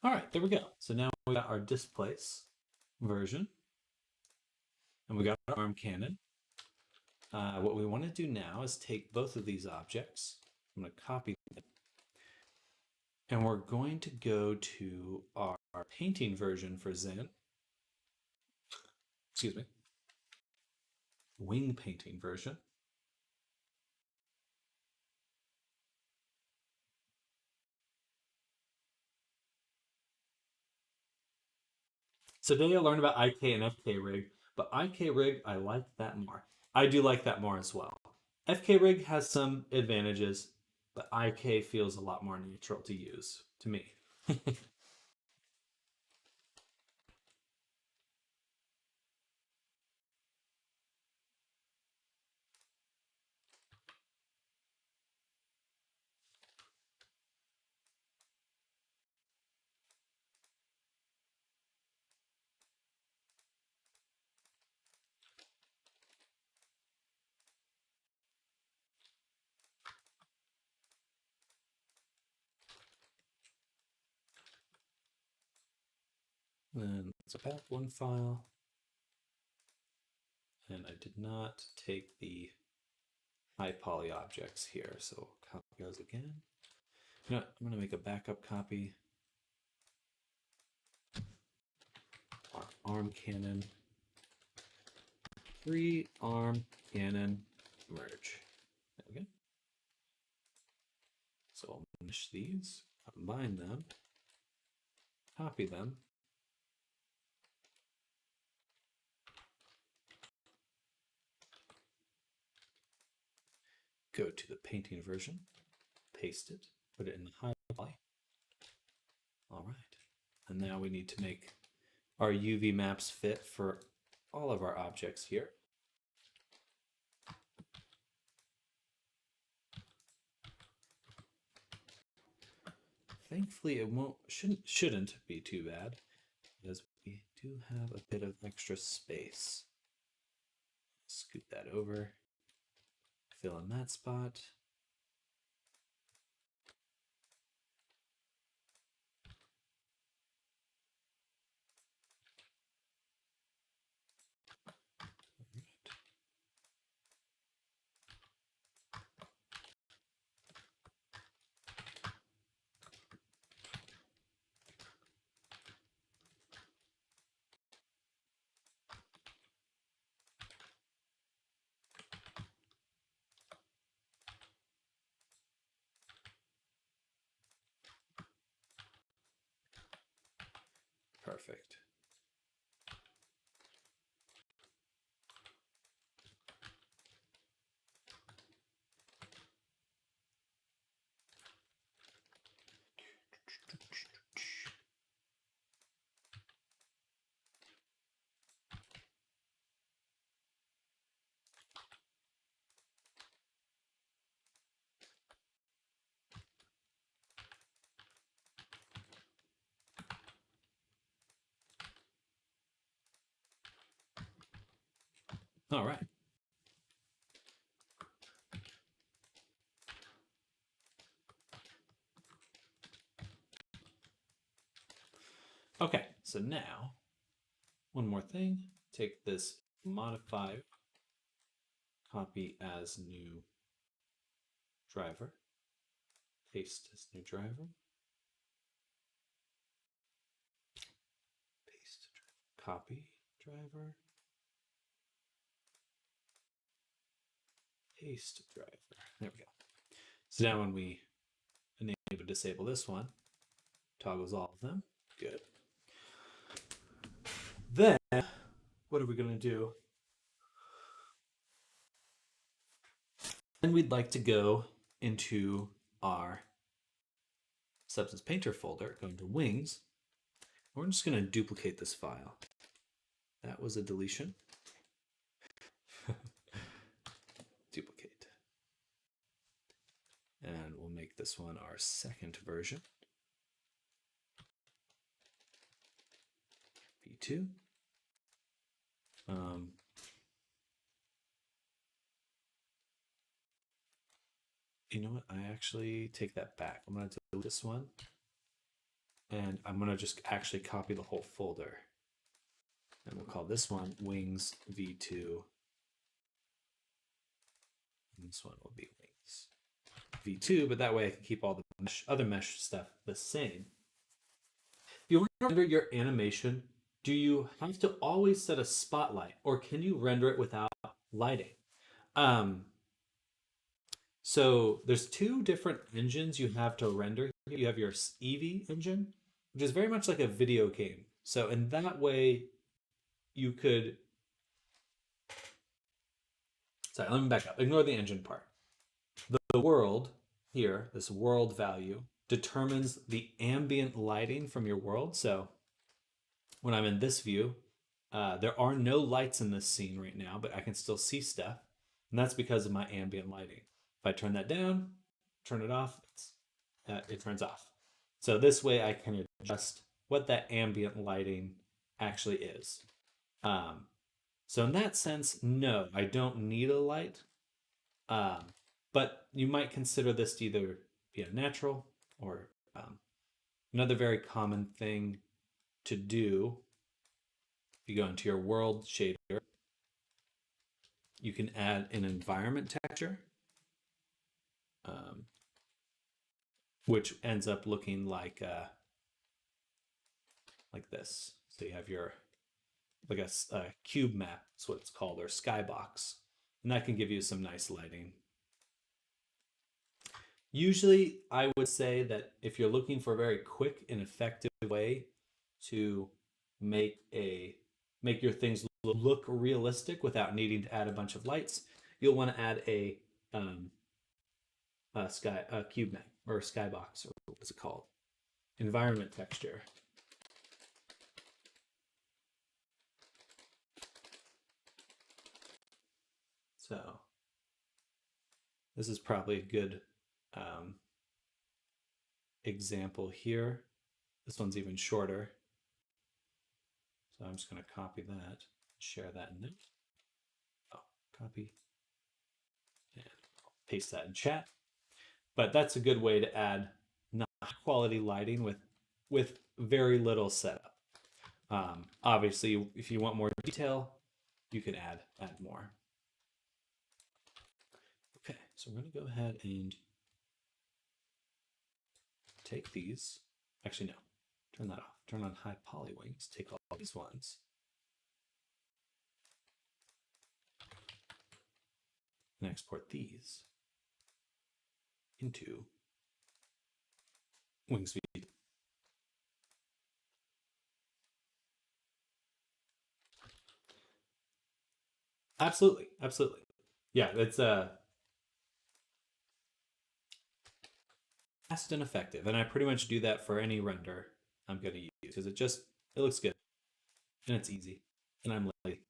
All right, there we go. So now we got our displace version, and we got our arm cannon. What we want to do now is take both of these objects. I'm going to copy them, and we're going to go to our painting version for Zen. Excuse me. Wing painting version. So today I learned about IK and FK rig, but IK rig, I like that more. I do like that more as well. FK rig has some advantages, but IK feels a lot more natural to use to me. Then it's a path1 file. And I did not take the high poly objects here, so copy those again. I'm going to make a backup copy. Our arm cannon. 3 arm cannon merge. There we go. So I'll mesh these, combine them, copy them, go to the painting version, paste it, put it in the high poly. All right. And now we need to make our UV maps fit for all of our objects here. Thankfully, it shouldn't be too bad, because we do have a bit of extra space. Scoot that over, fill in that spot. Perfect. All right. Okay, so now, one more thing. Take this modify, copy as new driver, paste as new driver, paste, copy driver, paste driver. There we go. So now when we enable disable this one, toggles all of them. Good. Then, what are we going to do? Then we'd like to go into our Substance Painter folder, go into Wings. We're just going to duplicate this file. That was a deletion. Duplicate. And we'll make this one our second version. V2. You know what? I actually take that back. I'm going to delete this one. And I'm going to just actually copy the whole folder. And we'll call this one Wings V2. And this one will be Wings V2, but that way I can keep all the other mesh stuff the same. If you want to render your animation, do you have to always set a spotlight, or can you render it without lighting? So there's two different engines you have to render. You have your Eevee engine, which is very much like a video game. So in that way, you could... Sorry, let me back up. Ignore the engine part. The world here, this world value, determines the ambient lighting from your world. So when I'm in this view, there are no lights in this scene right now, but I can still see stuff. And that's because of my ambient lighting. If I turn that down, turn it off, it turns off. So this way I can adjust what that ambient lighting actually is. So in that sense, no, I don't need a light. But you might consider this to either be a natural or another very common thing to do. If you go into your world shader, you can add an environment texture, which ends up looking like this. So you have your, like a cube map, that's what it's called, or skybox. And that can give you some nice lighting. Usually, I would say that if you're looking for a very quick and effective way to make your things look realistic without needing to add a bunch of lights, you'll want to add a cube map or a skybox, or what's it called? Environment texture. So this is probably a good example here. This one's even shorter. So I'm just going to copy that, share that in there. Oh, copy and paste that in chat. But that's a good way to add quality lighting with very little setup. Obviously, if you want more detail, you can add more. Okay, so we're going to go ahead and take these. Actually, no, turn that off. Turn on high poly wings. Take all these ones. And export these into Wings V. Absolutely, absolutely. Yeah, it's fast and effective, and I pretty much do that for any render I'm going to use because it looks good and it's easy, and I'm lazy.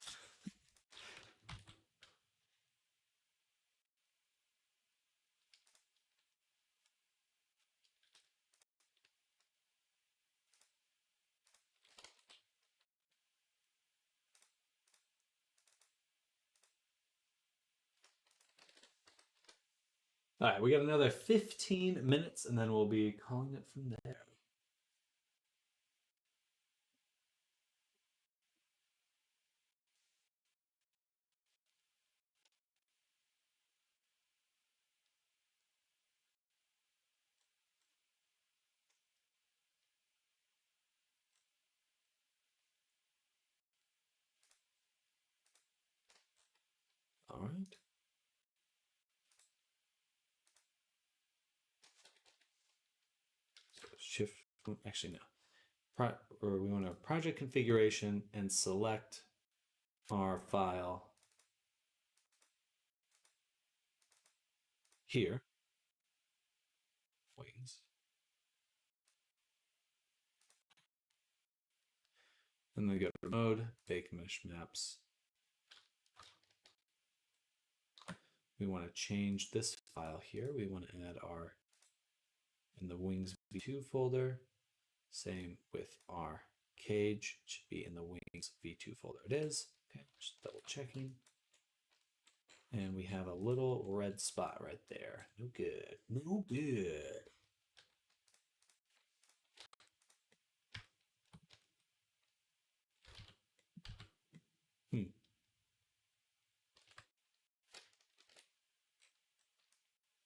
All right, we got another 15 minutes, and then we'll be calling it from there. All right. So shift, actually, no. Or we want a project configuration and select our file here, wings. And then go to mode, bake mesh maps. We want to change this file here. We want to add our, in the wings v2 folder, same with our cage, it should be in the wings v2 folder. It is. Okay, just double checking. And we have a little red spot right there. No good. No good.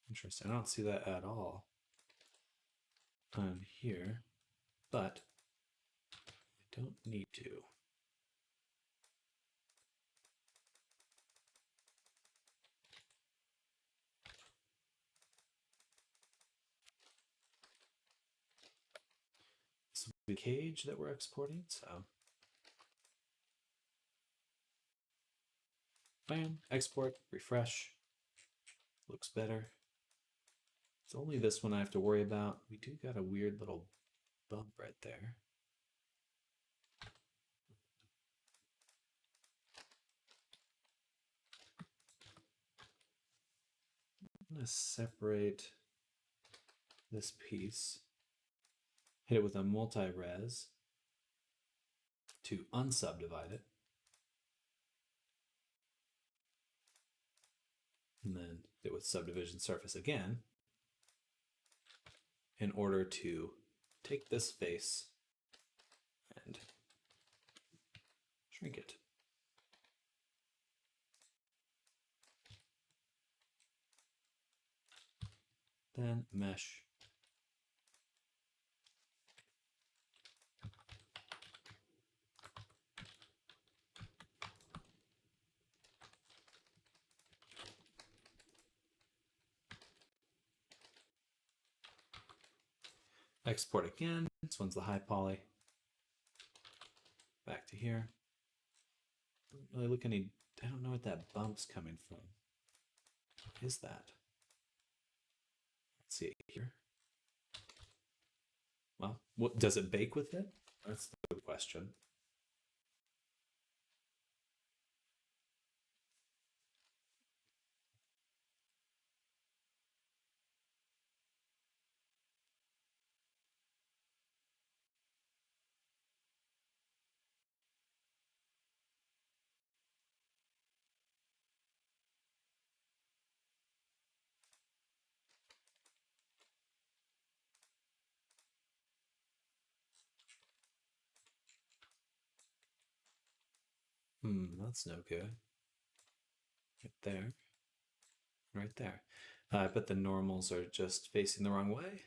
Interesting. I don't see that at all on here, but I don't need to. This will be the cage that we're exporting, so bam, export, refresh. Looks better. It's only this one I have to worry about. We do got a weird little bump right there. I'm going to separate this piece, hit it with a multi-res to unsubdivide it, and then hit it with subdivision surface again in order to take this face and shrink it. Then mesh. Export again. This one's the high poly. Back to here. Don't really look any. I don't know what that bump's coming from. What is that? Let's see it here. Well, what does it bake with it? That's the good question. That's no good. Right there. Right there. I bet the normals are just facing the wrong way.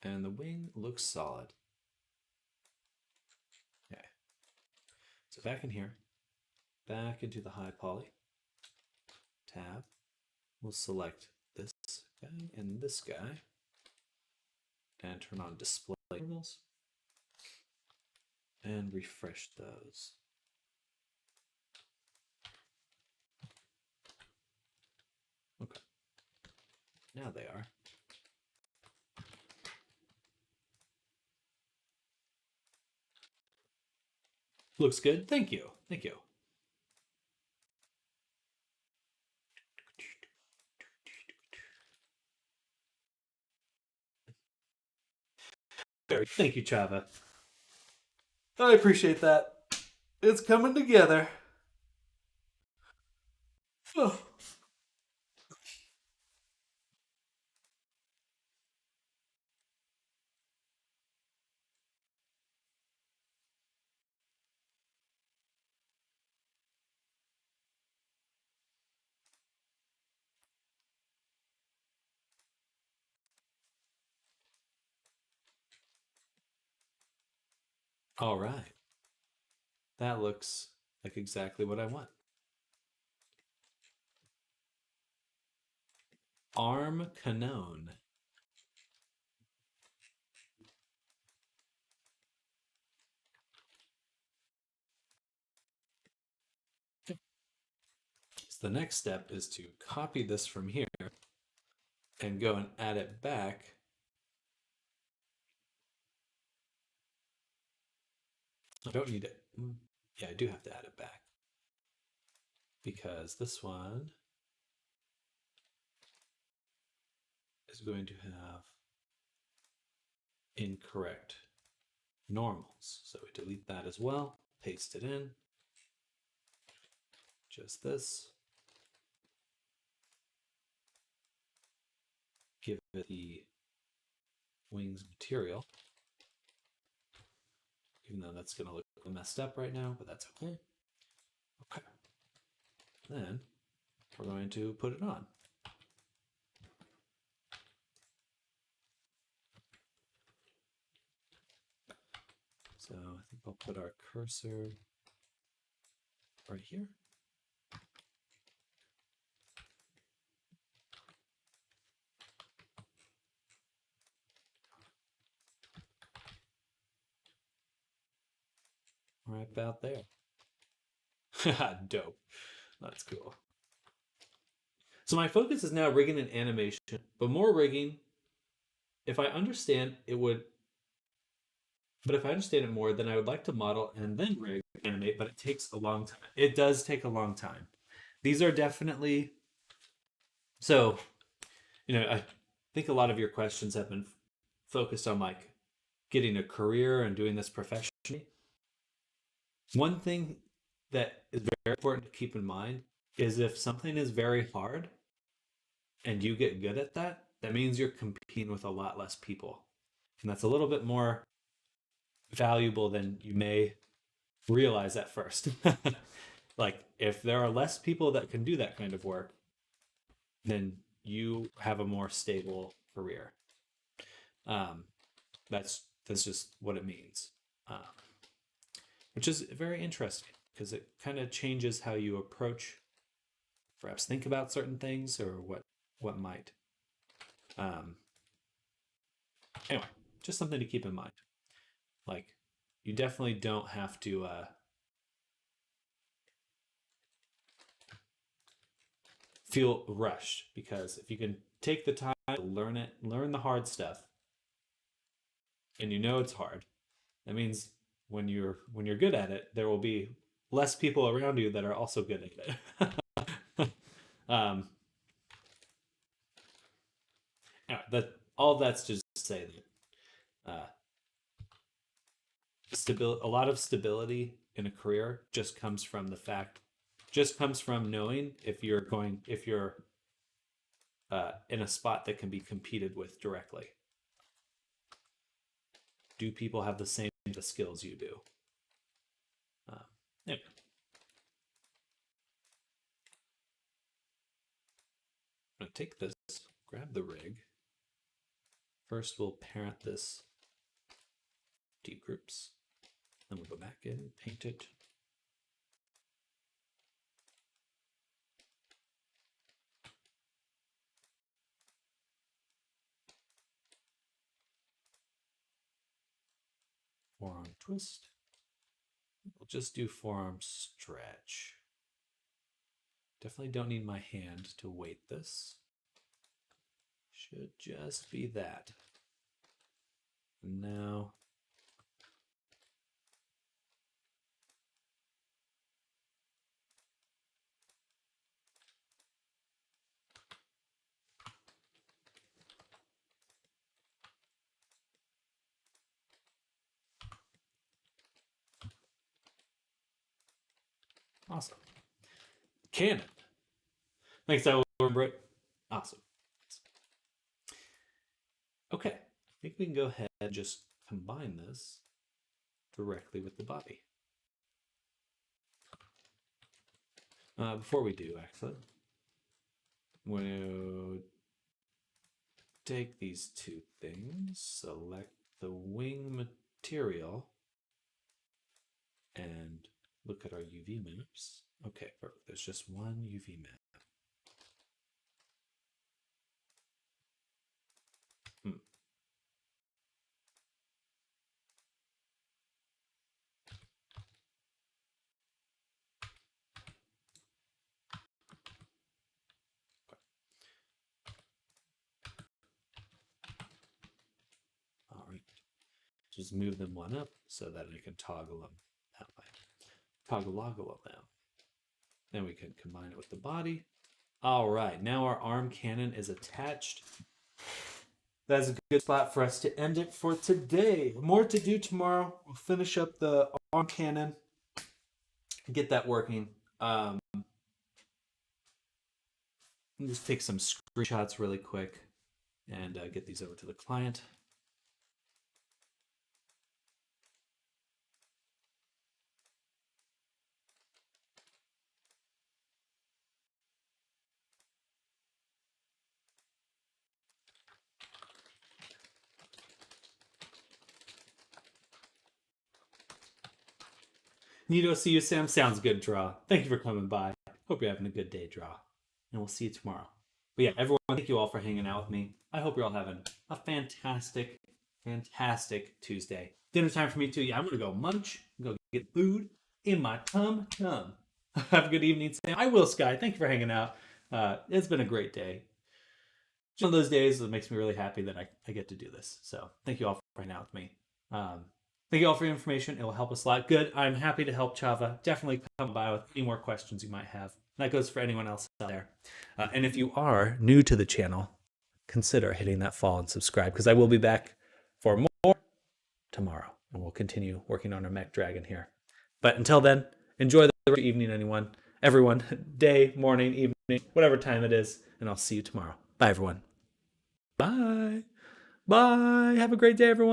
And the wing looks solid. Okay. So back in here, back into the high poly tab, we'll select this guy and this guy and turn on display normals and refresh those. Now they are. Looks good. Thank you. Thank you. Thank you, Chava. I appreciate that. It's coming together. Oh. All right. That looks like exactly what I want. Arm Canone. So the next step is to copy this from here and go and add it back. I don't need it. Yeah, I do have to add it back because this one is going to have incorrect normals. So we delete that as well, paste it in, just this. Give it the wings material, even though that's going to look messed up right now, but that's okay. Okay. Then we're going to put it on. So I think I'll put our cursor right here. Right about there. Dope. That's cool. So my focus is now rigging and animation, but more rigging. If I understand it would, but if I understand it more, then I would like to model and then rig animate, but it takes a long time. It does take a long time. These are definitely, so, I think a lot of your questions have been focused on like getting a career and doing this professionally. One thing that is very important to keep in mind is if something is very hard and you get good at that, that means you're competing with a lot less people. And that's a little bit more valuable than you may realize at first. Like, if there are less people that can do that kind of work, then you have a more stable career. That's just what it means, which is very interesting because it kind of changes how you approach, perhaps think about certain things or what might. Anyway, just something to keep in mind. Like, you definitely don't have to feel rushed, because if you can take the time to learn it, learn the hard stuff, and it's hard, that means when you're good at it, there will be less people around you that are also good at it. Anyway, all that's just to say that a lot of stability in a career just comes from knowing if you're in a spot that can be competed with directly. Do people have the same skills you do? Anyway. I'm going to take this, grab the rig. First, we'll parent this deep groups. Then we'll go back in, paint it. Forearm twist. We'll just do forearm stretch. Definitely don't need my hand to weight this. Should just be that. And now awesome. Canon. Thanks, I will remember it. Awesome. Okay, I think we can go ahead and just combine this directly with the body. Before we do, actually, I'm going to take these two things, select the wing material, and look at our UV maps. Okay, perfect. There's just one UV map. All right. Just move them one up so that I can toggle them that way. Toggle them. Then we can combine it with the body. All right, now our arm cannon is attached. That's a good spot for us to end it for today. More to do tomorrow. We'll finish up the arm cannon, get that working. Just take some screenshots really quick and get these over to the client. Nito, see you, Sam. Sounds good, Draw. Thank you for coming by. Hope you're having a good day, Draw. And we'll see you tomorrow. But yeah, everyone, thank you all for hanging out with me. I hope you're all having a fantastic, fantastic Tuesday. Dinner time for me too. Yeah, I'm going to go munch, go get food in my tum. Have a good evening, Sam. I will, Sky. Thank you for hanging out. It's been a great day. It's one of those days that makes me really happy that I get to do this. So thank you all for hanging out with me. Thank you all for your information. It will help us a lot. Good. I'm happy to help Chava. Definitely come by with any more questions you might have. That goes for anyone else out there. And if you are new to the channel, consider hitting that follow and subscribe, because I will be back for more tomorrow. And we'll continue working on our Mech Dragon here. But until then, enjoy the evening, everyone. Day, morning, evening, whatever time it is. And I'll see you tomorrow. Bye, everyone. Bye. Bye. Have a great day, everyone.